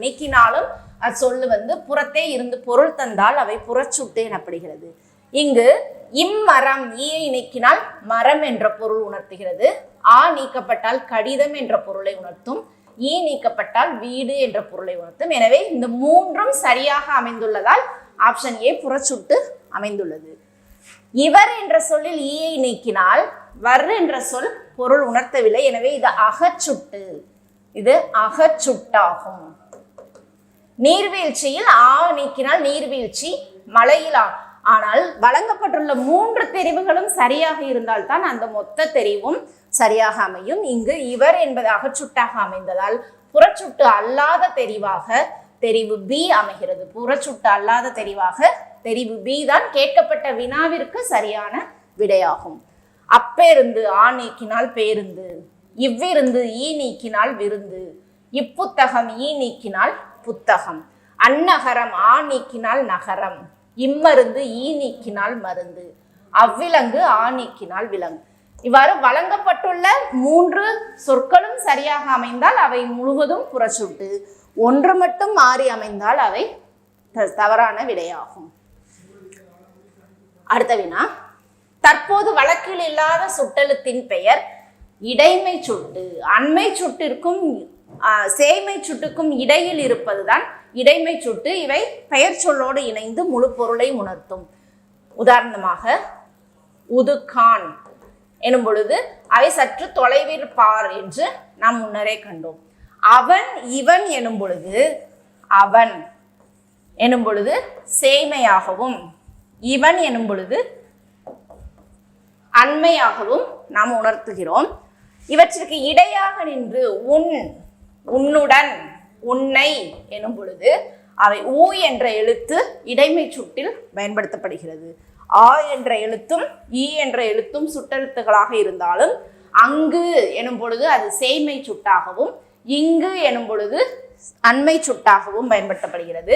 நீக்கினாலும் சொல்லு புறத்தே இருந்து பொருள் தந்தால் அவை புறச்சுட்டு எனப்படுகிறது. இங்கு இம்மரம், ஈயை நீக்கினால் மரம் என்ற பொருள் உணர்த்துகிறது. ஆ நீக்கப்பட்டால் கடிதம் என்ற பொருளை உணர்த்தும். ஈ நீக்கப்பட்டால் வீடு என்ற பொருளை உணர்த்தும். எனவே இந்த 3ம் சரியாக அமைந்துள்ளதால் ஆப்ஷன் ஏ புறச்சுட்டு அமைந்துள்ளது. இவர் என்ற சொல்லில் ஈயை நீக்கினால் வர் என்ற சொல் பொருள் உணர்த்தவில்லை. எனவே இது அகச்சுட்டு. இது அகச்சுட்டாகும். நீர்வீழ்ச்சியில் ஆ நீக்கினால் நீர்வீழ்ச்சி, மலையில் ஆனால் வழங்கப்பட்டுள்ள 3 தெரிவுகளும் சரியாக இருந்தால்தான் அந்த மொத்த தெரிவும் சரியாக அமையும். இங்கு இவர் என்பது அகச்சுட்டாக அமைந்ததால் புறச்சுட்டு அல்லாத தெரிவாக தெரிவு பி அமைகிறது. புறச்சுட்டு அல்லாத தெரிவாக தெரிவு பி தான் கேட்கப்பட்ட வினாவிற்கு சரியான விடையாகும். அப்பேருந்து ஆ நீக்கினால் பேருந்து. இவ்விருந்து ஈ நீக்கினால் விருந்து. இப்புத்தகம் ஈ நீக்கினால் புத்தகம். அந்நகரம் ஆ நீக்கினால் நகரம். இம்மருந்து ஈ நீக்கினால் மருந்து. அவ்விலங்கு ஆ நீக்கினால் விலங்கு. இவ்வாறு வழங்கப்பட்டுள்ள 3 சொற்களும் சரியாக அமைந்தால் அவை முழுவதும் புறச்சுட்டு, 1 மட்டும் மாறி அமைந்தால் அவை தவறான விடையாகும். அடுத்த வினா, தற்போது வழக்கில் இல்லாத சுட்டெழுத்தின் பெயர் இடைமை சுட்டு. அண்மை சுட்டிற்கும் சேய்மை சுட்டுக்கும் இடையில் இருப்பதுதான் இடைமை சுட்டு. இவை பெயர் சொல்லோடு இணைந்து முழு பொருளை உணர்த்தும். உதாரணமாக உதுக்கான் எனும் பொழுது அவை சற்று தொலைவில் பார் என்று நாம் முன்னரே கண்டோம். அவன், இவன் எனும் பொழுது அவன் எனும் பொழுது சேய்மையாகவும், இவன் எனும் பொழுது அண்மையாகவும் நாம் உணர்த்துகிறோம். இவற்றிற்கு இடையாக நின்று உன், உன்னுடன், உன்னை எனும் பொழுது அவை ஊ என்ற எழுத்து இடைமை சுட்டில் பயன்படுத்தப்படுகிறது. ஆ என்ற எழுத்தும் ஈ என்ற எழுத்தும் சுட்டெழுத்துகளாக இருந்தாலும் அங்கு எனும் பொழுது அது சேய்மை சுட்டாகவும், இங்கு எனும் பொழுது அண்மை சுட்டாகவும் பயன்படுத்தப்படுகிறது.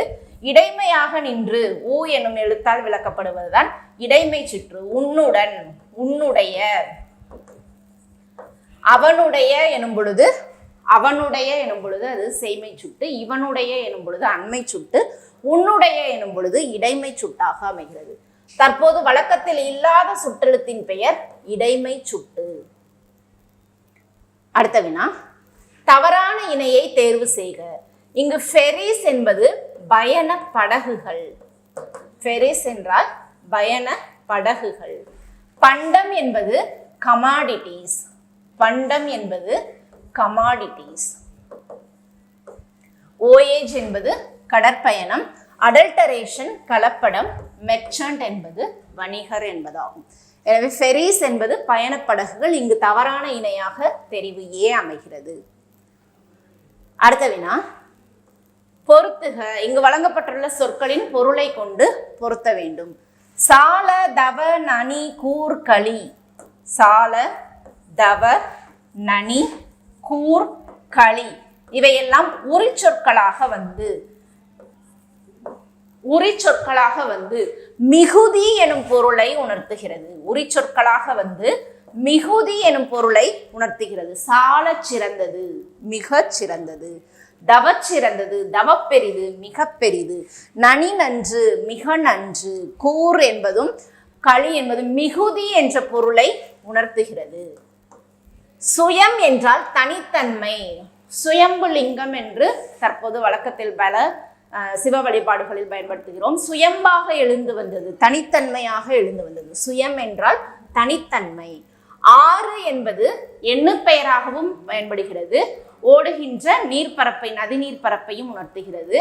இடைமையாக நின்று ஊ எனும் எழுத்தால் விளக்கப்படுவதுதான் இடைமை சுற்று. உன்னுடன், உன்னுடைய, அவனுடைய எனும் பொழுது, அவனுடைய எனும் பொழுது அது சேய்மை சுட்டு, இவனுடைய எனும் பொழுது அண்மை சுட்டு, உன்னுடைய எனும் பொழுது இடைமை சுட்டாக அமைகிறது. தற்போது வழக்கத்தில் இல்லாத சுட்டெழுத்தின் பெயர் இடைமை சுட்டு. அடுத்த வினா, தவறான இணையை தேர்வு செய்க. இங்கு ஃபெரிஸ் என்பது பயண படகுகள். ஃபெரிஸ் என்றால் பயண படகுகள். பண்டம் என்பது கமாடிட்டிஸ். பண்டம் என்பது கமாடிட்டிஸ். ஓயேஜ் என்பது கடற்பயணம். அடல்டரேஷன் கலப்படம். மெர்ச்சன்ட் என்பது வணிகர் என்பதாகும். எனவே ஃபெரிஸ் என்பது பயணப்படகுகள். இங்கு தவறான இணையாக தெரிவு ஏ அமைகிறது. அடுத்த வினா, பொருத்துக. இங்கு வழங்கப்பட்டுள்ள சொற்களின் பொருளை கொண்டு பொருத்த வேண்டும். சால, தவ, நனி, கூர், களி. சால, தவ, நனி, கூர், களி இவையெல்லாம் உரிச்சொற்களாக வந்து மிகுதி எனும் பொருளை உணர்த்துகிறது. உரிச்சொற்களாக வந்து மிகுதி எனும் பொருளை உணர்த்துகிறது. சால சிறந்தது, மிக சிறந்தது. தவச்சிறந்தது, தவப்பெரிது, மிக பெரிது. நனி நன்று, மிக நன்று. கூர் என்பதும் களி என்பதும் மிகுதி என்ற பொருளை உணர்த்துகிறது. சுயம் என்றால் தனித்தன்மை. சுயம்பு லிங்கம் என்று தற்போது வழக்கத்தில் பல சிவ வழிபாடுகளில் பயன்படுத்துகிறோம். சுயம்பாக எழுந்து வந்தது, தனித்தன்மையாக எழுந்து வந்தது. சுயம் என்றால் தனித்தன்மை. ஆறு என்பது எண்ணு பெயராகவும் பயன்படுகிறது. ஓடுகின்ற நீர்ப்பரப்பை, நதிநீர் பரப்பையும் உணர்த்துகிறது.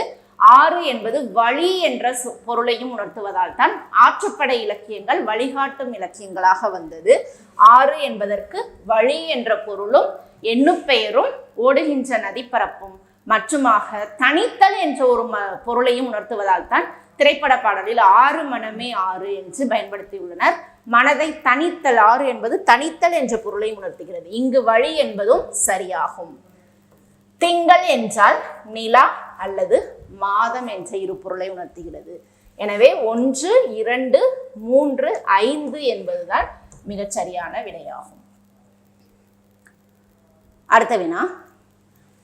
ஆறு என்பது வழி என்ற பொருளையும் உணர்த்துவதால் தான் ஆற்றுப்படை இலக்கியங்கள் வழிகாட்டும் இலக்கியங்களாக வந்தது. ஆறு என்பதற்கு வழி என்ற பொருளும் எண்ணு பெயரும் ஓடுகின்ற நதிப்பரப்பும் மற்றுமாக தனித்தல் என்ற ஒரு பொருளையும் உணர்த்துவதால் தான் திரைப்பட பாடலில் ஆறு மனமே ஆறு என்று பயன்படுத்தியுள்ளனர். மனதை தனித்தல், ஆறு என்பது தனித்தல் என்ற பொருளை உணர்த்துகிறது. இங்கு வழி என்பதும் சரியாகும். திங்கள் என்றால் நிலா அல்லது மாதம் என்ற இரு பொருளை உணர்த்துகிறது. எனவே 1, 2, 3, 5 என்பதுதான் மிகச்சரியான விடையாகும். அடுத்த வினா,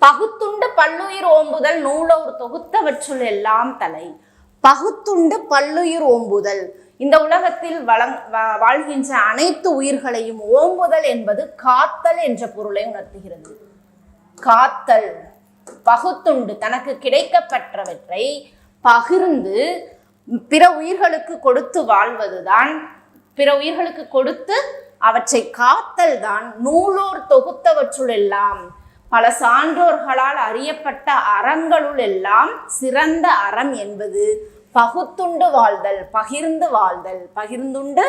பகுத்துண்டு பல்லுயிர் ஓம்புதல் நூலோர் தொகுத்தவற்றுள் எல்லாம் தலை. பகுத்துண்டு பல்லுயிர் ஓம்புதல், இந்த உலகத்தில் வாழ்கின்ற அனைத்து உயிர்களையும் ஓம்புதல் என்பது காத்தல் என்ற பொருளை உணர்த்துகிறது. காத்தல், பகுத்துண்டு தனக்கு கிடைக்கப்பெற்றவற்றை பகிர்ந்து பிற உயிர்களுக்கு கொடுத்து வாழ்வதுதான், பிற உயிர்களுக்கு கொடுத்து அவற்றை காத்தல் தான் நூலோர் தொகுத்தவற்றுள் எல்லாம், பல சான்றோர்களால் அறியப்பட்ட அறங்களுள் எல்லாம் சிறந்த அறம் என்பது பகுத்துண்டு வாழ்தல், பகிர்ந்து வாழ்தல், பகிர்ந்துண்டு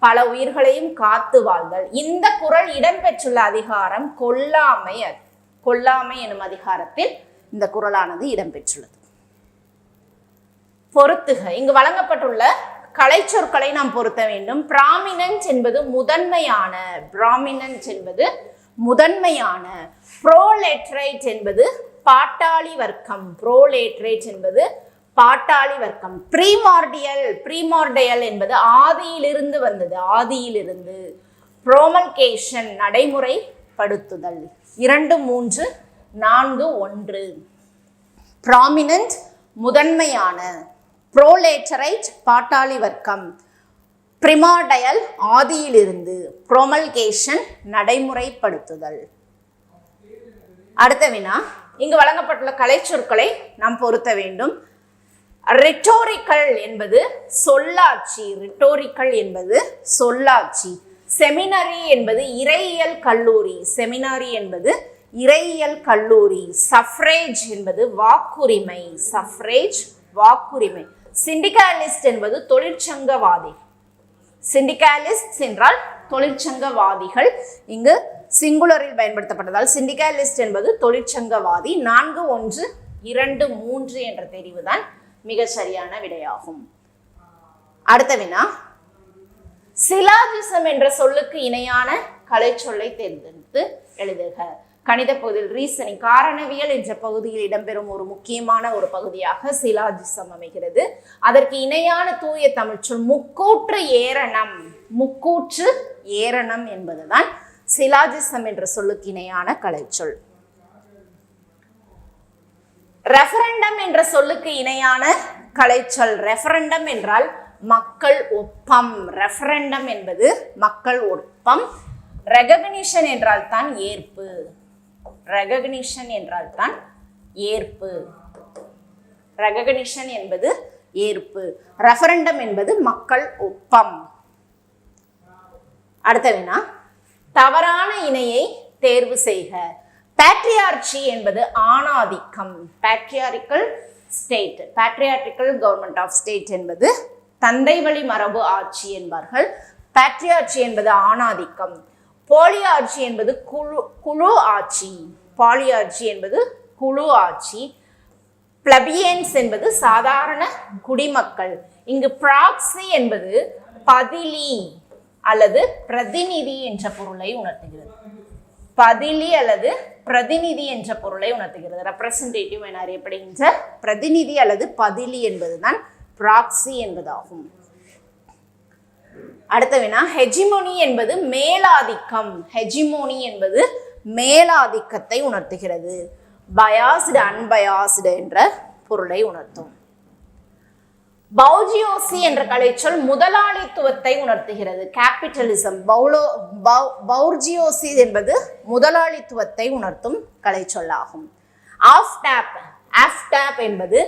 பல உயிர்களையும் காத்து வாழ்தல். இந்த குறள் இடம்பெற்றுள்ள அதிகாரம் கொல்லாமை. கொல்லாமை எனும் அதிகாரத்தில் இந்த குறளானது இடம்பெற்றுள்ளது. பொருத்துக. இங்கு வழங்கப்பட்டுள்ள கலை சொற்களை நாம் பொருத்த வேண்டும். பிராமினன்ட் என்பது முதன்மையான, பிராமினன்ட் என்பது முதன்மையான. புரோலேட்ரைட் என்பது பாட்டாளி வர்க்கம், புரோலேட்ரைட் என்பது பாட்டாளி வர்க்கம். ப்ரீமார்டியல், ப்ரீமார்டியல் என்பது ஆதியிலிருந்து வந்தது, ஆதியிலிருந்து. ப்ரோமல்கேஷன் நடைமுறைப்படுத்துதல். 2, 3, 4, 1. ப்ராமினன்ட் முதன்மையான, புரோலேட்டரைட் பாட்டாளி வர்க்கம், பிரிமார்டயல் ஆதியிலிருந்து, ப்ரோமல்கேஷன் நடைமுறைப்படுத்துதல். அடுத்த வினா, இங்கு வழங்கப்பட்டுள்ள கலை சொற்களை நாம் பொருத்த வேண்டும். ரிட்டோரிக்கல் என்பது சொல்லாட்சி, ரிட்டோரிக்கல் என்பது சொல்லாட்சி. செமினரி என்பது இறையியல் கல்லூரி, செமினாரி என்பது இறையியல் கல்லூரி. சஃப்ரேஜ் என்பது வாக்குரிமை. சஃப்ரேஜ் வாக்குரிமை. சிண்டிகாலிஸ்ட் என்பது தொழிற்சங்கவாதி. சிண்டிகாலிஸ்ட் என்றால் தொழிற்சங்கவாதிகள். இங்கு சிங்குலரில் பயன்படுத்தப்பட்டதால் சிண்டிகாலிஸ்ட் என்பது தொழிற்சங்கவாதி. 4, 1, 2, 3 என்ற தெரிவுதான் மிக சரியான விடையாகும். அடுத்த வினா, சிலாஜிசம் என்ற சொல்லுக்கு இணையான கலை சொல்லை தேர்ந்தெடுத்து எழுதுக. கணித பகுதியில் ரீசனிங் காரணவியல் என்ற பகுதியில் இடம்பெறும் ஒரு முக்கியமான ஒரு பகுதியாக சிலாஜிசம் அமைகிறது. அதற்கு இணையான தூய தமிழ் சொல் முக்கூற்று ஏரணம். முக்கூற்று ஏரணம் என்பதுதான் சிலாஜிசம் என்ற சொல்லுக்கு இணையான கலைச்சொல். ரெஃபரண்டம் என்ற சொல்லுக்கு இணையான கலைச்சொல். ரெஃபரண்டம் என்றால் மக்கள் ஒப்பம். ரெஃபரண்டம் என்பது மக்கள் ஒப்பம். ரெகக்னிஷன் என்றால் தான் ஏற்பு. ரெகக்னிஷன் என்றால் தான் ஏற்பு. ரெகக்னிஷன் என்பது ஏற்பு. ரெஃபரண்டம் என்பது மக்கள் ஒப்பம். அடுத்த வினா, தவறான இணையை தேர்வு செய்க. பேட்ரியார்ச்சி என்பது ஆணாதிக்கம். பேட்ரியாரிக்கல் ஸ்டேட். பேட்ரியார்டிக்கல் கவர்மெண்ட் ஆஃப் ஸ்டேட் என்பது தந்தை வழி மரபு ஆட்சி என்பார்கள். பேட்ரியார்ச்சி என்பது ஆணாதிக்கம். பாலியார்ச்சி என்பது குழு ஆட்சி. பாலியார்ச்சி என்பது குழு ஆட்சி. பிளபியன்ஸ் என்பது சாதாரண குடிமக்கள். இங்கு ப்ராக்சி என்பது பதிலி அல்லது பிரதிநிதி என்ற பொருளை உணர்த்துகிறது. பதிலி அல்லது பிரதிநிதி என்ற பொருளை உணர்த்துகிறது. ரெப்ரசன்டேட்டிவ் என அறியப்படுகின்ற பிரதிநிதி அல்லது பதிலி என்பதுதான் ப்ராக்சி என்பதாகும். அடுத்த வினா, ஹெஜிமோனி என்பது மேலாதிக்கம். ஹெஜிமோனி என்பது மேலாதிக்கத்தை உணர்த்துகிறது. பயாஸ்டு அன்பயாஸ்டு என்ற பொருளை உணர்த்தும். பௌர்ஜியோசி என்ற கலைச்சொல் முதலாளித்துவத்தை உணர்த்துகிறது. கேபிட்டலிசம். பௌர்ஜியோசி என்பது முதலாளித்துவத்தை உணர்த்தும் கலைச்சொல்லாகும். ஆஃப்டாப். ஆஃப்டாப் என்பது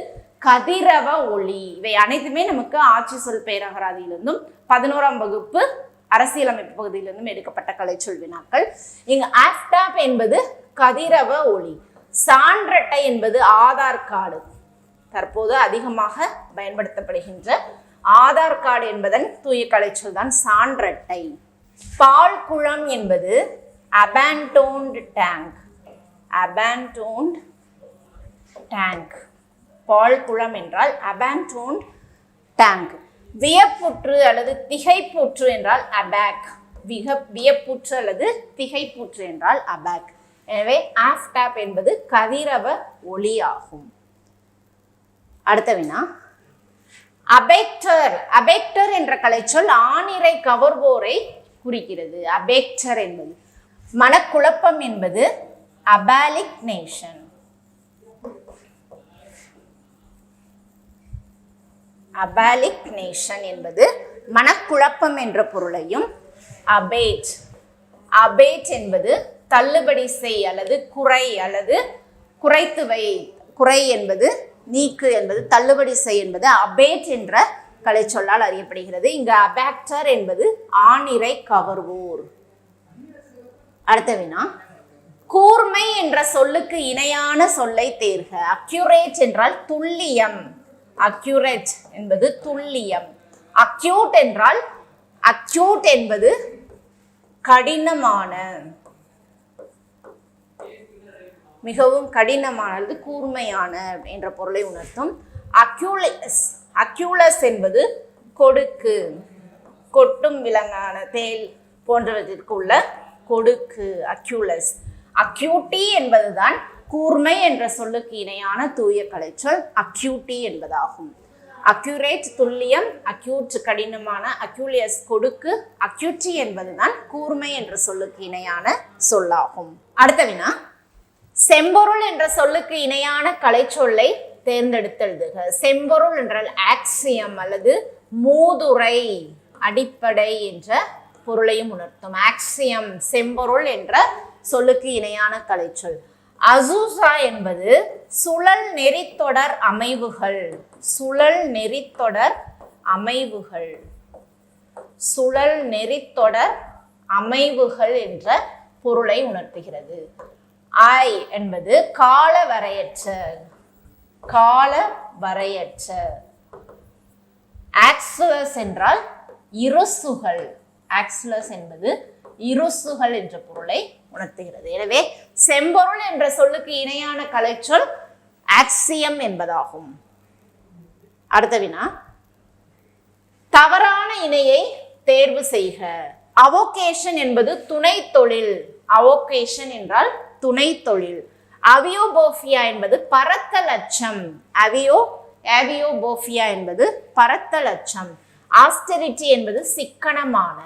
கதிரவ ஒளி. இவை அனைத்துமே நமக்கு ஆட்சி சொல் பேரகராதியிலிருந்தும் 11ஆம் வகுப்பு அரசியலமைப்பு பகுதியிலிருந்தும் எடுக்கப்பட்ட கலைச்சொல் வினாக்கள். இங்கு ஆஃப்டாப் என்பது கதிரவ ஒளி. சான்றட்டை என்பது ஆதார் கார்டு. தற்போது அதிகமாக பயன்படுத்தப்படுகின்ற ஆதார் கார்டு என்பதன் தூய கலைச்சொல் தான் சான்றட்டை. பால்குளம் என்பது அபாண்டோன்ட் டேங்க். அபாண்டோன்ட் டேங்க். பால்குளம் என்றால் அபாண்டோன்ட் டேங்க். வியப்புற்று அல்லது திகைப்புற்று என்றால் அபேக். வியப்புற்று அல்லது திகைப்புற்று என்றால் அபேக். எனவே ஆஃப்டாப் என்பது கதிரவ ஒளி ஆகும். அடுத்த வினா, அபேக்டர். அபேக்டர் என்ற கலைச்சொல் ஆணிரை கவர்வோரை குறிக்கிறது. அபேக்டர் என்பது மனக்குழப்பம் என்பது அபாலிக் நேஷன். அபாலிக் நேஷன் என்பது மனக்குழப்பம் என்ற பொருளையும், அபேட். அபேட் என்பது தள்ளுபடி செய் அல்லது குறை அல்லது குறைத்து வை. குறை என்பது நீக்கு என்பது தள்ளுபடி செய் என்பது அபேட் என்ற கலைச்சொல்லால் அறியப்படுகிறது. இங்கு அபேக்டர் என்பது ஆணிரை கவர்வோர். அடுத்த வினா, கூர்மை என்ற சொல்லுக்கு இணையான சொல்லை தேர்க. அக்யூரேட் என்றால் துல்லியம். அக்யூரேட் என்பது துல்லியம். அக்யூட் என்றால் அக்யூட் என்பது கடினமான, மிகவும் கடினமானது, கூர்மையான என்ற பொருளை உணர்த்தும். அக்யூலஸ். அக்யூலஸ் என்பது கொடுக்கு. கொட்டும் விலங்கான தேல் போன்றவற்றிற்கு உள்ள கொடுக்கு அக்யூலஸ். அக்யூட்டி என்பதுதான் கூர்மை என்ற சொல்லுக்கு இணையான தூய கலைச்சொல் அக்யூட்டி என்பதாகும். அக்யூரேட் துல்லியம், அக்யூட் கடினமான, அக்யூலியஸ் கொடுக்கு, அக்யூட்டி என்பதுதான் கூர்மை என்ற சொல்லுக்கு இணையான சொல்லாகும். அடுத்த வினா, செம்பொருள் என்ற சொல்லுக்கு இணையான கலைச்சொல்லை தேர்ந்தெடுத்தெழுதுக. செம்பொருள் என்றால் ஆக்சியம் அல்லது மூதுரை, அடிப்படை என்ற பொருளையும் உணர்த்தும். ஆக்சியம் செம்பொருள் என்ற சொல்லுக்கு இணையான கலைச்சொல். அசூசா என்பது சுழல் நெறித்தொடர் அமைவுகள். சுழல் நெறித்தொடர் அமைவுகள். சுழல் நெறித்தொடர் அமைவுகள் என்ற பொருளை உணர்த்துகிறது. ஐ என்பது கால வரையற்ற, கால வரையற்ற. ஆக்சுலஸ் என்றால் இருசுகள், ஆக்சுலஸ் என்பது இருசுகள் என்ற பொருளை உணர்த்துகிறது. எனவே செம்பொருள் என்ற சொல்லுக்கு இணையான கலைச்சொல் ஆக்சியம் என்பதாகும். அடுத்த வினா, தவறான இணையை தேர்வு செய்க. அவோகேஷன் என்பது துணை தொழில், அவோகேஷன் என்றால் துணை தொழில். அவியோபோஃபியா என்பது பரத்தல் அச்சம், ஆவியோபோஃபியா என்பது பரத்தல் அச்சம். ஆஸ்டெரிட்டி என்பது சிக்கனமான.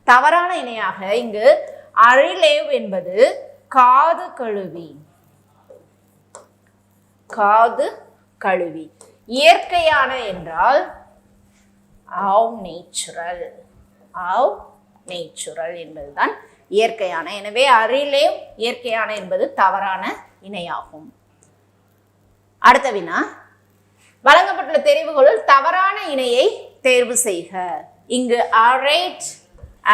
தவறான இணையாக இங்கு அரிலேவ் என்பது காது கழுவி, காது கழுவி. இயற்கையான என்றால் ஆவ் நேச்சுரல், ஆவ் நேச்சுரல் என்பதுதான் இயற்கையான. எனவே அரிலேவ் இயற்கையான என்பது தவறான இணையாகும். அடுத்த வினா, வழங்கப்பட்டுள்ள தெரிவுகளுள் தவறான இணையை தேர்வு செய்க. இங்கு அரேட்,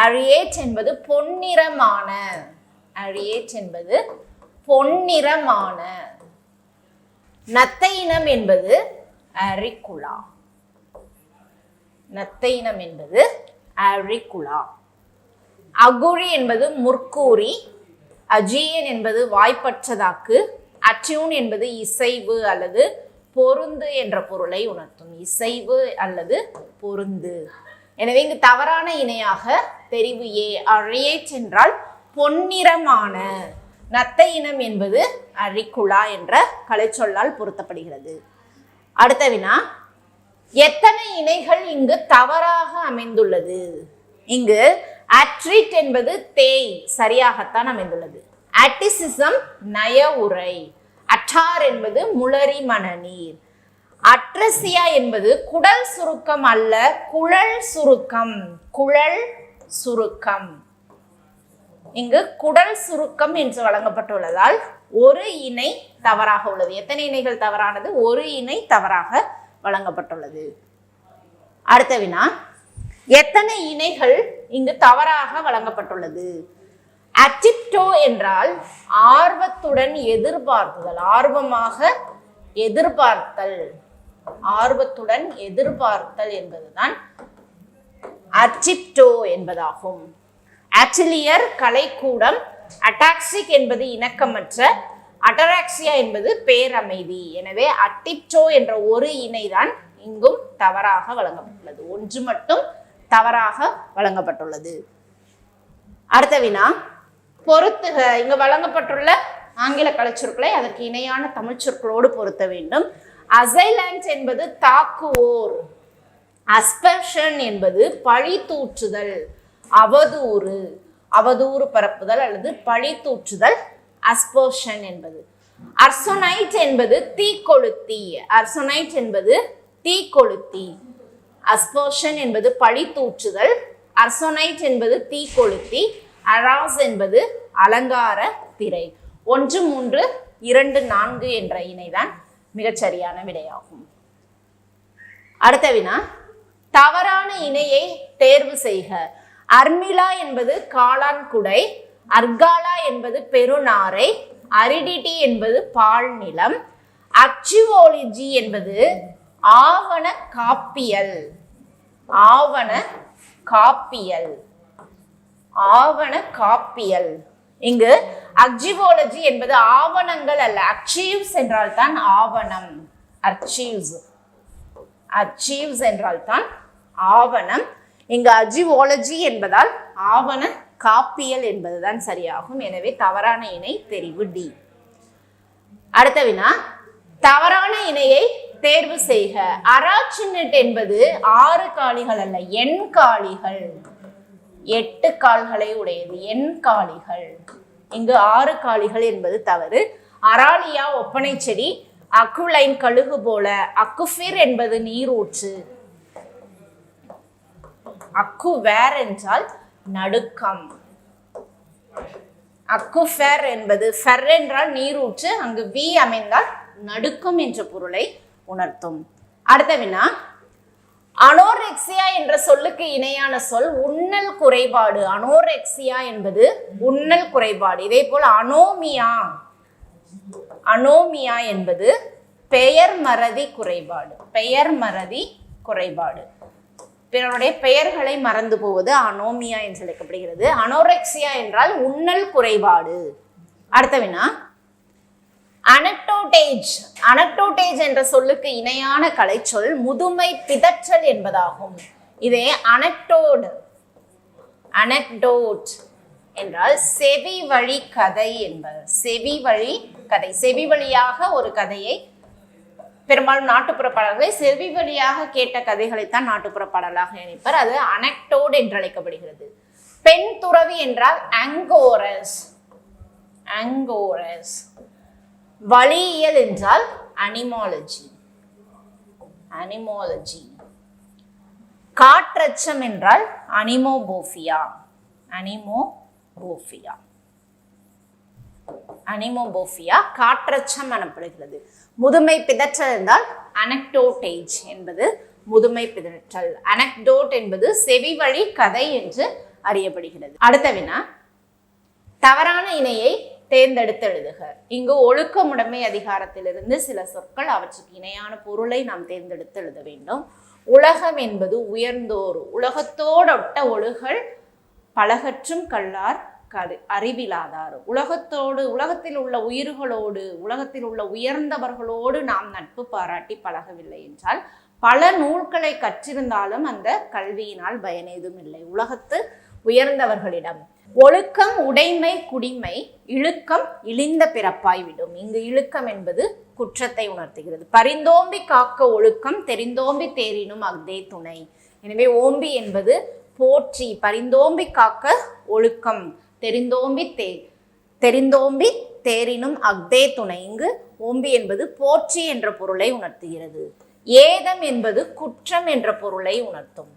அரியேட் என்பது பொன்னிறமான, அரியேட் என்பது பொன்னிறமான. நத்தை இனம் என்பது அரிகுலா, நத்தை இனம் என்பது அரிகுலா. அகுரி என்பது முற்கூறி, அஜியன் என்பது வாய்ப்பற்றதாக்கு, அட்யூன் என்பது இசைவு அல்லது பொருந்து என்ற பொருளை உணர்த்தும், இசைவு அல்லது பொருந்து. எனவே இங்கு தவறான இணையாக தெரிவு ஏ, அரியேட் என்றால் பொன்னிறமான. நத்தை இனம் என்பது அரிகுலா என்ற கலைச்சொல்லால் பொருத்தப்படுகிறது. அடுத்த வினா, எத்தனை இணைகள் இங்கு தவறாக அமைந்துள்ளது? இங்கு அட்ரிட் என்பது தேய், சரியாகத்தான் அமைந்துள்ளது. அட்டிசிசம் நய உரை. அட்டார் என்பது முளரி மணநீர். அட்ரசியா என்பது குடல் சுருக்கம் அல்ல, குழல் சுருக்கம், குழல் சுருக்கம். இங்கு குடல் சுருக்கம் என்று வழங்கப்பட்டுள்ளதால் ஒரு இணை தவறாக உள்ளது. எத்தனை இணைகள் தவறானது? ஒரு இணை தவறாக வழங்கப்பட்டுள்ளது. அடுத்த வினா, எத்தனை இணைகள் இங்கு தவறாக வழங்கப்பட்டுள்ளது? அட்டிப்டோ என்றால் ஆர்வத்துடன் எதிர்பார்த்தல், ஆர்வமாக எதிர்பார்த்தல், ஆர்வத்துடன் எதிர்பார்த்தல் என்பதுதான் அட்டிப்டோ என்பதாகும். அட்டிலியர் கலைக்கூடம். அட்டாக்சிக் என்பது இணக்கமற்ற, அட்டராக்சியா என்பது பேரமைதி. எனவே அட்டிப்டோ என்ற ஒரு இணைதான் இங்கும் தவறாக வழங்கப்பட்டுள்ளது, ஒன்று மட்டும் தவறாக வழங்கப்பட்டுள்ளது. அடுத்த வினா, பொருத்துக. இங்கு வழங்கப்பட்டுள்ள ஆங்கில கலைச்சொற்களை அதற்கு இணையான தமிழ் சொற்களோடு பொருத்த வேண்டும். அசைலண்ட் என்பது தாக்குவோர், அஸ்பர்ஷன் என்பது பழி தூற்றுதல், அவதூறு, அவதூறு பரப்புதல் அல்லது பழி தூற்றுதல், அஸ்பர்ஷன் என்பது. அர்சோனைட் என்பது தீக்கொளுத்தி, அர்சோனைட் என்பது தீக்கொளுத்தி. அஸ்பர்ஷன் என்பது பழி தூற்றுதல், அர்சோனைட் என்பது தீக்கொளுத்தி, அராஸ் என்பது அலங்கார திரை. 1, 3, 2, 4 என்ற இணைதான் மிகச்சரியான விடையாகும். அடுத்த வினா, தவறான இணையை தேர்வு செய்க. அர்மிலா என்பது காளான் குடை, அர்காலா என்பது பெருநாரை, அரிடிட்டி என்பது பால் நிலம், அக்சிவோலஜி என்பது ஆவண காப்பியல், ஆவண காப்பியல், ஆவண காப்பியல். இங்கு அக்ஜிவோலஜி என்பது ஆவணங்கள் அல்ல, அச்சீவ்ஸ் என்றால் தான் ஆவணம், அச்சீவ்ஸ், அச்சீவ்ஸ் என்றால் தான் ஆவணம். இங்கு அஜிவோலஜி என்பதால் ஆவண காப்பியல் என்பதுதான் சரியாகும். எனவே தவறான இணை தெரிவு டி. அடுத்த வினா, தவறான இணையை தேர்வு செய்க. அராச்சினட் என்பது 6 காலிகள் அல்ல, எண்காலிகள், 8 கால்களை உடையது, எண்காலிகள். இங்கு 6 காலிகள் என்பது தவறு. அராலியா ஒப்பனை செடி, அக்குலைன் கழுகு போல, அக்குஃபிர் என்பது நீரூற்று, அக்கு வேர் என்றால் நடுக்கம், அக்குஃபெர் என்பது ஃபெர் என்றால் நீரூற்று, அங்கு வி அமைந்தால் நடுக்கம் என்ற பொருளை உணர்த்தும். அடுத்த வினா, அனோரெக்சியா என்ற சொல்லுக்கு இணையான சொல் உண்ணல் குறைபாடு. அனோரெக்சியா என்பது உண்ணல் குறைபாடு. இதே போல் அனோமியா அனோமியா என்பது பெயர் மறதி குறைபாடு. பெயர் மறதி குறைபாடு, பிறருடைய பெயர்களை மறந்து போவது அனோமியா என்று அழைக்கப்படுகிறது. அனோரெக்சியா என்றால் உண்ணல் குறைபாடு. அடுத்த வினா அனக்டோடேஜ். அனக்டோடேஜ் என்ற சொல்லுக்கு இணையான கலைச்சொல் முதுமை பிதற்றல் என்பதாகும். இதே அனக்டோட், அனக்டோட் என்றால் செவி வழி கதை என்பது. செவி வழி கதை, செவி வழியாக ஒரு கதையை, பெரும்பாலும் நாட்டுப்புற பாடல்களை செவி வழியாக கேட்ட கதைகளைத்தான் நாட்டுப்புற பாடலாக நினைப்பர். அது அனக்டோட் என்று அழைக்கப்படுகிறது. பெண் துறவி என்றால் அங்கோரஸ், அங்கோரஸ். வழியியல் என்றால் அனிமாலஜி, அனிமாலஜி. காற்றச்சம் என்றால் அனிமோபோபியா, அனிமோபோபியா, அனிமோபோபியா காற்றச்சம் எனப்படுகிறது. முதுமை பிதற்றல் என்றால் அனக்டோடேஜ் என்பது முதுமை பிதற்றல். அனக்டோட் என்பது செவி வழி கதை என்று அறியப்படுகிறது. அடுத்த வினா தவறான இணையை தேர்ந்தெடுத்து எழுதுக. இங்கு ஒழுக்கமுடைமை அதிகாரத்திலிருந்து சில சொற்கள், அவற்றுக்கு இணையான பொருளை நாம் தேர்ந்தெடுத்து எழுத வேண்டும். உலகம் என்பது உயர்ந்தோர், உலகத்தோடொட்ட ஒழுகல் பலகற்றும் கல்லார் அறிவிலாதார். உலகத்தோடு, உலகத்தில் உள்ள உயிர்களோடு, உலகத்தில் உள்ள உயர்ந்தவர்களோடு நாம் நட்பு பாராட்டி பழகவில்லை என்றால் பல நூல்களை கற்றிருந்தாலும் அந்த கல்வியினால் பயனேதும் இல்லை. உலகத்து உயர்ந்தவர்களிடம் ஒழுக்கம் உடைமை குடிமை, இழுக்கம் இழிந்த பிறப்பாய் விடும். இங்கு இழுக்கம் என்பது குற்றத்தை உணர்த்துகிறது. பரிந்தோம்பி காக்க ஒழுக்கம், தெரிந்தோம்பி தேரினும் அஃதே துணை. எனவே ஓம்பி என்பது போற்றி, பரிந்தோம்பி காக்க ஒழுக்கம், தெரிந்தோம்பி தேரினும் அஃதே துணை. இங்கு ஓம்பி என்பது போற்றி என்ற பொருளை உணர்த்துகிறது. ஏதம் என்பது குற்றம் என்ற பொருளை உணர்த்தும்.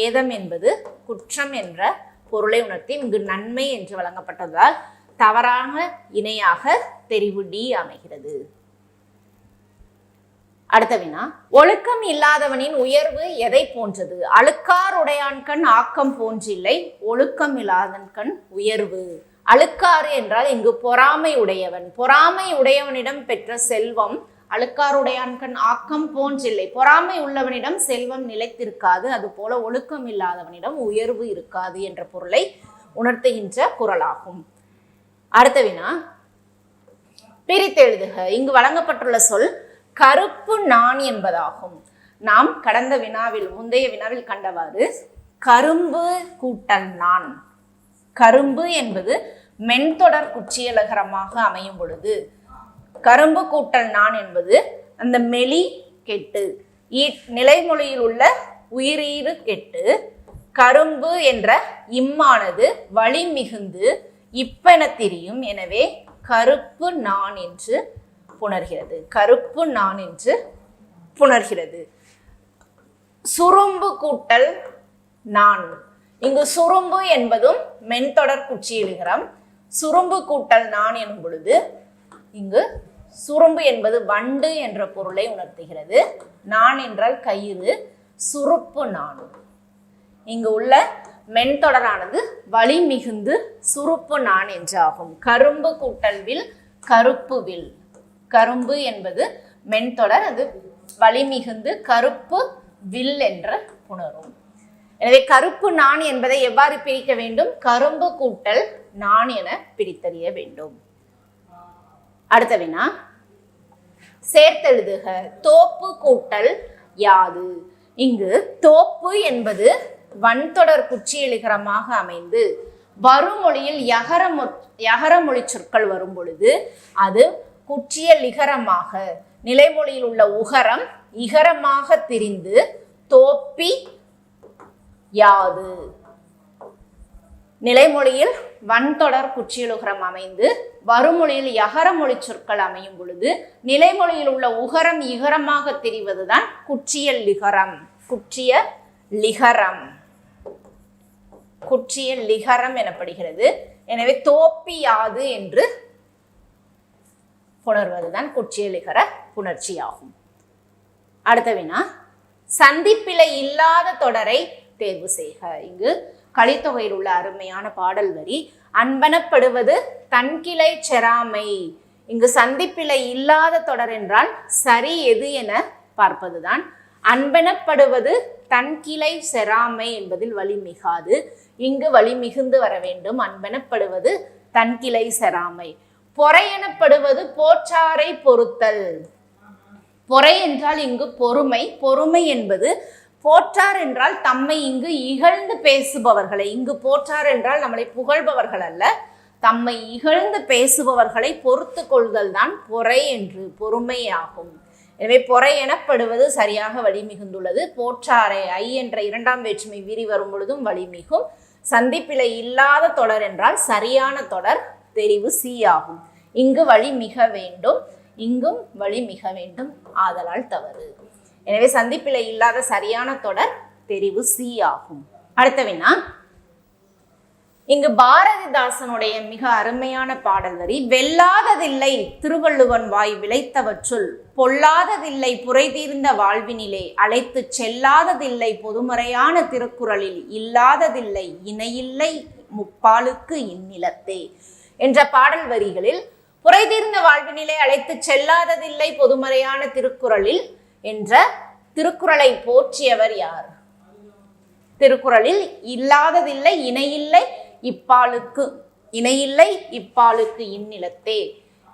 ஏதம் என்பது குற்றம் என்ற பொருளை உணர்த்தி இங்கு நன்மை என்று வழங்கப்பட்டதால் தவறான இணையாக தெரிவு டி அமைகிறது. அடுத்த வினா ஒழுக்கம் இல்லாதவனின் உயர்வு எதை போன்றது? அழுக்கார் உடையான்கண் ஆக்கம் போன்றில்லை, ஒழுக்கம் இல்லாதன்கண் உயர்வு. அழுக்காறு என்றால் இங்கு பொறாமை உடையவன். பொறாமை உடையவனிடம் பெற்ற செல்வம் அழுக்காருடையான்கண் ஆக்கம் போன்றில்லை. பொறாமை உள்ளவனிடம் செல்வம் நிலைத்திருக்காது, அதுபோல ஒழுக்கம் இல்லாதவனிடம் உயர்வு இருக்காது என்ற பொருளை உணர்த்துகின்ற குறளாகும். அடுத்த வினா பிரித்து எழுதுக. இங்கு வழங்கப்பட்டுள்ள சொல் கருப்பு நான் என்பதாகும். நாம் கடந்த வினாவில், முந்தைய வினாவில் கண்டவாறு கரும்பு கூட்டல் நான். கரும்பு என்பது மென்தொடர் குற்றியலகரமாக அமையும் பொழுது கரும்பு கூட்டல் நான் என்பது அந்த மெலி கெட்டு, நிலைமொழியில் உள்ள உயிரீறு கெட்டு, கரும்பு என்ற இம்மானது வழி மிகுந்து இப்பென திரியும். எனவே கருப்பு நான் என்று புணர்கிறது. கருப்பு நான் என்று புணர்கிறது. சுரும்பு கூட்டல் நான். இங்கு சுரும்பு என்பதும் மென்தொடர் குற்றியலிகரம். சுரும்பு கூட்டல் நான் எனும் பொழுது இங்கு சுரும்பு என்பது வண்டு என்ற பொருளை உணர்த்துகிறது. நான் என்றால் கயிறு, சுருப்பு நான். இங்கு உள்ள மென்தொடரானது வலி மிகுந்து சுருப்பு நான் என்றாகும். கரும்பு கூட்டல் வில், கருப்பு வில். கரும்பு என்பது மென்தொடர், அது வலி மிகுந்து கருப்பு வில் என்ற புணரும். எனவே கருப்பு நான் என்பதை எவ்வாறு பிரிக்க வேண்டும்? கரும்பு கூட்டல் நான் என பிரித்தறிய வேண்டும். அடுத்த வினா சேர்த்தெழுதுக. தோப்பு கூட்டல் யாது. இங்கு தோப்பு என்பது வன்தொடர் குற்றியலிகரமாக அமைந்து வருமொழியில் யகர மொழி சொற்கள் வரும் பொழுது அது குற்றியலிகரமாக, நிலைமொழியில் உள்ள உகரம் இகரமாக திரிந்து தோப்பி யாது. நிலைமொழியில் வன்தொடர் குற்றியலுகரம் அமைந்து வருமொழியில் யகர மொழி சொற்கள் அமையும் பொழுது நிலைமொழியில் உள்ள உகரம் இகரமாக தெரிவதுதான் குற்றியலிகரம். குற்றியலிகரம் எனப்படுகிறது. எனவே தோப்பி யாது என்று புணர்வதுதான் குற்றியலிகர புணர்ச்சியாகும். அடுத்த வினா சந்திப்பிழை இல்லாத தொடரை தேர்வு செய்க. இங்கு கலித்தொகையில் உள்ள அருமையான பாடல் வரி, அன்பனப்படுவது தன்கிளை செராமை. இங்கு சந்திப்பிழை இல்லாத தொடர் என்றால் சரி எது என பார்ப்பதுதான். அன்பெனப்படுவது தன்கிளை செராமை என்பதில் வழி மிகாது. இங்கு வழி மிகுந்து வர வேண்டும். அன்பெனப்படுவது தன்கிளை செராமை. பொறை எனப்படுவது போற்றாரை பொறுத்தல். பொறை என்றால் இங்கு பொறுமை. பொறுமை என்பது போற்றார் என்றால் தம்மை இங்கு இகழ்ந்து பேசுபவர்களை, இங்கு போற்றார் என்றால் நம்மளை புகழ்பவர்கள் அல்ல, தம்மை இகழ்ந்து பேசுபவர்களை பொறுத்து கொள்தல் தான் பொறை என்று பொறுமையாகும். எனவே பொறை எனப்படுவது சரியாக வழிமிகுந்துள்ளது. போற்றாரை ஐ என்ற இரண்டாம் வேற்றுமை விரி வரும் பொழுதும் வழிமிகும். சந்திப்பிழை இல்லாத தொடர் என்றால் சரியான தொடர், தெரிவு சி ஆகும். இங்கு வழி மிக வேண்டும், இங்கும் வழி மிக வேண்டும், ஆதலால் தவறு. எனவே சந்திப்பிழை இல்லாத சரியான தொடர் தெரிவு சி ஆகும். அடுத்த வினா, இங்கு பாரதிதாசனுடைய மிக அருமையான பாடல் வரி, வெல்லாததில்லை திருவள்ளுவன் வாய் விளைத்தவற்றுள் பொல்லாததில்லை புரைதீர்ந்த வாழ்வினிலே அழைத்து செல்லாததில்லை பொதுமறையான திருக்குறளில் இல்லாததில்லை இணையில்லை முப்பாலுக்கு இந்நிலத்தே என்ற பாடல் வரிகளில் புரைதீர்ந்த வாழ்வினிலே அழைத்து செல்லாததில்லை பொதுமறையான திருக்குறளில் என்ற திருக்குறளை போற்றியவர் யார்? திருக்குறளில் இல்லாததில்லை இணையில்லை இப்பாலுக்கு இணையில்லை இப்பாலுக்கு இந்நிலத்தே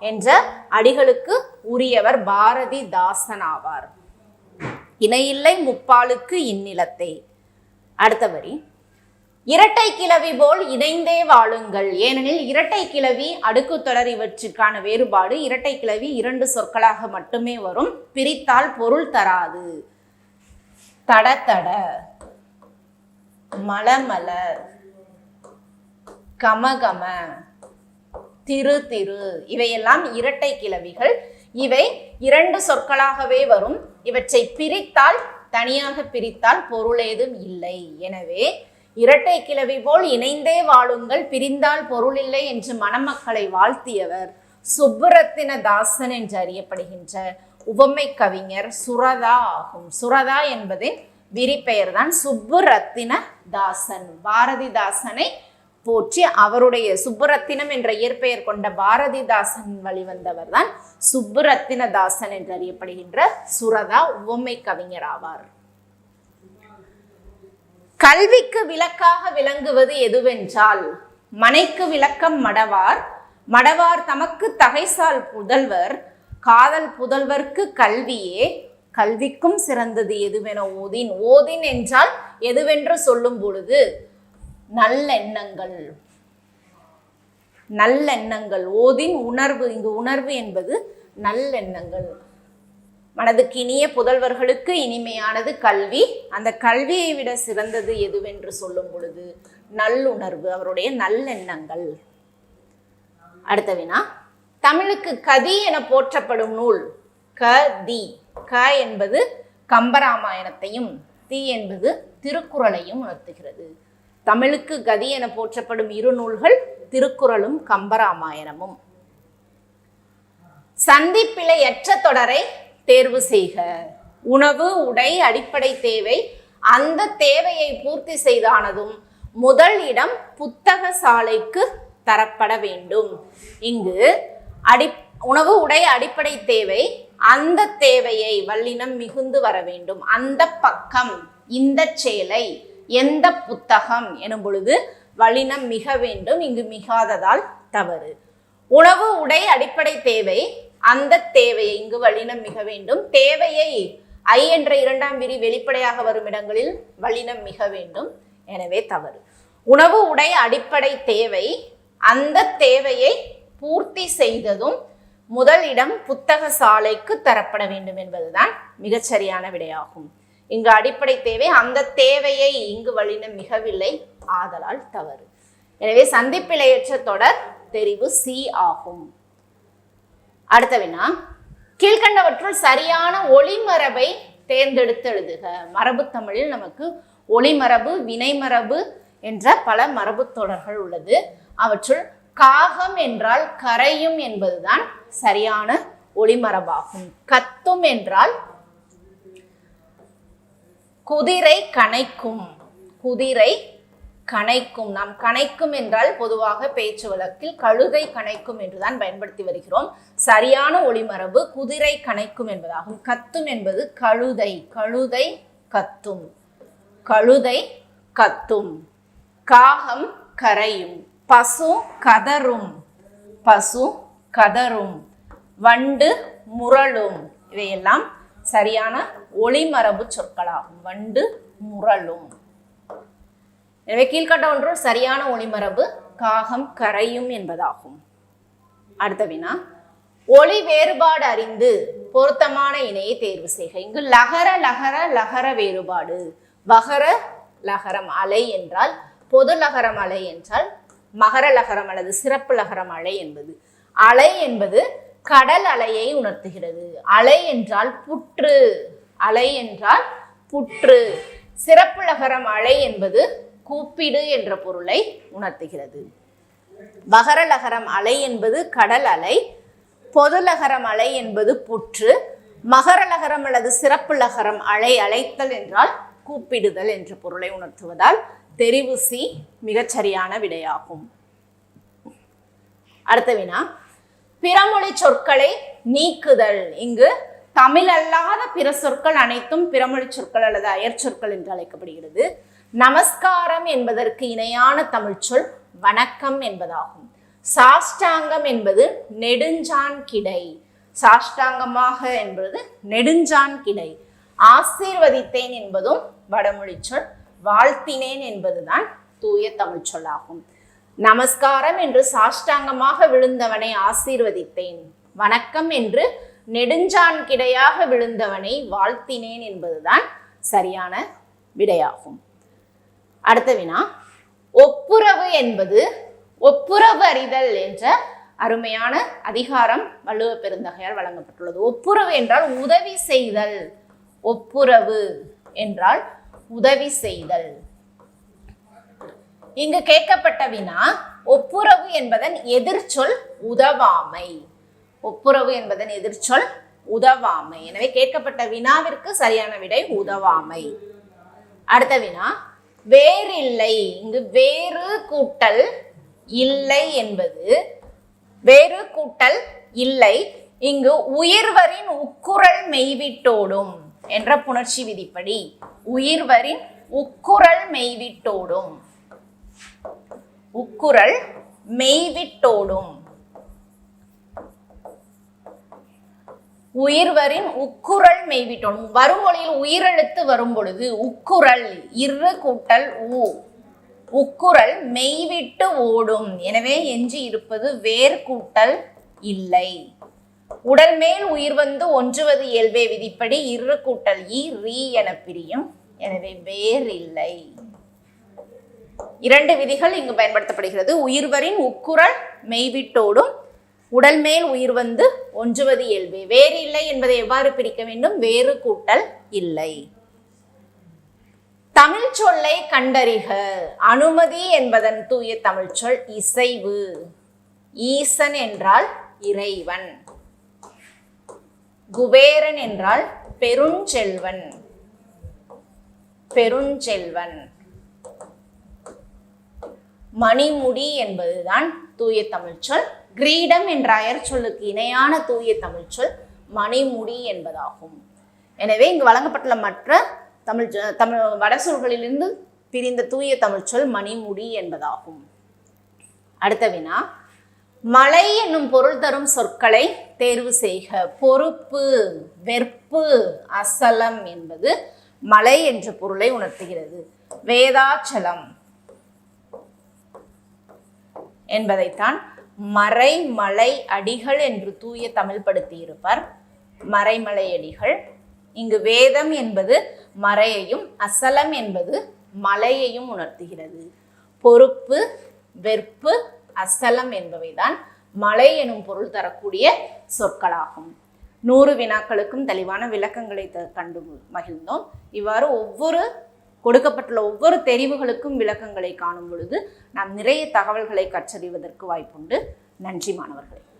என்ற அடிகளுக்கு உரியவர் பாரதிதாசன் ஆவார். இணையில்லை முப்பாலுக்கு இந்நிலத்தே. அடுத்த வரி, இரட்டை கிளவி போல் இணைந்தே வாழுங்கள். ஏனெனில் இரட்டை கிளவி அடுக்கு தொடர் இவற்றுக்கான வேறுபாடு, இரட்டை கிளவி இரண்டு சொற்களாக மட்டுமே வரும், பிரித்தால் பொருள் தராது. தட தட, மலமல, கமகம, திரு திரு இவையெல்லாம் இரட்டை கிளவிகள். இவை இரண்டு சொற்களாகவே வரும். இவற்றை பிரித்தால், தனியாக பிரித்தால் பொருள் ஏதும் இல்லை. எனவே இரட்டை கிளவி போல் இணைந்தே வாழுங்கள், பிரிந்தால் பொருள் இல்லை என்று மணமக்களை வாழ்த்தியவர் சுப்புரத்தின தாசன் என்று அறியப்படுகின்ற உவமை கவிஞர் சுரதா ஆகும். சுரதா என்பதின் விரிப்பெயர் தான் சுப்புரத்தின தாசன். பாரதிதாசனை போற்றி அவருடைய சுப்புரத்தினம் என்ற இயற்பெயர் கொண்ட பாரதிதாசன் வழிவந்தவர் தான் சுப்புரத்தின தாசன் என்று அறியப்படுகின்ற சுரதா உவமை கவிஞர் ஆவார். கல்விக்கு விளக்காக விளங்குவது எதுவென்றால் மனைக்கு விளக்கம் மடவார், மடவார் தமக்கு தகைசால் புதல்வர், காதல் புதல்வர்க்கு கல்வியே, கல்விக்கும் சிறந்தது எதுவென ஓதின். ஓதின் என்றால் எதுவென்று சொல்லும் பொழுது நல்லெண்ணங்கள். நல்லெண்ணங்கள் ஓதின் உணர்வு. இங்கு உணர்வு என்பது நல்லெண்ணங்கள். மனதுக்கு இனிய புதல்வர்களுக்கு இனிமையானது கல்வி. அந்த கல்வியை விட சிறந்தது எதுவென்று சொல்லும் பொழுது நல்லுணர்வு, அவருடைய நல்லெண்ணங்கள். அடுத்த வினா, தமிழுக்கு கதி என போற்றப்படும் நூல் கதி. க என்பது கம்பராமாயணத்தையும் தி என்பது திருக்குறளையும் உணர்த்துகிறது. தமிழுக்கு கதி என போற்றப்படும் இரு நூல்கள் திருக்குறளும் கம்பராமாயணமும். சந்திப்பிழையற்ற தொடரை தேர்வு செய்க. உணவு உடை அடிப்படை தேவை. அந்த தேவையை பூர்த்தி செய்தானதும் முதல் இடம் புத்தக சாலைக்கு தரப்பட வேண்டும். இங்கு உணவு உடை அடிப்படை தேவை, அந்த தேவையை வல்லினம் மிகுந்து வர வேண்டும். அந்த பக்கம், இந்த சேலை, எந்த புத்தகம் எனும் பொழுது வல்லினம் மிக வேண்டும். இங்கு மிகாததால் தவறு. உணவு உடை அடிப்படை தேவை, அந்த தேவையை, இங்கு வல்லினம் மிக வேண்டும். தேவையை ஐ என்ற இரண்டாம் விரி வெளிப்படையாக வரும் இடங்களில் வல்லினம் மிக வேண்டும். எனவே தவறு. உணவு உடை அடிப்படை தேவை, அந்த தேவையை பூர்த்தி செய்ததும் முதல் இடம் புத்தக சாலைக்கு தரப்பட வேண்டும் என்பதுதான் மிகச்சரியான விடையாகும். இங்கு அடிப்படை தேவை, அந்த தேவையை இங்கு வல்லினம் மிகவில்லை, ஆதலால் தவறு. எனவே சந்திப்பிழையற்ற தொடர் தெரிவு சி ஆகும். அடுத்த வினா, கீழ்கண்டவற்றுள் சரியான ஒளிமரபை தேர்ந்தெடுத்து எழுதுக. மரபு தமிழில் நமக்கு ஒளிமரபு, வினைமரபு என்ற பல மரபு தொடர்கள் உள்ளது. அவற்றுள் காகம் என்றால் கரையும் என்பதுதான் சரியான ஒளிமரபாகும். கத்தும் என்றால் குதிரை கனைக்கும், குதிரை கணைக்கும். நாம் கணைக்கும் என்றால் பொதுவாக பேச்சு வழக்கில் கழுதை கணைக்கும் என்றுதான் பயன்படுத்தி வருகிறோம். சரியான ஒளிமரபு குதிரை கணைக்கும் என்பதாகும். கத்தும் என்பது கழுதை. கழுதை கத்தும். கழுதை கத்தும். காகம் கரையும். பசு கதரும். பசு கதரும். வண்டு முரளும். இவையெல்லாம் சரியான ஒளிமரபு சொற்களாகும். வண்டு முரளும். எனவே கீழ்கண்ட ஒன்று சரியான ஒளிமரபு காகம் கரையும் என்பதாகும். அடுத்த வினா, ஒளி வேறுபாடு அறிந்து பொருத்தமான இணையை தேர்வு செய்க. இங்கு லகர லகர லகர வேறுபாடு. வகர லகரம் அலை என்றால், பொது லகரம் அலை என்றால், மகர லகரம் அல்லது சிறப்பு லகரம் அலை என்பது. அலை என்பது கடல் அலையை உணர்த்துகிறது. அலை என்றால் புற்று. அலை என்றால் புற்று. சிறப்பு லகரம் அலை என்பது கூப்பிடு என்ற பொருளை உணர்த்துகிறது. மகர லகரம் அலை என்பது கடல் அலை. பொது லகரம் அலை என்பது புற்று. மகர லகரம் அல்லது சிறப்பு லகரம் அலை அழைத்தல் என்றால் கூப்பிடுதல் என்ற பொருளை உணர்த்துவதால் தெரிவு சி மிகச்சரியான விடையாகும். அடுத்த வினா, பிறமொழி சொற்களை நீக்குதல். இங்கு தமிழ் அல்லாத பிற சொற்கள் அனைத்தும் பிறமொழி சொற்கள் அல்லது அயற் சொற்கள் என்று அழைக்கப்படுகிறது. நமஸ்காரம் என்பதற்கு இணையான தமிழ் சொல் வணக்கம் என்பதாகும். சாஷ்டாங்கம் என்பது நெடுஞ்சான் கிடை. சாஷ்டாங்கமாக என்பது நெடுஞ்சான் கிடை. ஆசீர்வதித்தேன் என்பதும் வடமொழி சொல். வாழ்த்தினேன் என்பதுதான் தூய தமிழ் சொல்லாகும். நமஸ்காரம் என்று சாஷ்டாங்கமாக விழுந்தவனை ஆசீர்வதித்தேன். வணக்கம் என்று நெடுஞ்சான் கிடையாக விழுந்தவனை வாழ்த்தினேன் என்பதுதான் சரியான விடையாகும். அடுத்த வினா, ஒப்புரவு என்பது ஒப்புரவு அறிதல் என்ற அருமையான அதிகாரம் வள்ளுவ பெருந்தகையால் வழங்கப்பட்டுள்ளது. ஒப்புரவு என்றால் உதவி செய்தல். ஒப்புரவு என்றால் உதவி செய்தல். இங்கு கேட்கப்பட்ட வினா, ஒப்புரவு என்பதன் எதிர்ச்சொல் உதவாமை. ஒப்புரவு என்பதன் எதிர்ச்சொல் உதவாமை. எனவே கேட்கப்பட்ட வினாவிற்கு சரியான விடை உதவாமை. அடுத்த வினா, வேறில்லை. இங்கு வேறு கூட்டல் இல்லை என்பது வேறு கூட்டல் இல்லை. இங்கு உயிர்வரின் உக்குரல் மெய்விட்டோடும் என்ற புணர்ச்சி விதிப்படி உயிர்வரின் உக்குரல் மெய்விட்டோடும். உக்குரல் மெய்விட்டோடும். உயிர்வரின் உக்குரல் மெய்விட்டோடும். வருமொழியில் உயிரெழுத்து வரும் பொழுது உக்குரல் இரு கூட்டல் ஊ. உக்குரல் மெய்விட்டு ஓடும். எனவே எஞ்சி இருப்பது வேர் கூட்டல் இல்லை. உடல் மேல் உயிர் வந்து ஒன்றுவது இயல்பே விதிப்படி இரு கூட்டல் ஈ ரீ என பிரியும். எனவே வேர் இல்லை. இரண்டு விதிகள் இங்கு பயன்படுத்தப்படுகிறது. உயிர்வரின் உக்குரல் மெய்விட்டோடும். உடல் மேல் உயிர் வந்து ஒன்றுவது இயல்பே. வேறு இல்லை என்பதை எவ்வாறு பிரிக்க வேண்டும்? வேறு கூட்டல் இல்லை. தமிழ் சொல்லை கண்டறிக. அனுமதி என்பதன் தூய தமிழ் சொல் இசைவு. ஈசன் என்றால் இறைவன். குபேரன் என்றால் பெருஞ்செல்வன். பெருஞ்செல்வன். மணிமுடி என்பதுதான் தூய தமிழ் சொல். கிரீடம் என்ற அயற் சொல்லுக்கு இணையான தூய தமிழ் சொல் மணிமுடி என்பதாகும். எனவே இங்கு வழங்கப்பட்டுள்ள மற்ற தமிழ் வடசொல்களிலிருந்து பிரிந்த தூய தமிழ் சொல் மணிமுடி என்பதாகும். அடுத்த வினா, மலை என்னும் பொருள் தரும் சொற்களை தேர்வு செய்க. பொறுப்பு, வெற்பு, அசலம் என்பது மலை என்ற பொருளை உணர்த்துகிறது. வேதாச்சலம் என்பதைத்தான் மறைமலை அடிகள் என்று தூய தமிழ் படுத்தி இருப்பார். மறைமலை அடிகள். இங்கு வேதம் என்பது மறையையும் அசலம் என்பது மலையையும் உணர்த்துகிறது. பொறுப்பு, வெற்பு, அசலம் என்பவைதான் மலை எனும் பொருள் தரக்கூடிய சொற்களாகும். 100 வினாக்களுக்கும் தெளிவான விளக்கங்களை கண்டு மகிழ்ந்தோம். இவ்வாறு கொடுக்கப்பட்டுள்ள ஒவ்வொரு தெரிவுகளுக்கும் விளக்கங்களை காணும் பொழுது நாம் நிறைய தகவல்களை கற்றறிவதற்கு வாய்ப்புண்டு. நன்றி மாணவர்களே.